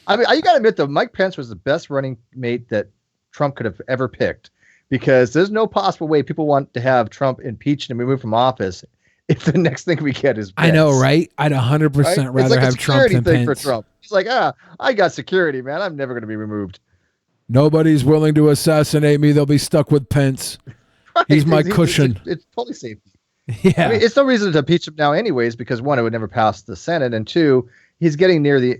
I mean, you got to admit though, Mike Pence was the best running mate that Trump could have ever picked, because there's no possible way people want to have Trump impeached and removed from office if the next thing we get is Pence.
I know, right? I'd 100%
Right? It's
rather
like a
have Trump
security
than
thing
Pence.
for Trump. He's like, I got security, man. I'm never going to be removed.
Nobody's willing to assassinate me. They'll be stuck with Pence.
Right.
He's my cushion.
It's totally safe.
Yeah.
I mean, it's no reason to impeach him now anyways, because one, it would never pass the Senate, and two, he's getting near the,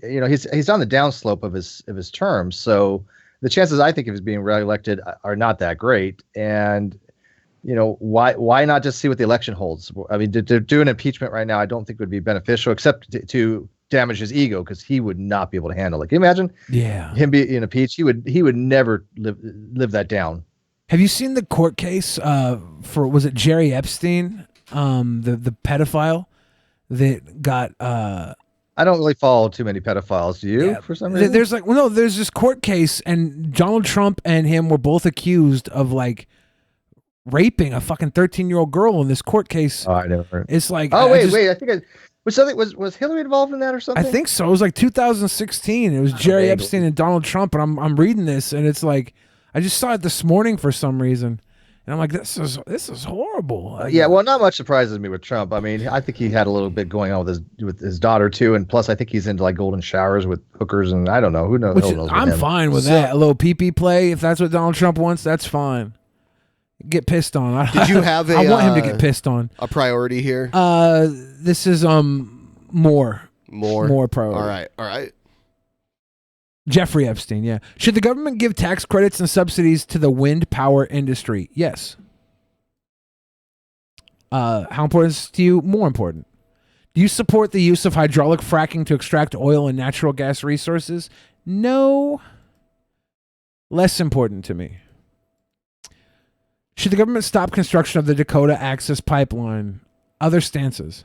he's on the downslope of his term. So the chances, I think, of his being reelected are not that great. And, why not just see what the election holds? I mean, to do an impeachment right now, I don't think would be beneficial, except to damage his ego, because he would not be able to handle it. Can you imagine?
Yeah.
Him being impeached, he would never live that down.
Have you seen the court case for, was it Jerry Epstein, the pedophile that got...
I don't really follow too many pedophiles. Do you, for some reason?
There's there's this court case, and Donald Trump and him were both accused of like raping a fucking 13-year-old girl in this court case.
Oh, I never.
It's like,
wait. I think was Hillary involved in that or
I
something?
think so. It was like 2016. It was Jerry Epstein and Donald Trump, and I'm reading this, and it's like, I just saw it this morning for some reason, and I'm like, this is horrible.
Yeah, well, not much surprises me with Trump. I mean, I think he had a little bit going on with his daughter too, and plus, I think he's into like golden showers with hookers, and I don't know who knows.
I'm fine with that. A little pee-pee play, if that's what Donald Trump wants, that's fine. Get pissed on.
Did you have
I want him to get pissed on.
A priority here?
This is more priority.
All right.
Jeffrey Epstein, yeah. Should the government give tax credits and subsidies to the wind power industry? Yes. How important is this to you? More important. Do you support the use of hydraulic fracking to extract oil and natural gas resources? No. Less important to me. Should the government stop construction of the Dakota Access Pipeline? Other stances.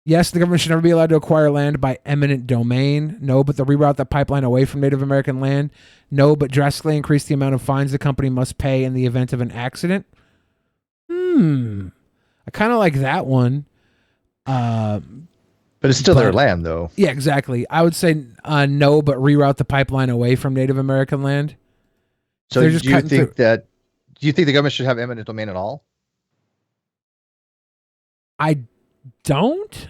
Yes, the government should never be allowed to acquire land by eminent domain. No, but they'll reroute the pipeline away from Native American land. No, but drastically increase the amount of fines the company must pay in the event of an accident. I kind of like that one.
But it's still their land, though.
Yeah, exactly. I would say no, but reroute the pipeline away from Native American land.
So do you think the government should have eminent domain at all?
I don't,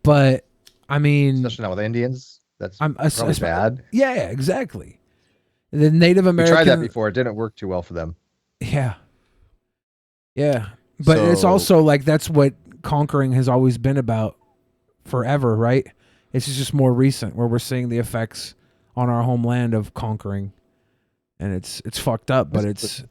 but I mean,
especially not with Indians, that's probably bad.
Yeah, exactly. The Native
We
American.
tried that before; it didn't work too well for them.
Yeah, but it's also like that's what conquering has always been about forever, right? It's just more recent where we're seeing the effects on our homeland of conquering. and it's fucked up. But it's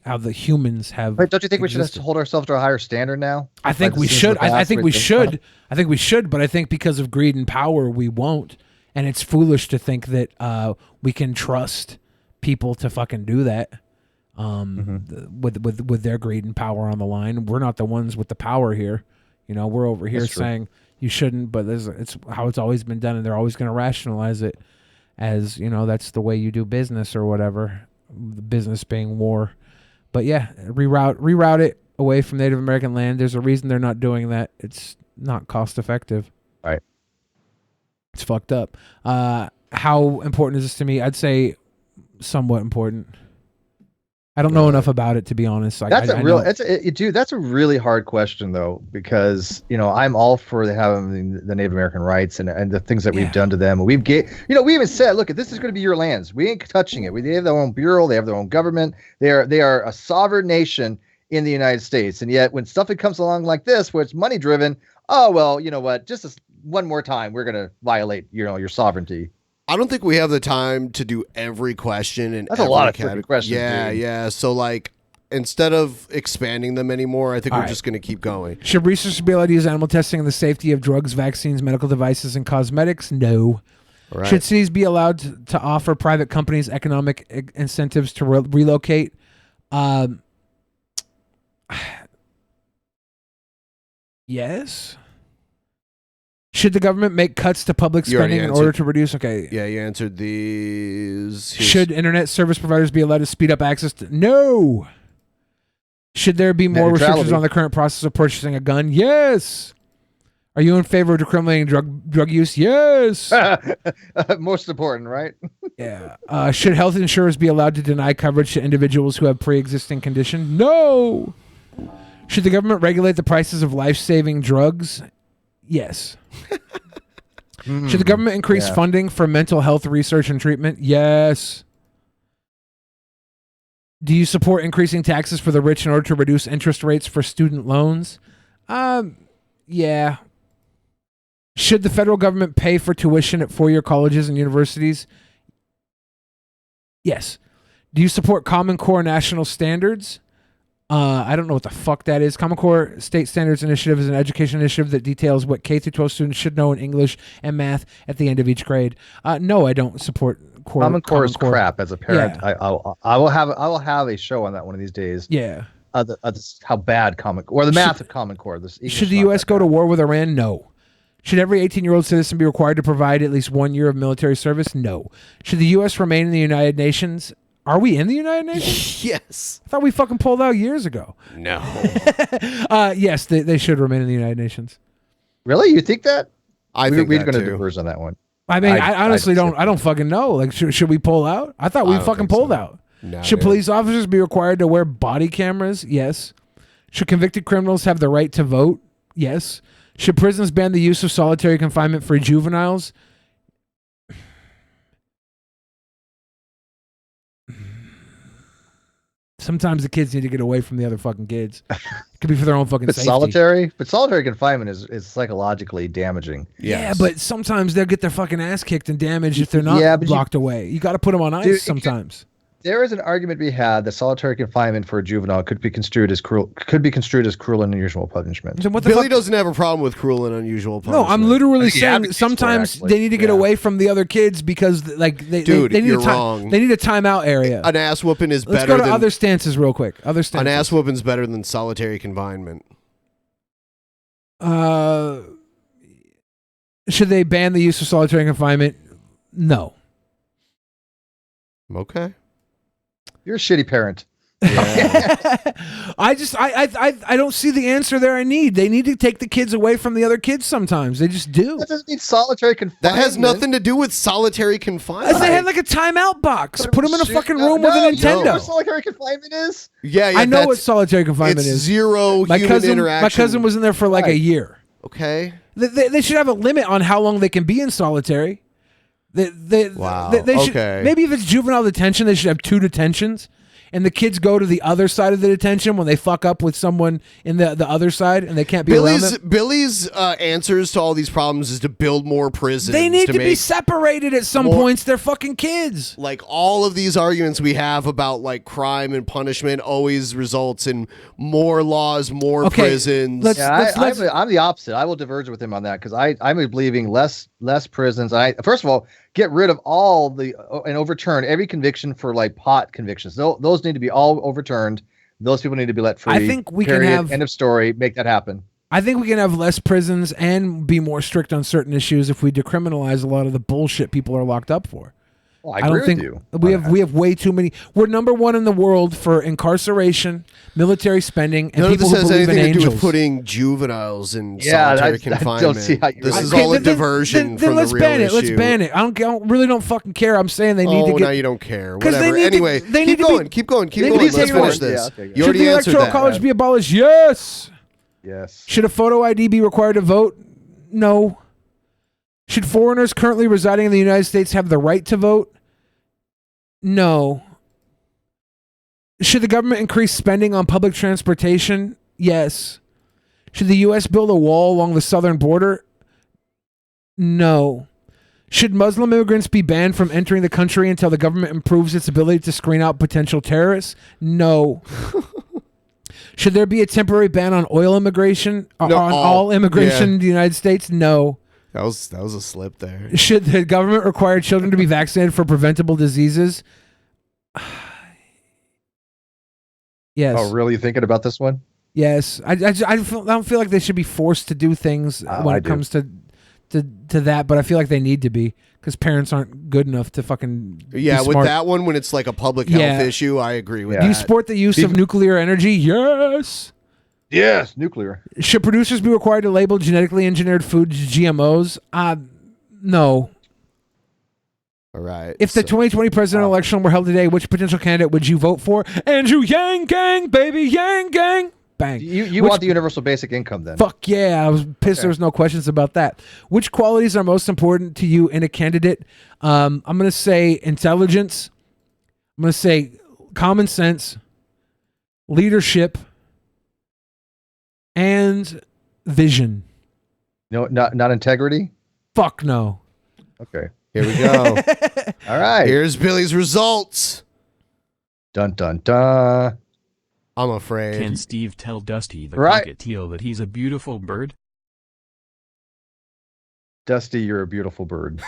how the humans have.
Wait, don't you think
existed.
we should hold ourselves to a higher standard now?
I think we should. I think we should. I think we should. But I think because of greed and power, we won't. And it's foolish to think that we can trust people to fucking do that. With their greed and power on the line, we're not the ones with the power here. You know, we're over here saying you shouldn't, but it's how it's always been done, and they're always going to rationalize it as, you know, that's the way you do business or whatever. The business being war. But yeah, reroute it away from Native American land. There's a reason they're not doing that. It's not cost effective.
Right.
It's fucked up. How important is this to me? I'd say somewhat important. I don't know enough about it, to be honest.
That's a really hard question though, because, you know, I'm all for having the Native American rights and the things that we've done to them. We even said, look, this is going to be your lands. We ain't touching it. They have their own bureau. They have their own government. They are a sovereign nation in the United States. And yet when stuff comes along like this, where it's money driven, oh, well, you know what, just one more time, we're going to violate, you know, your sovereignty.
I don't think we have the time to do every question and
that's a lot of freaking questions.
Yeah,
dude.
yeah. So like, instead of expanding them anymore, I think we're just going to keep going.
Should researchers be allowed to use animal testing and the safety of drugs, vaccines, medical devices, and cosmetics? No.
Right.
Should cities be allowed to offer private companies economic incentives to relocate? Yes. Should the government make cuts to public spending in order to reduce? Okay.
Yeah, you answered these.
Should internet service providers be allowed to speed up access to? No. Should there be more restrictions on the current process of purchasing a gun? Yes. Are you in favor of decriminalizing drug use? Yes.
Most important, right?
Yeah. Should health insurers be allowed to deny coverage to individuals who have pre-existing condition? No. Should the government regulate the prices of life-saving drugs? Yes. Should the government increase funding for mental health research and treatment? Yes. Do you support increasing taxes for the rich in order to reduce interest rates for student loans? Yeah. Should the federal government pay for tuition at four-year colleges and universities? Yes. Do you support Common Core national standards? I don't know what the fuck that is. Common Core State Standards Initiative is an education initiative that details what K through 12 students should know in English and math at the end of each grade. No, I don't support
Common Core is crap. As a parent, yeah. I will have a show on that one of these days.
Yeah.
How bad Common Core, or the math of Common Core.
Should the U.S. go to war with Iran? No. Should every 18-year-old citizen be required to provide at least 1 year of military service? No. Should the U.S. remain in the United Nations? Are we in the United Nations?
Yes.
I thought we fucking pulled out years ago.
No.
Yes, they should remain in the United Nations.
Really? You think that?
I think
we're
that
going to
too.
diverge on that one.
I mean, I honestly don't. I don't fucking know. Like, should we pull out? I thought we fucking pulled out.
No,
should police officers be required to wear body cameras? Yes. Should convicted criminals have the right to vote? Yes. Should prisons ban the use of solitary confinement for juveniles? Sometimes the kids need to get away from the other fucking kids. It could be for their own fucking safety.
Solitary confinement is psychologically damaging.
Yes. Yeah, but sometimes they'll get their fucking ass kicked and damaged if they're not locked away. You got to put them on ice sometimes.
There is an argument to be had that solitary confinement for a juvenile could be construed as cruel and unusual punishment.
So
Billy doesn't have a problem with cruel and unusual punishment.
No, I'm literally saying sometimes they need to get away from the other kids because they need
wrong.
They need a timeout area.
An ass whooping is
Let's
better
go to
than
other stances real quick. Other stances.
An ass whooping's better than solitary confinement.
Should they ban the use of solitary confinement? No.
Okay.
You're a shitty parent.
Yeah.
I don't see the answer there I need. They need to take the kids away from the other kids sometimes. They just do.
That doesn't mean solitary confinement.
That has nothing to do with solitary confinement.
If they had like a timeout box. Put them in a fucking room with a Nintendo.
You know what solitary confinement is?
Yeah,
I know what solitary confinement is.
Zero human interaction.
My cousin was in there for like a year.
Okay.
They should have a limit on how long they can be in solitary.
Wow.
They should, maybe if it's juvenile detention, they should have 2 detentions. and the kids go to the other side of the detention when they fuck up with someone in the other side and they can't be around them.
Billy's answers to all these problems is to build more prisons.
They need to be separated at some points. They're fucking kids.
Like all of these arguments we have about like crime and punishment always results in more laws, more prisons.
I'm the opposite. I will diverge with him on that because I'm believing less prisons. First of all, get rid of all and overturn every conviction for like pot convictions. Those need to be all overturned. Those people need to be let free.
I think we can have
end of story. Make that happen.
I think we can have less prisons and be more strict on certain issues if we decriminalize a lot of the bullshit people are locked up for.
Well, I agree with you.
We have way too many. We're number one in the world for incarceration, military spending, and
none
people
of this
who
has
believe in
anything to do
angels.
with putting juveniles in solitary confinement.
I don't see how
this is all a diversion from
let's
the real
ban it.
issue.
Let's ban it. I don't fucking care. I'm saying they need to get.
Now you don't care.
'Cause
Whatever.
They need
Anyway,
they need
keep going.
they need
Let's
to take
finish
it
this.
away.
You
Should
already
the
answered
electoral
that.
college be abolished? Yes.
Yes.
Should a photo ID be required to vote? No. Should foreigners currently residing in the United States have the right to vote? No. Should the government increase spending on public transportation? Yes. Should the U.S. build a wall along the southern border? No. Should Muslim immigrants be banned from entering the country until the government improves its ability to screen out potential terrorists? No. Should there be a temporary ban on oil immigration? All immigration in the United States? No.
That was a slip there.
Should the government require children to be vaccinated for preventable diseases? Yes.
Oh, really? You thinking about this one?
Yes. I don't feel like they should be forced to do things when it comes to that, but I feel like they need to be because parents aren't good enough to fucking be
with
smart.
that one when it's like a public health issue, I agree with that.
Do you support the use of nuclear energy? Yes.
Yes, nuclear.
Should producers be required to label genetically engineered foods GMOs? No.
All right.
If the 2020 presidential election were held today, which potential candidate would you vote for? Andrew Yang Gang, baby, Yang Gang. Bang.
You want the universal basic income then?
Fuck yeah. I was pissed there was no questions about that. Which qualities are most important to you in a candidate? I'm going to say intelligence. I'm going to say common sense, leadership, and vision.
No, not integrity?
Fuck no.
Okay.
Here we go.
All right.
Here's Billy's results.
Dun, dun, dun.
I'm afraid.
Can Steve tell Dusty the
Right.
cockatiel that he's a beautiful bird?
Dusty, you're a beautiful bird.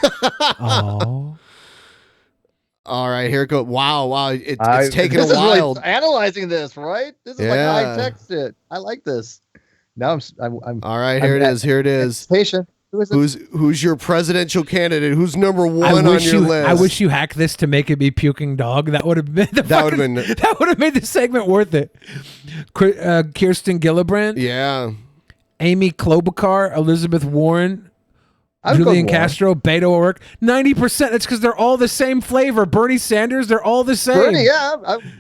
Oh.
All right, here it goes. Wow. It's taken a
this is
while.
really analyzing this, right? This is like I text it. I like this. Now I'm
all right, here it is.
Patient.
Who's your presidential candidate? Who's number one on your list?
I wish you hacked this to make it be puking dog. That would have been that would have made the segment worth it. Kirsten Gillibrand.
Yeah.
Amy Klobuchar, Elizabeth Warren,
I would go
Julian
Warren.
Castro, Beto O'Rourke. 90%. That's because they're all the same flavor. Bernie Sanders, they're all the same.
Bernie,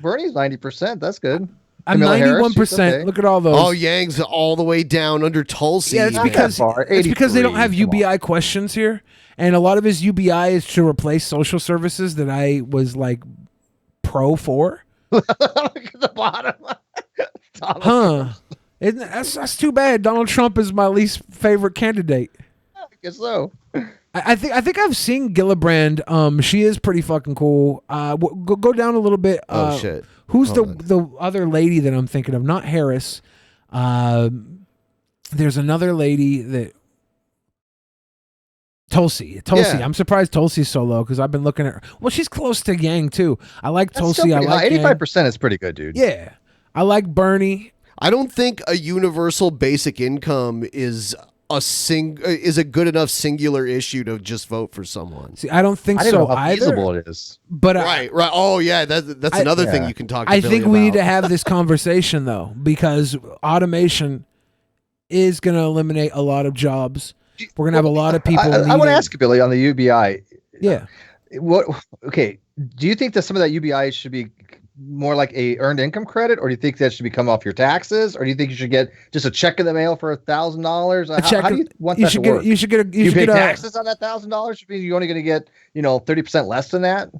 Bernie's 90%. That's good.
I'm
Kamala Harris,
91%.
she's okay.
Look at all those.
Oh, Yang's all the way down under Tulsi.
Yeah, it's because they don't have UBI questions here, and a lot of his UBI is to replace social services that I was like pro for.
Look at the bottom.
That's too bad. Donald Trump is my least favorite candidate.
I guess so.
I think I've seen Gillibrand. She is pretty fucking cool. Go down a little bit.
Oh shit.
Who's the other lady that I'm thinking of? Not Harris. There's another lady that Tulsi.
Yeah.
I'm surprised Tulsi's so low because I've been looking at her. Well, she's close to Yang too. I like
That's
Tulsi.
still
I
pretty
like
high.
Yang.
85% is pretty good, dude.
Yeah, I like Bernie.
I don't think a universal basic income is a good enough singular issue to just vote for someone.
See, I don't think
I don't
so
know how
either.
feasible it is.
But
right. Oh yeah, that's another thing you can talk to
I
Billy
think we need
about.
to have this conversation though, because automation is going to eliminate a lot of jobs. We're going to have a lot of people.
I want to ask you, Billy, on the UBI.
Yeah.
Okay. Do you think that some of that UBI should be more like a earned income credit, or do you think that should be come off your taxes, or do you think you should get just a check in the mail for $1,000? How do you want that to work?
You should get.
You pay taxes on that $1,000. Should be you're only going to get 30% less than that.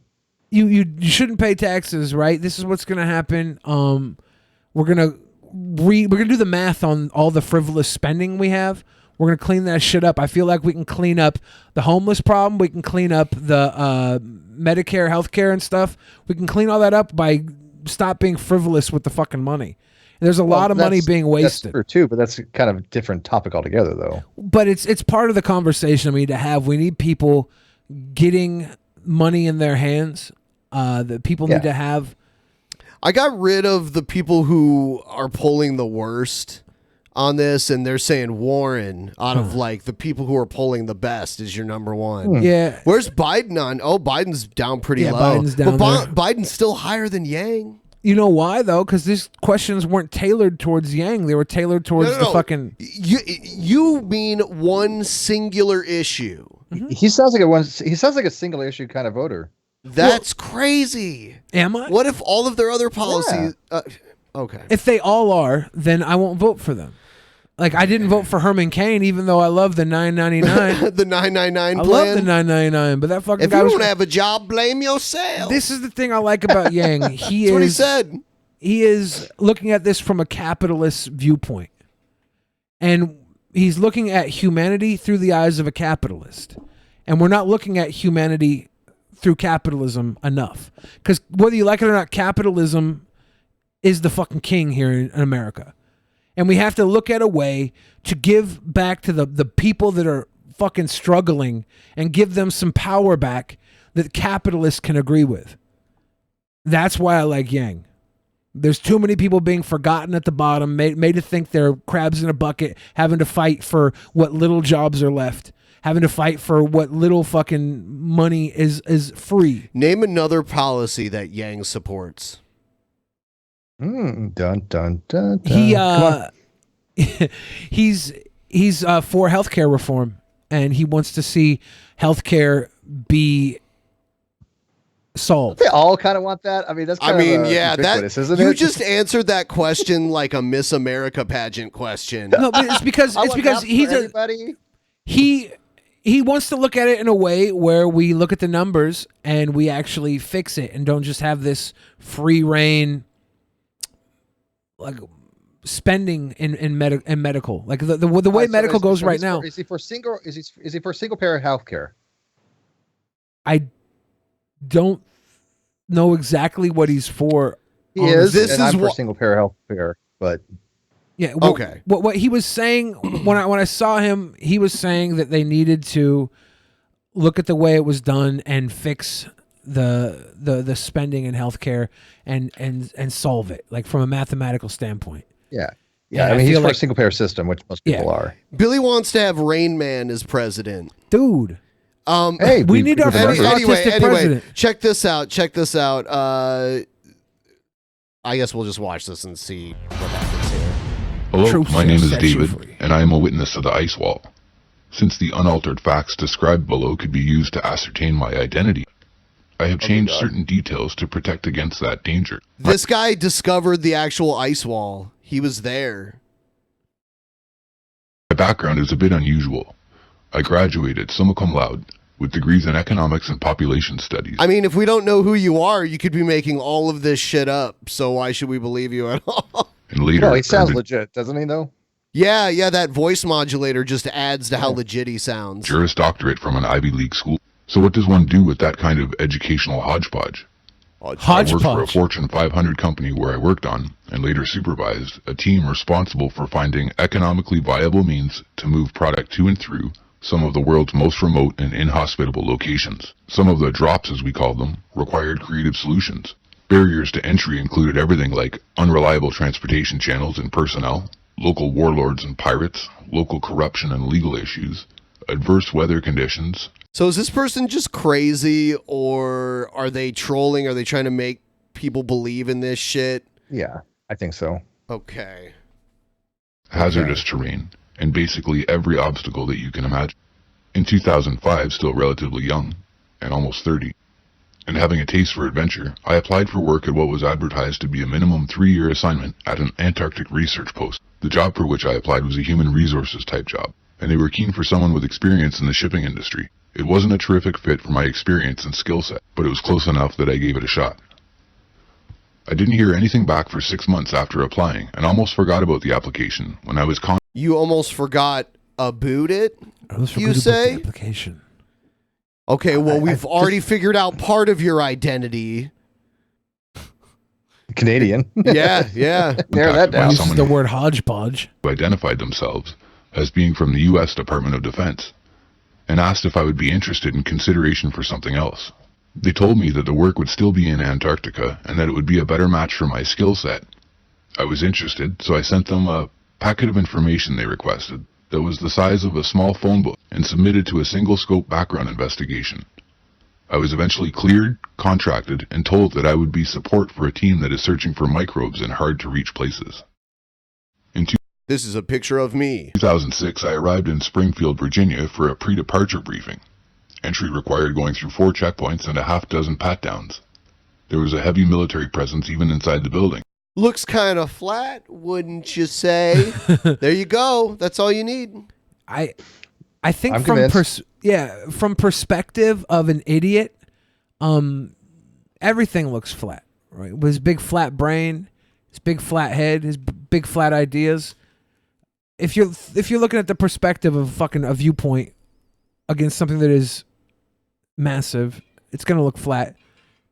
you shouldn't pay taxes, right? This is what's going to happen. We're gonna do the math on all the frivolous spending we have. We're gonna clean that shit up. I feel like we can clean up the homeless problem. We can clean up the Medicare, healthcare, and stuff. We can clean all that up by stop being frivolous with the fucking money. There's a lot of money being wasted.
That's true too, but that's kind of a different topic altogether, though.
But it's part of the conversation we need to have. We need people getting money in their hands. That people need to have.
I got rid of the people who are polling the worst on this, and they're saying Warren out of like the people who are polling the best is your number one.
Yeah.
Where's Biden on? Oh, Biden's down pretty low.
Biden's down
but
there.
Biden's still higher than Yang.
You know why though? Because these questions weren't tailored towards Yang; they were tailored towards the fucking.
You mean one singular issue?
He sounds like a single issue kind of voter.
That's crazy.
Am I?
What if all of their other policies? Okay.
If they all are, then I won't vote for them. Like I didn't vote for Herman Cain, even though I love the $9.99.
The $9.99 plan.
I love the $9.99, but that fucking
If
guy
you
was.
don't have a job, blame yourself.
This is the thing I like about Yang.
That's what he said.
He is looking at this from a capitalist viewpoint, and he's looking at humanity through the eyes of a capitalist, and we're not looking at humanity through capitalism enough. Because whether you like it or not, capitalism is the fucking king here in America. And we have to look at a way to give back to the people that are fucking struggling and give them some power back that capitalists can agree with. That's why I like Yang. There's too many people being forgotten at the bottom, made to think they're crabs in a bucket, having to fight for what little jobs are left, having to fight for what little fucking money is free.
Name another policy that Yang supports.
Dun dun dun dun.
He's for healthcare reform, and he wants to see healthcare be solved.
They all kind of want that. I mean, that's kind of ubiquitous, isn't
you
it?
just answered that question like a Miss America pageant question.
No, but it's because he wants to look at it in a way where we look at the numbers and we actually fix it and don't just have this free reign like spending in medical, like the way medical goes right now.
Is he for single payer health care?
I don't know exactly what he's for.
He is. I'm for single payer health care, but
yeah. Okay. What he was saying when I saw him, he was saying that they needed to look at the way it was done and fix the spending in healthcare and solve it, like from a mathematical standpoint.
Yeah.
Yeah,
I mean, he's for
like
a single payer system, which most people are.
Billy wants to have Rain Man as president.
Dude.
Hey,
we need our first autistic president.
Check this out. I guess we'll just watch this and see what happens here.
Hello,
Truth
my name is
sets you
David,
free.
and I am a witness of the ice wall. Since the unaltered facts described below could be used to ascertain my identity, I have changed certain details to protect against that danger.
This guy discovered the actual ice wall. He was there.
My background is a bit unusual. I graduated summa cum laude with degrees in economics and population studies.
I mean, if we don't know who you are, you could be making all of this shit up. So why should we believe you at all?
And later,
Well, he sounds legit, doesn't he, though?
Yeah, that voice modulator just adds to how legit he sounds.
Juris Doctorate from an Ivy League school. So what does one do with that kind of educational hodgepodge? I worked for a Fortune 500 company where I worked on, and later supervised, a team responsible for finding economically viable means to move product to and through some of the world's most remote and inhospitable locations. Some of the drops, as we called them, required creative solutions. Barriers to entry included everything like unreliable transportation channels and personnel, local warlords and pirates, local corruption and legal issues, adverse weather conditions.
So is this person just crazy, or are they trolling? Are they trying to make people believe in this shit?
Yeah, I think so.
Okay.
Hazardous terrain, and basically every obstacle that you can imagine. In 2005, still relatively young, and almost 30, and having a taste for adventure, I applied for work at what was advertised to be a minimum 3-year assignment at an Antarctic research post. The job for which I applied was a human resources type job, and they were keen for someone with experience in the shipping industry. It wasn't a terrific fit for my experience and skill set, but it was close enough that I gave it a shot. I didn't hear anything back for 6 months after applying and almost forgot about the application when I was
You almost forgot about it, you say?
Application.
Okay, well, we've already figured out part of your identity.
Canadian.
Yeah.
Narrow that down.
Uses the word hodgepodge.
who identified themselves as being from the U.S. Department of Defense and asked if I would be interested in consideration for something else. They told me that the work would still be in Antarctica and that it would be a better match for my skill set. I was interested, so I sent them a packet of information they requested that was the size of a small phone book and submitted to a single-scope background investigation. I was eventually cleared, contracted, and told that I would be support for a team that is searching for microbes in hard-to-reach places.
This is a picture of me.
2006, I arrived in Springfield, Virginia for a pre-departure briefing. Entry required going through 4 checkpoints and a half-dozen pat-downs. There was a heavy military presence even inside the building.
Looks kind of flat, wouldn't you say? There you go. That's all you need.
I think
I'm
from
convinced.
from perspective of an idiot, everything looks flat, right? With his big flat brain, his big flat head, his big flat ideas. If you're looking at the perspective of fucking a viewpoint against something that is massive, it's gonna look flat.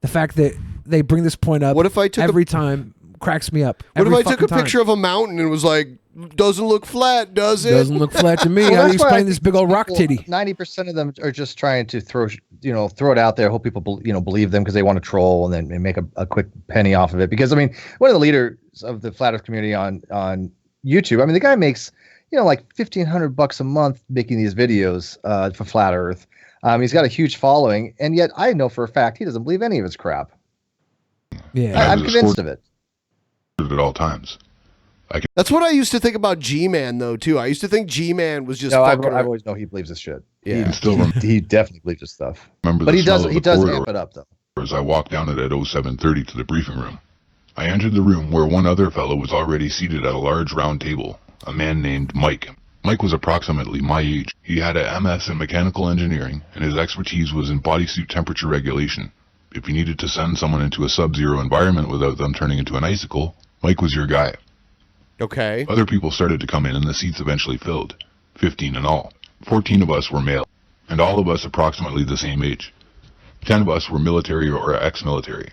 The fact that they bring this point up every time cracks me up.
What if I took a picture of a mountain and was like, doesn't look flat, does it?
Doesn't look flat to me.
Well,
How do you
that's why I
explain this
think
big old rock
people,
titty?
90% of them are just trying to throw it out there, hope people believe them because they want to troll and then make a quick penny off of it. Because I mean, one of the leaders of the flat Earth community on YouTube, I mean, the guy makes like $1,500 a month making these videos for flat Earth. He's got a huge following, and yet I know for a fact he doesn't believe any of his crap.
Yeah,
I'm convinced of it.
At all times.
That's what I used to think about G-Man, though, too. I used to think G-Man was just
No, I've
fucking...
always known he believes this shit.
Yeah.
He definitely believes this stuff.
Remember
But
the
he does
smell of
he
the
does
corridor
amp it up though.
as I walked down it at 07:30 to the briefing room. I entered the room where one other fellow was already seated at a large round table, a man named Mike. Mike was approximately my age. He had a MS in mechanical engineering, and his expertise was in bodysuit temperature regulation. If you needed to send someone into a sub-zero environment without them turning into an icicle, Mike was your guy.
Okay.
Other people started to come in and the seats eventually filled, 15 in all. 14 of us were male, and all of us approximately the same age. 10 of us were military or ex-military.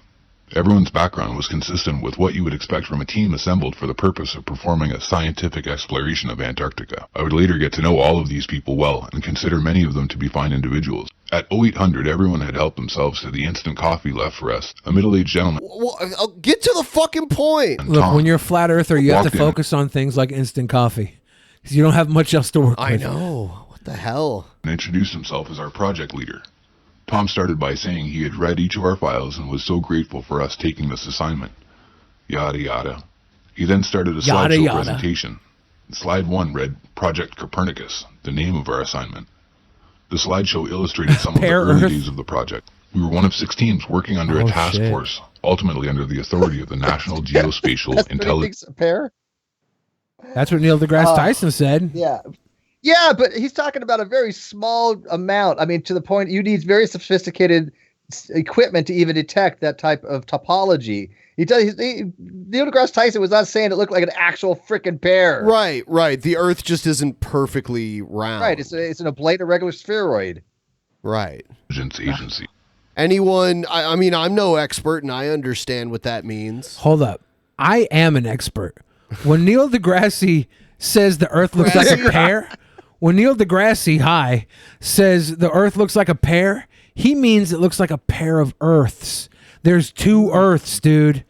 Everyone's background was consistent with what you would expect from a team assembled for the purpose of performing a scientific exploration of Antarctica. I would later get to know all of these people well and consider many of them to be fine individuals. At 0800, everyone had helped themselves to the instant coffee left for us. A middle-aged gentleman.
Well, I'll get to the fucking point.
Look, when you're a flat earther, you have to
walked in.
focus on things like instant coffee because you don't have much else to work with.
I know. What the hell?
And introduced himself as our project leader. Tom started by saying he had read each of our files and was so grateful for us taking this assignment. Yada yada. He then started a
Yada,
slideshow
yada.
presentation. Slide 1 read Project Copernicus, the name of our assignment. The slideshow illustrated some of the early
Earth.
days of the project. We were one of 6 teams working under a task force, ultimately under the authority of the National Geospatial Intelligence.
A pair?
That's what Neil deGrasse Tyson said.
Yeah. Yeah, but he's talking about a very small amount. I mean, to the point you need very sophisticated equipment to even detect that type of topology. Neil deGrasse Tyson was not saying it looked like an actual freaking pear.
Right. The Earth just isn't perfectly round.
Right. It's an oblate irregular spheroid.
Right.
Agency.
Anyone, I mean, I'm no expert and I understand what that means.
Hold up. I am an expert. When Neil deGrasse says the Earth looks like a pear, when Neil deGrasse says the Earth looks like a pear, he means it looks like a pair of Earths. There's 2 Earths, dude.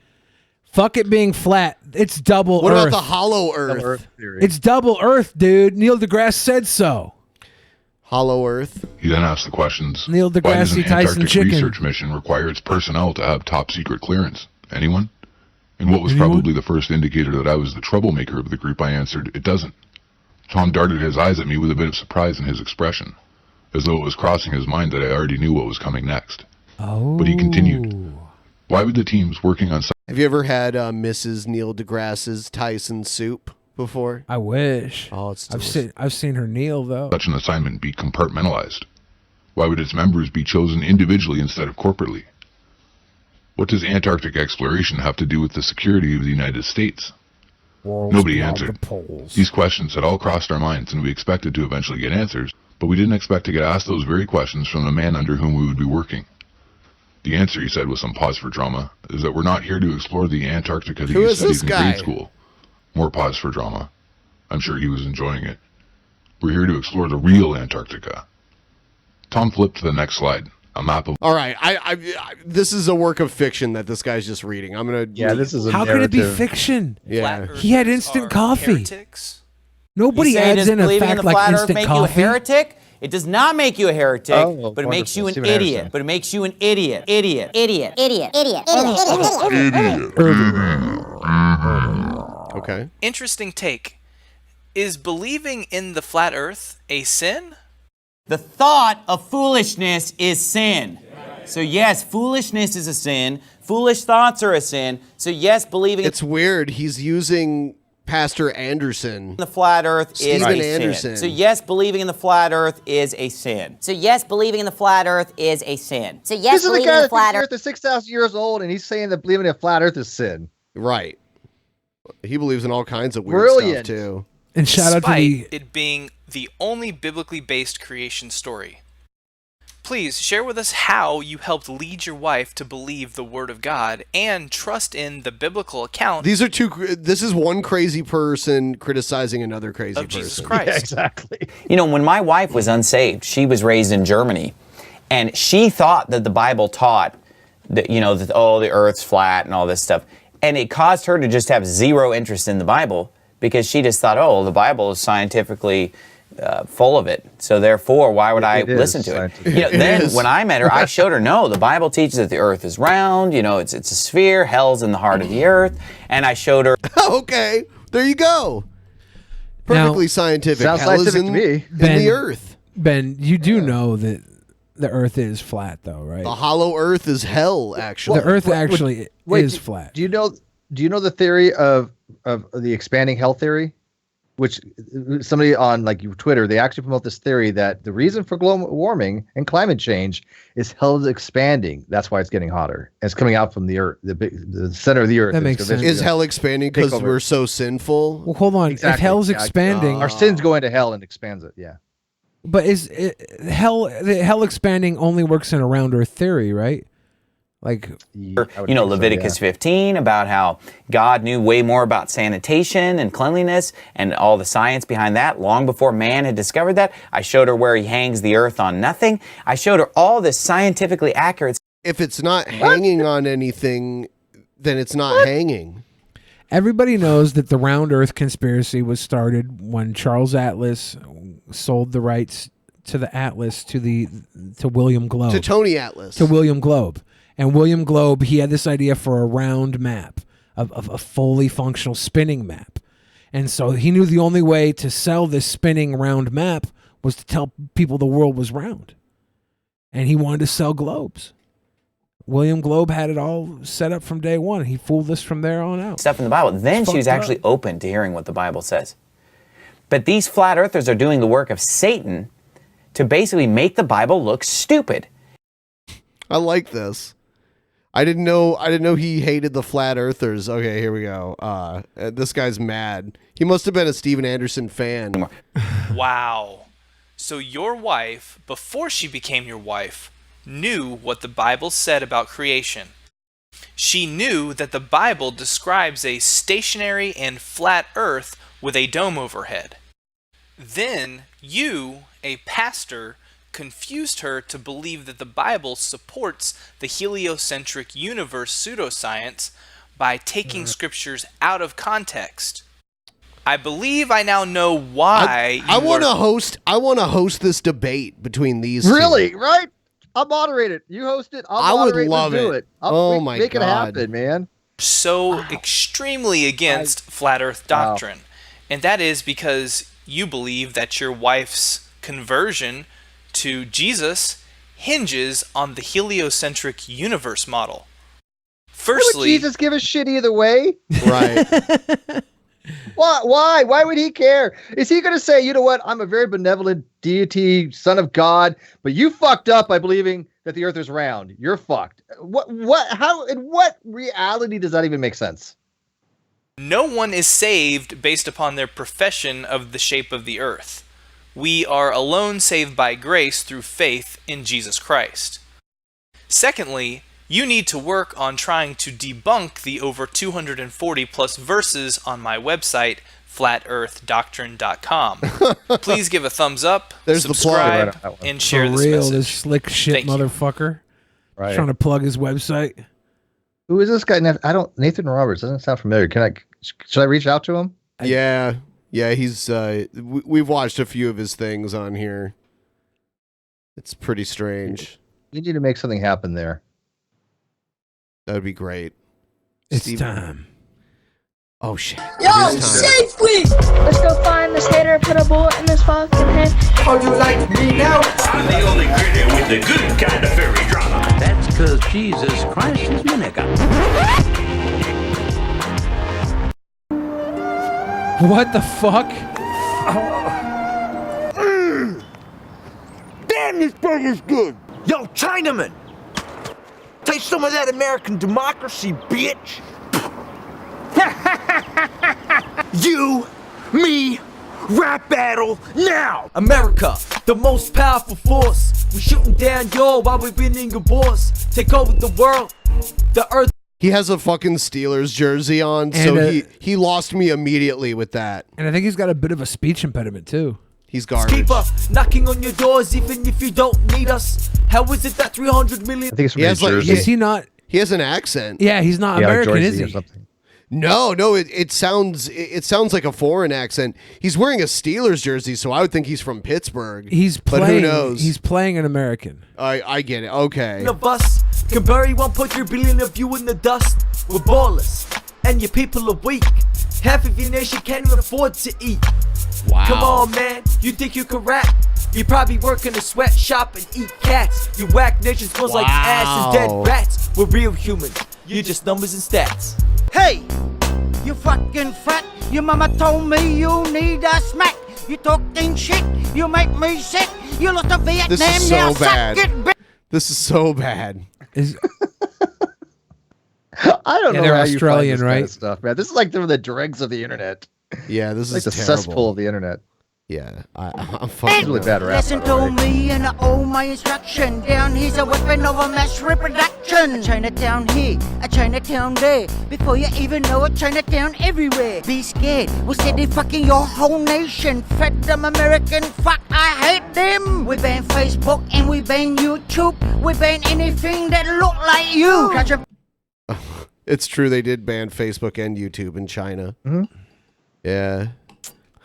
Fuck it being flat. It's double Earth.
What about the hollow Earth?
It's double Earth, dude. Neil deGrasse said so.
Hollow Earth.
He then asked the questions.
Neil
Why does an
deGrasse Tyson
Antarctic
chicken.
research mission require its personnel to have top secret clearance? Anyone? And what was probably the first indicator that I was the troublemaker of the group, I answered, it doesn't. Tom darted his eyes at me with a bit of surprise in his expression, as though it was crossing his mind that I already knew what was coming next.
Oh.
But he continued. Why would the teams working on
Have you ever had Mrs. Neil deGrasse's Tyson soup before?
I wish.
Oh, it's
I've seen her kneel though.
such an assignment be compartmentalized? Why would its members be chosen individually instead of corporately? What does Antarctic exploration have to do with the security of the United States? Nobody answered. These questions had all crossed our minds, and we expected to eventually get answers, but we didn't expect to get asked those very questions from the man under whom we would be working. The answer, he said with some pause for drama, is that we're not here to explore the Antarctica that you studied in grade school. More pause for drama. I'm sure he was enjoying it. We're here to explore the real Antarctica. Tom flipped to the next slide. A map of...
All right, I this is a work of fiction that this guy's just reading. I'm gonna...
Yeah, this is a
How
narrative.
could it be fiction?
Yeah.
He had instant coffee. Nobody
You say,
adds
does
in a
believing
fact
in the
like
flat Earth
instant
make you a
coffee.
heretic? It does not make you a heretic,
Oh,
but it makes you an
wonderful. Stephen
idiot.
Anderson.
But it makes you an idiot. Idiot. Idiot. Idiot. Idiot.
Okay.
Interesting take. Is believing in the flat Earth a sin?
The thought of foolishness is sin. So yes, foolishness is a sin. Foolish thoughts are a sin. So yes, believing
It's weird. He's using Pastor Anderson.
in the flat Earth is
Stephen
a
Anderson.
sin. So yes, believing in the flat Earth is a sin. So yes, believing in the flat Earth is a sin. So yes,
This is the
believing
guy
in the
that thinks
flat
the
Earth.
Earth is 6,000 years old, and he's saying that believing in a flat Earth is sin.
Right. He believes in all kinds of weird
Brilliant.
stuff, too.
And shout out to
Despite
the...
it being the only biblically based creation story. Please share with us how you helped lead your wife to believe the Word of God and trust in the biblical account
These are two... This is one crazy person criticizing another crazy
of
person.
Jesus Christ.
Yeah, exactly.
You know, when my wife was unsaved, she was raised in Germany, and she thought that the Bible taught that, you know, that, oh, the Earth's flat and all this stuff. And it caused her to just have zero interest in the Bible because she just thought, oh, the Bible is scientifically full of it. So therefore, why would I listen to it? You know, then when I met her, I showed her, no, the Bible teaches that the Earth is round. You know, it's a sphere. Hell's in the heart of the Earth. And I showed her.
Okay, there you go. Perfectly scientific.
Sounds
Hell is
scientific to me.
in the Earth.
Ben, you do know that the Earth is flat, though, right?
The hollow Earth is hell, actually.
The Earth actually is flat.
Do you know the theory of the expanding hell theory? Which somebody on like Twitter, they actually promote this theory that the reason for global warming and climate change is hell is expanding. That's why it's getting hotter. And it's coming out from the Earth, the center of the Earth.
That makes sense.
Is hell expanding because we're so sinful?
Well, hold on.
Exactly.
If hell's
Yeah,
expanding,
our sins go into hell and expands it. Yeah.
but the hell expanding only works in a round Earth theory, right? Like,
You know, Leviticus 15 about how God knew way more about sanitation and cleanliness and all the science behind that long before man had discovered that. I showed her where he hangs the earth on nothing. I showed her all this scientifically accurate.
If it's not hanging on anything, then it's not hanging.
everybody knows that the round Earth conspiracy was started when Charles Atlas sold the rights to the Atlas to William Globe.
To Tony Atlas.
To William Globe. And William Globe, he had this idea for a round map, of a fully functional spinning map. And so he knew the only way to sell this spinning round map was to tell people the world was round. And he wanted to sell globes. William Globe had it all set up from day one. He fooled us from there on out.
Stuff in the Bible. Then she was actually open to hearing what the Bible says. But these flat earthers are doing the work of Satan to basically make the Bible look stupid.
I like this. I didn't know he hated the flat earthers. Okay, here we go. This guy's mad. He must have been a Stephen Anderson fan.
Wow. So your wife, before she became your wife, knew what the Bible said about creation. She knew that the Bible describes a stationary and flat earth with a dome overhead. Then you, a pastor, confused her to believe that the Bible supports the heliocentric universe pseudoscience by taking scriptures out of context. I believe I now know why
I want to host this debate between these two.
Really? Right? I'll moderate it. You host it. I'll moderate
would love
and do
it.
it. I'll
my
make
God.
it happen, man.
so extremely against flat earth doctrine. And that is because you believe that your wife's conversion to Jesus hinges on the heliocentric universe model.
Firstly, would Jesus give a shit either way?
Right.
Why? Why would he care? Is he going to say, you know what? I'm a very benevolent deity, son of God, but you fucked up by believing that the earth is round. You're fucked. How, in what reality does that even make sense?
No one is saved based upon their profession of the shape of the earth. We are alone saved by grace through faith in Jesus Christ. Secondly, you need to work on trying to debunk the over 240 plus verses on my website, flatearthdoctrine.com. Please give a thumbs up, subscribe, and share this message.
This slick shit motherfucker.
Right.
Trying to plug his website.
Who is this guy? Nathan Roberts doesn't sound familiar. Should I reach out to him?
Yeah, he's we've watched a few of his things on here. It's pretty strange.
You need to make something happen there.
That'd be great.
It's time.
Oh shit.
Yo, safe, please! Let's go find this hater, put a bullet in his fucking head.
How you like me now? I'm the only critic with the good kind of fairy drama.
That's because Jesus Christ is my nigga.
What the fuck?
Damn, this burger's good. Yo, Chinaman! Taste some of that American democracy, bitch! You, me, rap battle now!
America, the most powerful force. We're shooting down y'all while we're winning your wars. Take over the world, the earth.
He has a fucking Steelers jersey on, so he lost me immediately with that.
And I think he's got a bit of a speech impediment too.
He's garbage.
Keeper knocking on your doors even if you don't need us. How is it that 300 million?
I think it's from his
like,
jersey.
Is he not?
He has an accent.
Yeah, he's not American, is he?
No, it sounds like a foreign accent. He's wearing a Steelers jersey, so I would think he's from Pittsburgh. But who knows?
He's playing an American.
I get it. Okay.
Of us can bury 1.3 billion of you in the dust. We're ballers, and your people are weak. Half of your nation can't even afford to eat.
Wow.
Come on, man. You think you can rap? You probably work in a sweatshop and eat cats. You whack nation smells like ass and dead rats. We're real humans. You're just numbers and stats.
Hey, you fucking fat. Your mama told me you need a smack. You talking shit. You make me sick. You lost to Vietnam.
This is
now
so bad.
suck it,
This is so bad.
I don't know
they're
how
Australian,
you find this
right?
kind of stuff, man. This is like the dregs of the internet.
Yeah, this
like
is
the
terrible.
cesspool of the internet.
Yeah, I'm
It's
fucking
really bad rap.
Listen to me and I owe my instruction. Down here's a weapon of a mass reproduction. A Chinatown here, a Chinatown there. Before you even know it, Chinatown everywhere. Be scared, we'll steady fucking your whole nation. Fed them American, fuck, I hate them. We ban Facebook and we ban YouTube. We ban anything that look like you. Catch a
It's true, they did ban Facebook and YouTube in China. Yeah.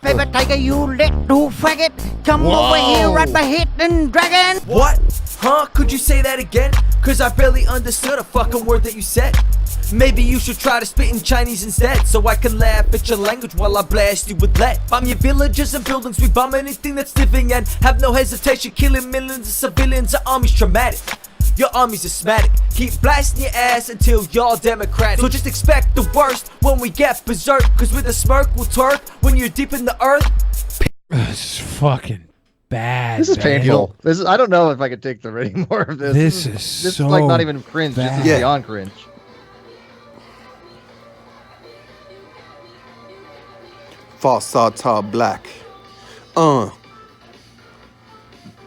paper tiger, you little faggot. Come over here, right by hidden dragon.
What? Huh? Could you say that again? Cause I barely understood a fucking word that you said. Maybe you should try to spit in Chinese instead, so I can laugh at your language while I blast you with lead. Bomb your villages and buildings, we bomb anything that's living, and have no hesitation killing millions of civilians. Our army's traumatic. Your army's asthmatic. Keep blasting your ass until y'all democratic. So just expect the worst when we get berserk. Cause with a smirk we'll twerk when you're deep in the earth.
This is fucking bad.
This is
man.
painful. This is, I don't know if I could take any more of this.
This is
this
so
is like not even cringe.
bad.
This is beyond cringe.
False tall black.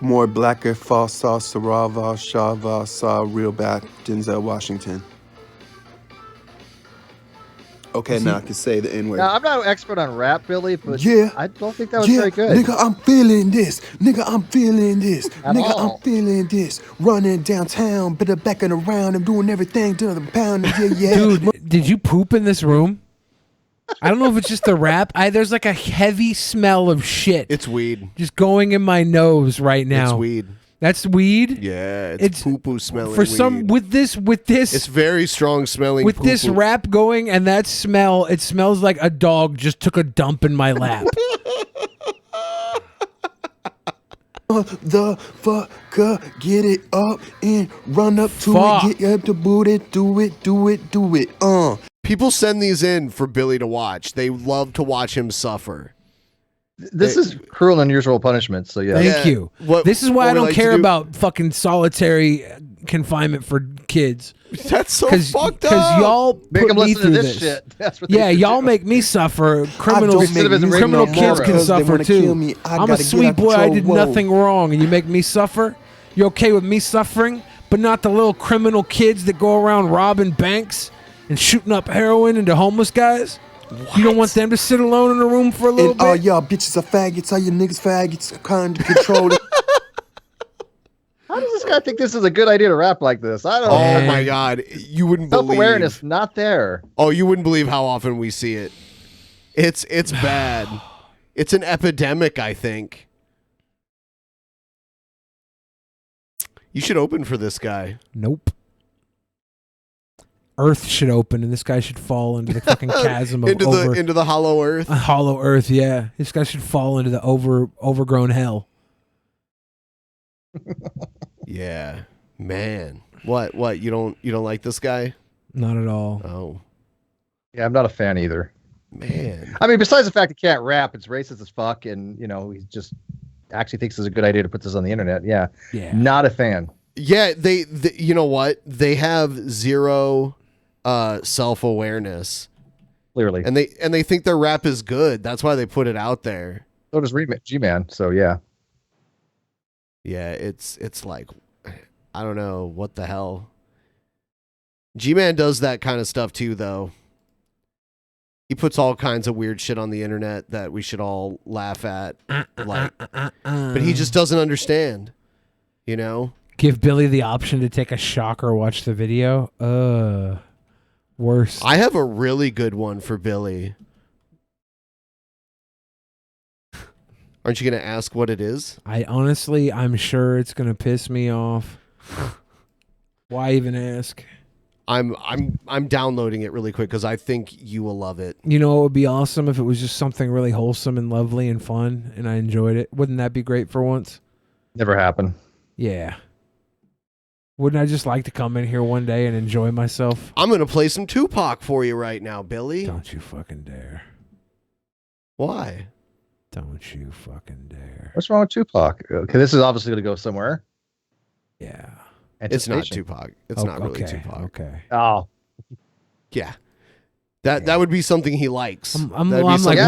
More blacker, false sauce, Sarava, Shava, saw real bad, Denzel Washington. Okay, now I can say the N-word.
Now, I'm not an expert on rap, Billy, but
Yeah.
I don't think that was very good.
Nigga, I'm feeling this. Nigga, I'm feeling this.
At
Nigga,
all.
I'm feeling this. Running downtown, but I'm backing around. I'm doing everything to the pound. Yeah.
Dude, did you poop in this room? I don't know if it's just the rap. There's like a heavy smell of shit.
It's weed.
Just going in my nose right now.
It's weed.
That's weed?
Yeah, it's poo-poo smelling
For
weed.
some with this
It's very strong smelling
with
poo-poo.
this rap going and that smell, it smells like a dog just took a dump in my lap.
The fucker, get it up and run up to
Fuck.
it. Get up to boot it, do it.
People send these in for Billy to watch. They love to watch him suffer.
This is cruel and unusual punishment. So yeah.
Thank you. This is why I don't care about fucking solitary confinement for kids.
That's so fucked up.
Because y'all
Make
put
them
me
listen to
through
this shit. That's what
yeah,
they should
y'all
do.
make me suffer. Criminals,
Recidivism rate
criminal
no
kids
more.
can
Because they
suffer
wanna kill
too.
me, I
I'm a
gotta get
sweet
out
boy. I
control.
did
Whoa.
nothing wrong, and you make me suffer. You okay with me suffering, but not the little criminal kids that go around robbing banks and shooting up heroin into homeless guys? You don't want them to sit alone in a room for a little
And all
bit?
y'all bitches are faggots, all you niggas faggots, kind of control it.
How does this guy think this is a good idea to rap like this? I don't know.
Oh my God. You wouldn't believe.
Self-awareness not there.
Oh, you wouldn't believe how often we see it. It's bad. It's an epidemic, I think. You should open for this guy.
Nope. Earth should open, and this guy should fall into the fucking chasm of
into the hollow earth.
A hollow earth, yeah. This guy should fall into the overgrown hell.
Yeah, man. What? You don't like this guy?
Not at all.
Oh,
Yeah, I'm not a fan either.
man.
I mean, besides the fact he can't rap, it's racist as fuck, and he just actually thinks it's a good idea to put this on the internet. Yeah, not a fan.
Yeah, they you know what? They have zero self-awareness.
Clearly.
And they think their rap is good. That's why they put it out there.
So does G-Man. So yeah.
Yeah, it's like, I don't know what the hell. G-Man does that kind of stuff too, though. He puts all kinds of weird shit on the internet that we should all laugh at, but he just doesn't understand.
Give Billy the option to take a shock or watch the video. Worse.
I have a really good one for Billy. Aren't you going to ask what it is?
I'm sure it's going to piss me off. Why even ask?
I'm downloading it really quick because I think you will love it.
You know, it would be awesome if it was just something really wholesome and lovely and fun, and I enjoyed it. Wouldn't that be great for once?
Never happened.
Yeah. Wouldn't I just like to come in here one day and enjoy myself?
I'm going to play some Tupac for you right now, Billy.
Don't you fucking dare.
Why?
Don't you fucking dare.
What's wrong with Tupac? Okay, this is obviously going to go somewhere.
Yeah.
It's not
Anticipation.
Tupac. It's not really Tupac.
Okay.
Oh.
Yeah. That would be something he likes.
I'm
That'd be
like,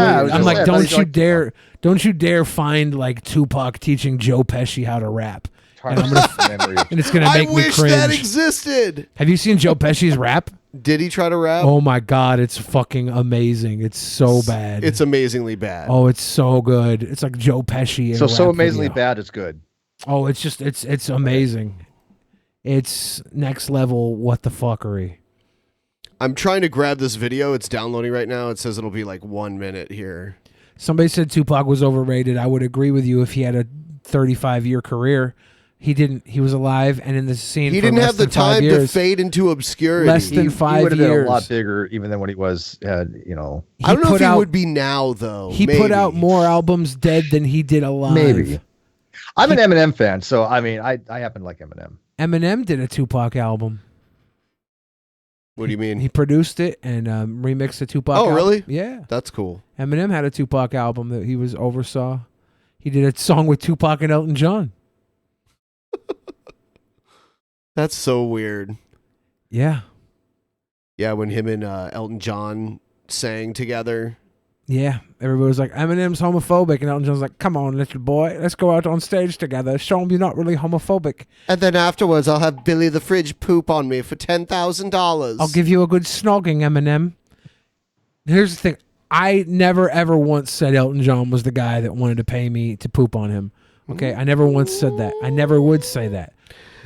something-
don't you dare find like Tupac teaching Joe Pesci how to rap. And, and it's gonna make
I
me
wish
cringe.
that existed.
Have you seen Joe Pesci's rap?
Did he try to rap?
Oh my God, it's fucking amazing. It's so bad.
It's amazingly bad.
Oh, it's so good. It's like Joe Pesci. In a
So
rap
amazingly
video.
bad, it's good.
Oh, it's just it's amazing. It's next level. What the fuckery?
I'm trying to grab this video. It's downloading right now. It says it'll be like 1 minute here.
Somebody said Tupac was overrated. I would agree with you if he had a 35-year career. He didn't. He was alive and in the scene.
He
for
didn't
less
have the
than 5
time to
years.
fade into obscurity.
Less than 5
He would have been
years.
a lot bigger even than what he was.
I don't know
put
if he
out-
would be now, though.
He
Maybe.
put out more albums dead than he did alive.
Maybe. I'm an Eminem fan, so I mean, I happen to like Eminem.
Eminem did a Tupac album.
What do you mean?
He produced it and remixed the Tupac
Oh,
album.
really?
Yeah.
That's cool.
Eminem had a Tupac album that he oversaw. He did a song with Tupac and Elton John.
That's so weird.
Yeah.
Yeah, when him and Elton John sang together.
Yeah. Everybody was like, Eminem's homophobic. And Elton John's like, come on, little boy. Let's go out on stage together. Show him you're not really homophobic.
And then afterwards, I'll have Billy the Fridge poop on me for $10,000.
I'll give you a good snogging, Eminem. Here's the thing. I never, ever once said Elton John was the guy that wanted to pay me to poop on him. Okay? I never once said that. I never would say that.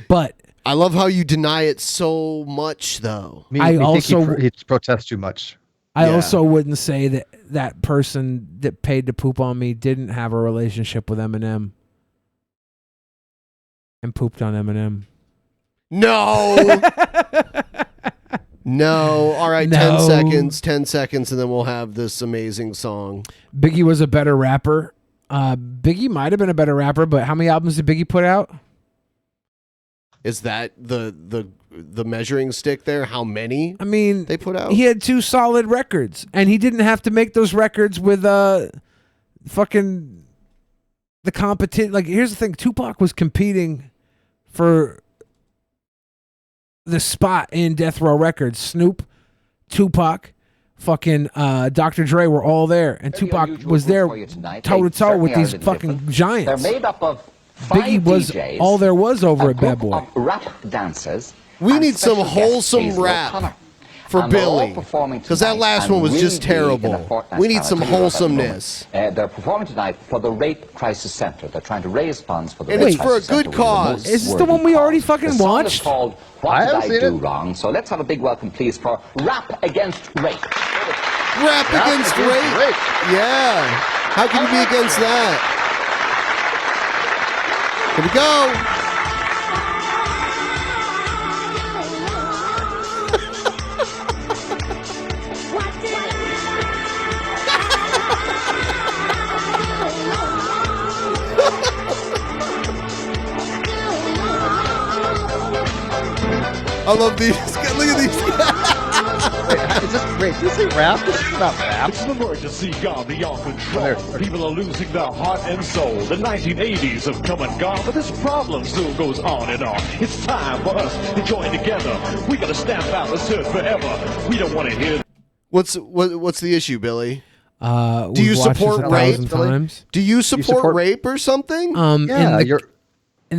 But
I love how you deny it so much, though.
I also
think he protests too much.
I also wouldn't say that that person that paid to poop on me didn't have a relationship with Eminem and pooped on Eminem.
No. No. All right,
No.
10 seconds, and then we'll have this amazing song.
Biggie was a better rapper. Biggie might have been a better rapper, but how many albums did Biggie put out?
Is that the measuring stick there? How many?
I mean,
they put out.
He had 2 solid records, and he didn't have to make those records with fucking the competition. Like, here's the thing: Tupac was competing for the spot in Death Row Records. Snoop, Tupac, fucking Dr. Dre were all there, and Tupac was there toe to toe with these fucking giants.
They're made up of
Biggie was
DJs,
all there was over
a
at Bad
group
Boy.
of rap dancers.
We
and
need some
special guest
wholesome
Hazel
rap
O'Connor.
for
And they're all
Billy,
performing
because that
tonight
last
and
one was
will
just
be in a
terrible.
fortnight's
We need
time.
some
I'll tell you about that in a moment.
wholesomeness.
They're performing tonight for the Rape Crisis Center. They're trying to raise funds for the
And
Rape
it's for a
Crisis Center,
good
which is the
cause.
most
Is this the
worthy
one we already
cause.
fucking
The song
watched?
is called What
I
Did
haven't
I
seen
Do
it.
Wrong? So let's have a big welcome, please, for Rap Against Rape.
Rap against rape. Yeah. How can you be against that? Here we go. I love these. Look at these guys.
Wait, is this a rap? This is not rap.
It's an emergency gone beyond control. People are losing their heart and soul. The 1980s have come and gone, but this problem still goes on and on. It's time for us to join together. We gotta stamp out this hurt forever. We don't want to hear.
What's the issue, Billy? Do
We've
you
watched this
support
1,000
rape?
times.
Do you support rape or something?
In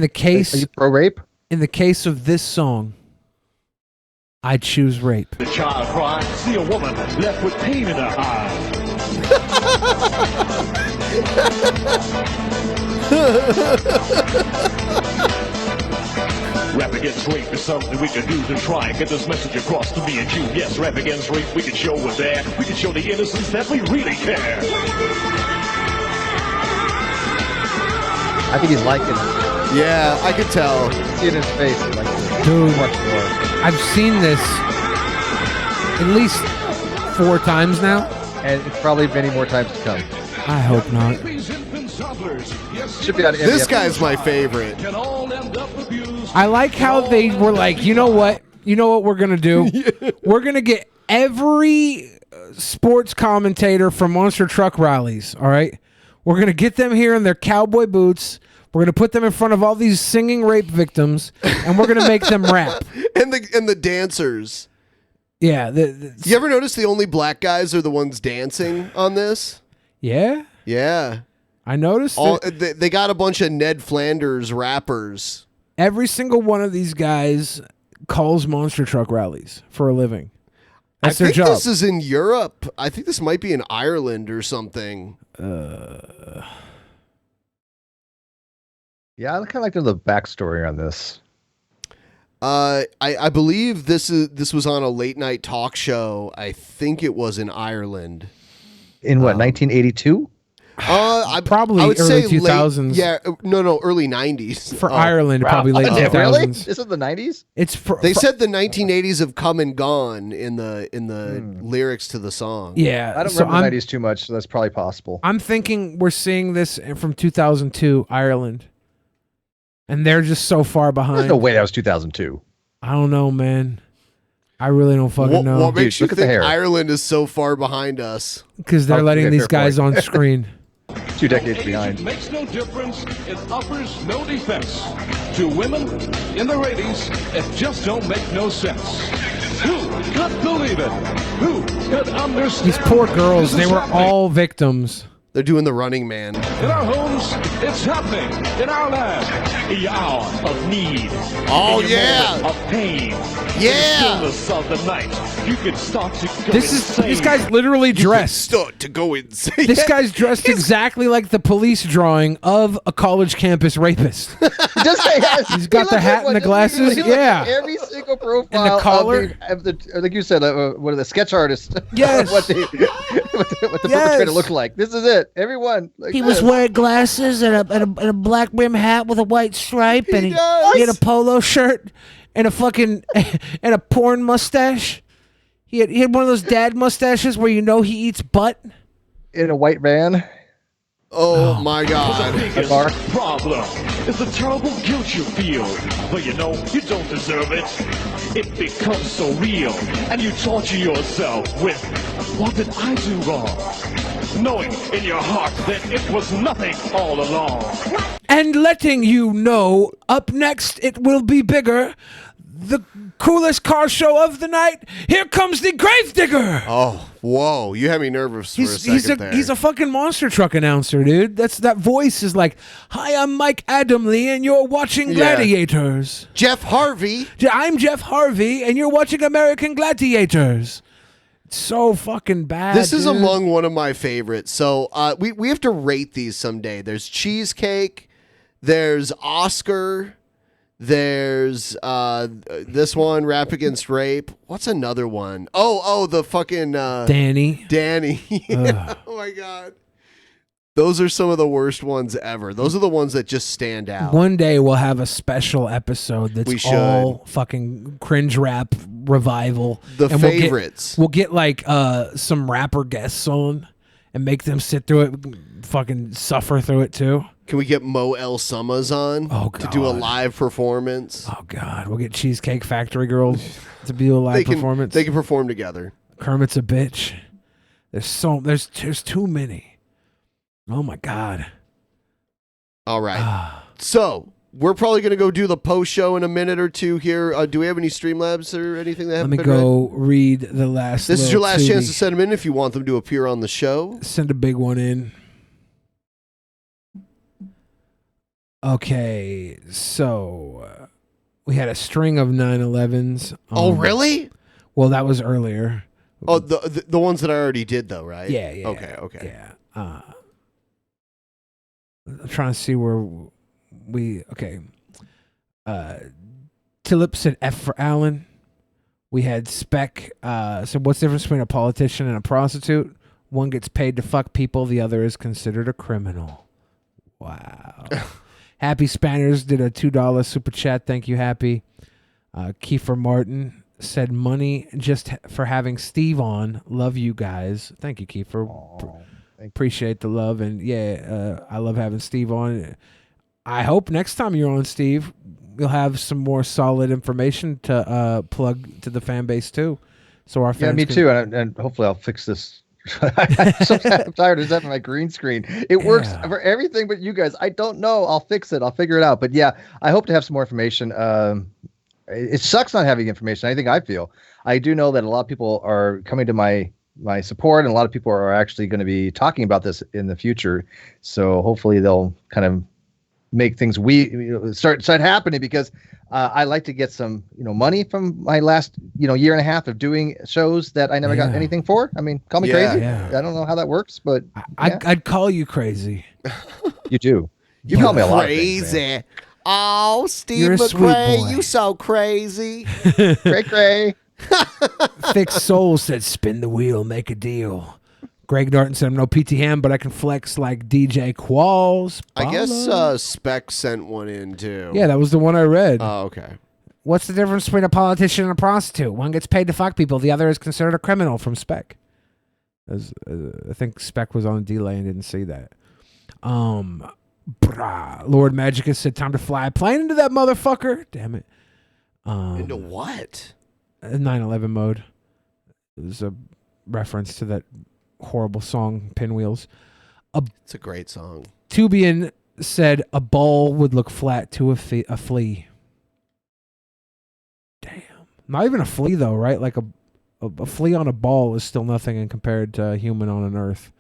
the case,
Are you pro rape?
In the case of this song, I choose rape.
The child cry, see a woman left with pain in her eyes. Rap against rape is something we can do to try and get this message across to me and you. Yes, rap against rape, we can show we're there. We can show the innocents that we really care.
I think he's liking it.
Yeah, I could tell.
See it in his face. He likes it.
Dude,
Much more.
I've seen this at least 4 times now.
And it's probably many more times to come.
I hope not.
Should be on
This guy's my favorite.
I like how they were like, you know what we're gonna do? We're gonna get every sports commentator from monster truck rallies. All right, we're gonna get them here in their cowboy boots. We're gonna put them in front of all these singing rape victims, and we're gonna make them rap.
And the dancers.
Yeah.
You ever notice the only black guys are the ones dancing on this?
Yeah.
Yeah.
I noticed.
They got a bunch of Ned Flanders rappers.
Every single one of these guys calls monster truck rallies for a living. That's their job.
This is in Europe. I think this might be in Ireland or something.
Yeah, I kind of like to know the backstory on this.
I believe this was on a late night talk show. I think it was in Ireland.
In what, 1982?
Probably
I would
early
say
2000s.
early 90s.
For Ireland, probably late 2000s.
Really? This is the 90s?
It's
They said the 1980s have come and gone in the lyrics to the song.
Yeah,
I don't remember the 90s too much, so that's probably possible.
I'm thinking we're seeing this from 2002, Ireland. And they're just so far behind.
There's no way that was 2002.
I don't know, man. I really don't fucking know.
What makes you think Ireland is so far behind us?
Because they're letting these guys on screen.
2 decades behind.
It makes no difference. It offers no defense. To women in their 80s, it just don't make no sense. Who could believe it? Who could understand?
These poor girls, they were all victims.
They're doing the Running Man.
In our homes, it's happening. In our land, in your hour of need.
Oh,
in your
yeah.
moment of pain.
Yeah.
In the stillness of the night, you can start to go
This guy's literally dressed.
Start to go insane.
This guy's dressed exactly like the police drawing of a college campus rapist. He's got the hat and the glasses. Yeah.
Every single profile.
And the collar.
Of the like you said, what are the sketch artists?
Yes.
what the perpetrator looked like. This is it. Everyone. Like
He was wearing glasses and a black rim hat with a white stripe, and he had a polo shirt and a fucking and a porn mustache. He had one of those dad mustaches where you know he eats butt.
In a white van.
Oh my God.
The biggest problem is the terrible guilt you feel. But you know, you don't deserve it. It becomes so real. And you torture yourself with, what did I do wrong? Knowing in your heart that it was nothing all along.
And letting you know, up next it will be bigger. The coolest car show of the night. Here comes the Gravedigger.
Oh, whoa! You had me nervous for a second there.
He's a fucking monster truck announcer, dude. That voice is like, "Hi, I'm Mike Adamley, and you're watching Gladiators."
Jeff Harvey.
I'm Jeff Harvey, and you're watching American Gladiators. It's so fucking bad.
This is
dude.
among one of my favorites. So we have to rate these someday. There's Cheesecake. There's Oscar. There's this one, Rap Against Rape. What's another one? Oh, the fucking
Danny.
Oh my God. Those are some of the worst ones ever. Those are the ones that just stand out.
One day we'll have a special episode that's all fucking cringe rap revival.
The favorites.
We'll get like some rapper guests on and make them sit through it, fucking suffer through it too.
Can we get Mo El Summers on to do a live performance?
Oh God, we'll get Cheesecake Factory girls to do a live performance.
They can perform together.
Kermit's a bitch. There's too many. Oh my God.
All right. So we're probably going to go do the post show in a minute or two here. Do we have any Streamlabs or anything that
Let
haven't
me
been
go read the last.
This is your last chance to
tootie.
send them in if you want them to appear on the show.
Send a big one in. Okay, so we had a string of 9/11s.
Oh, really?
Well, that was earlier.
Oh, the ones that I already did, though, right?
Yeah.
Okay.
Yeah. I'm trying to see where we. Okay. Tillip said F for Allen. We had Spec. So what's the difference between a politician and a prostitute? One gets paid to fuck people. The other is considered a criminal. Wow. Happy Spanners did a $2 super chat. Thank you, Happy. Kiefer Martin said money just for having Steve on. Love you guys. Thank you, Kiefer. Appreciate the love. And I love having Steve on. I hope next time you're on, Steve, you'll have some more solid information to plug to the fan base too. So our fans
me too. And hopefully I'll fix this. I'm tired of having my green screen. It works for everything but you guys. I don't know. I'll fix it. I'll figure it out. But yeah, I hope to have some more information. It sucks not having information. I feel. I do know that a lot of people are coming to my support, and a lot of people are actually going to be talking about this in the future. So hopefully they'll kind of make things start happening, because I like to get some money from my last year and a half of doing shows that I never got anything for. I mean, call me crazy.
Yeah.
I don't know how that works, but
I'd call you crazy.
You do. You call me a lot of
crazy.
things,
Oh, Steve
You're a sweet
McRae,
boy.
you so crazy.
Cray.
Fixed Soul said spin the wheel, make a deal. Greg Darton said I'm no PT Ham, but I can flex like DJ Qualls.
I guess Spec sent one in too.
Yeah, that was the one I read.
Oh, okay.
What's the difference between a politician and a prostitute? One gets paid to fuck people. The other is considered a criminal from Spec. I think Spec was on a delay and didn't see that. Lord Magicus said time to fly a plane into that motherfucker. Damn it.
Into what?
9/11 mode. It was a reference to that horrible song, Pinwheels.
It's a great song.
Tubian said a ball would look flat to a flea. Damn. Not even a flea though, right? Like a flea on a ball is still nothing in compared to a human on an earth.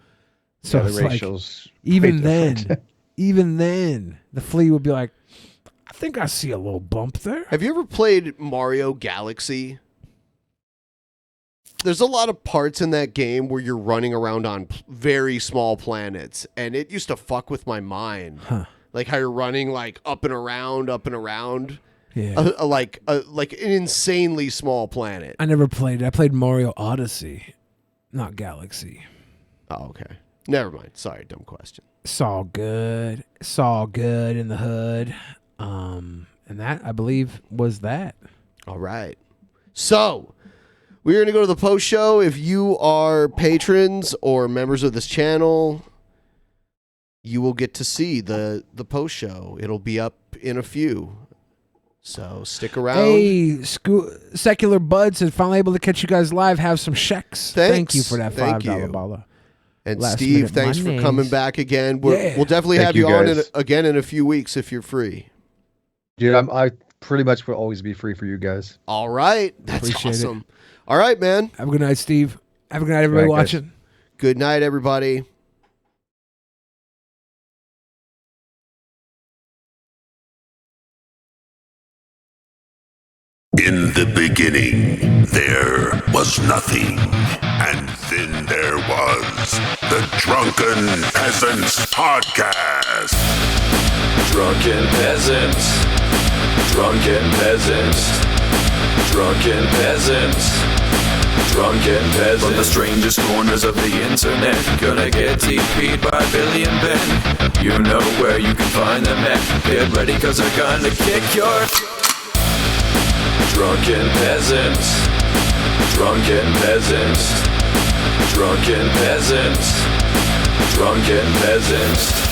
So
the
it's like,
ratio's
even
way
then, the flea would be like, I think I see a little bump there.
Have you ever played Mario Galaxy? There's a lot of parts in that game where you're running around on very small planets, and it used to fuck with my mind.
Huh.
Like how you're running like up and around.
Yeah.
Like an insanely small planet.
I never played it. I played Mario Odyssey, not Galaxy.
Oh, okay. Never mind. Sorry, dumb question.
It's all good. It's all good in the hood. And that, I believe, was that.
All right. So, we're going to go to the post show. If you are patrons or members of this channel, you will get to see the post show. It'll be up in a few. So stick around.
Hey, Secular Buds is finally able to catch you guys live. Have some checks. Thank you for that $5 balla.
And
Last
Steve,
minute
thanks for
monies.
coming back again. We'll definitely
Thank
have
you
you on
guys.
again in a few weeks if you're free.
Dude, I pretty much will always be free for you guys.
All right. That's
Appreciate
awesome.
it.
All right, man.
Have a good night, Steve. Have a good night, everybody
Good night, guys.
watching.
Good night, everybody.
In the beginning, there was nothing, and then there was the Drunken Peasants Podcast.
Drunken Peasants, Drunken Peasants, Drunken Peasants, Drunken Peasants. From the strangest corners of the internet, gonna get TP'd by Billy and Ben. You know where you can find them at. Get ready, cause they're gonna kick your... Drunken Peasants, Drunken Peasants, Drunken Peasants, Drunken Peasants.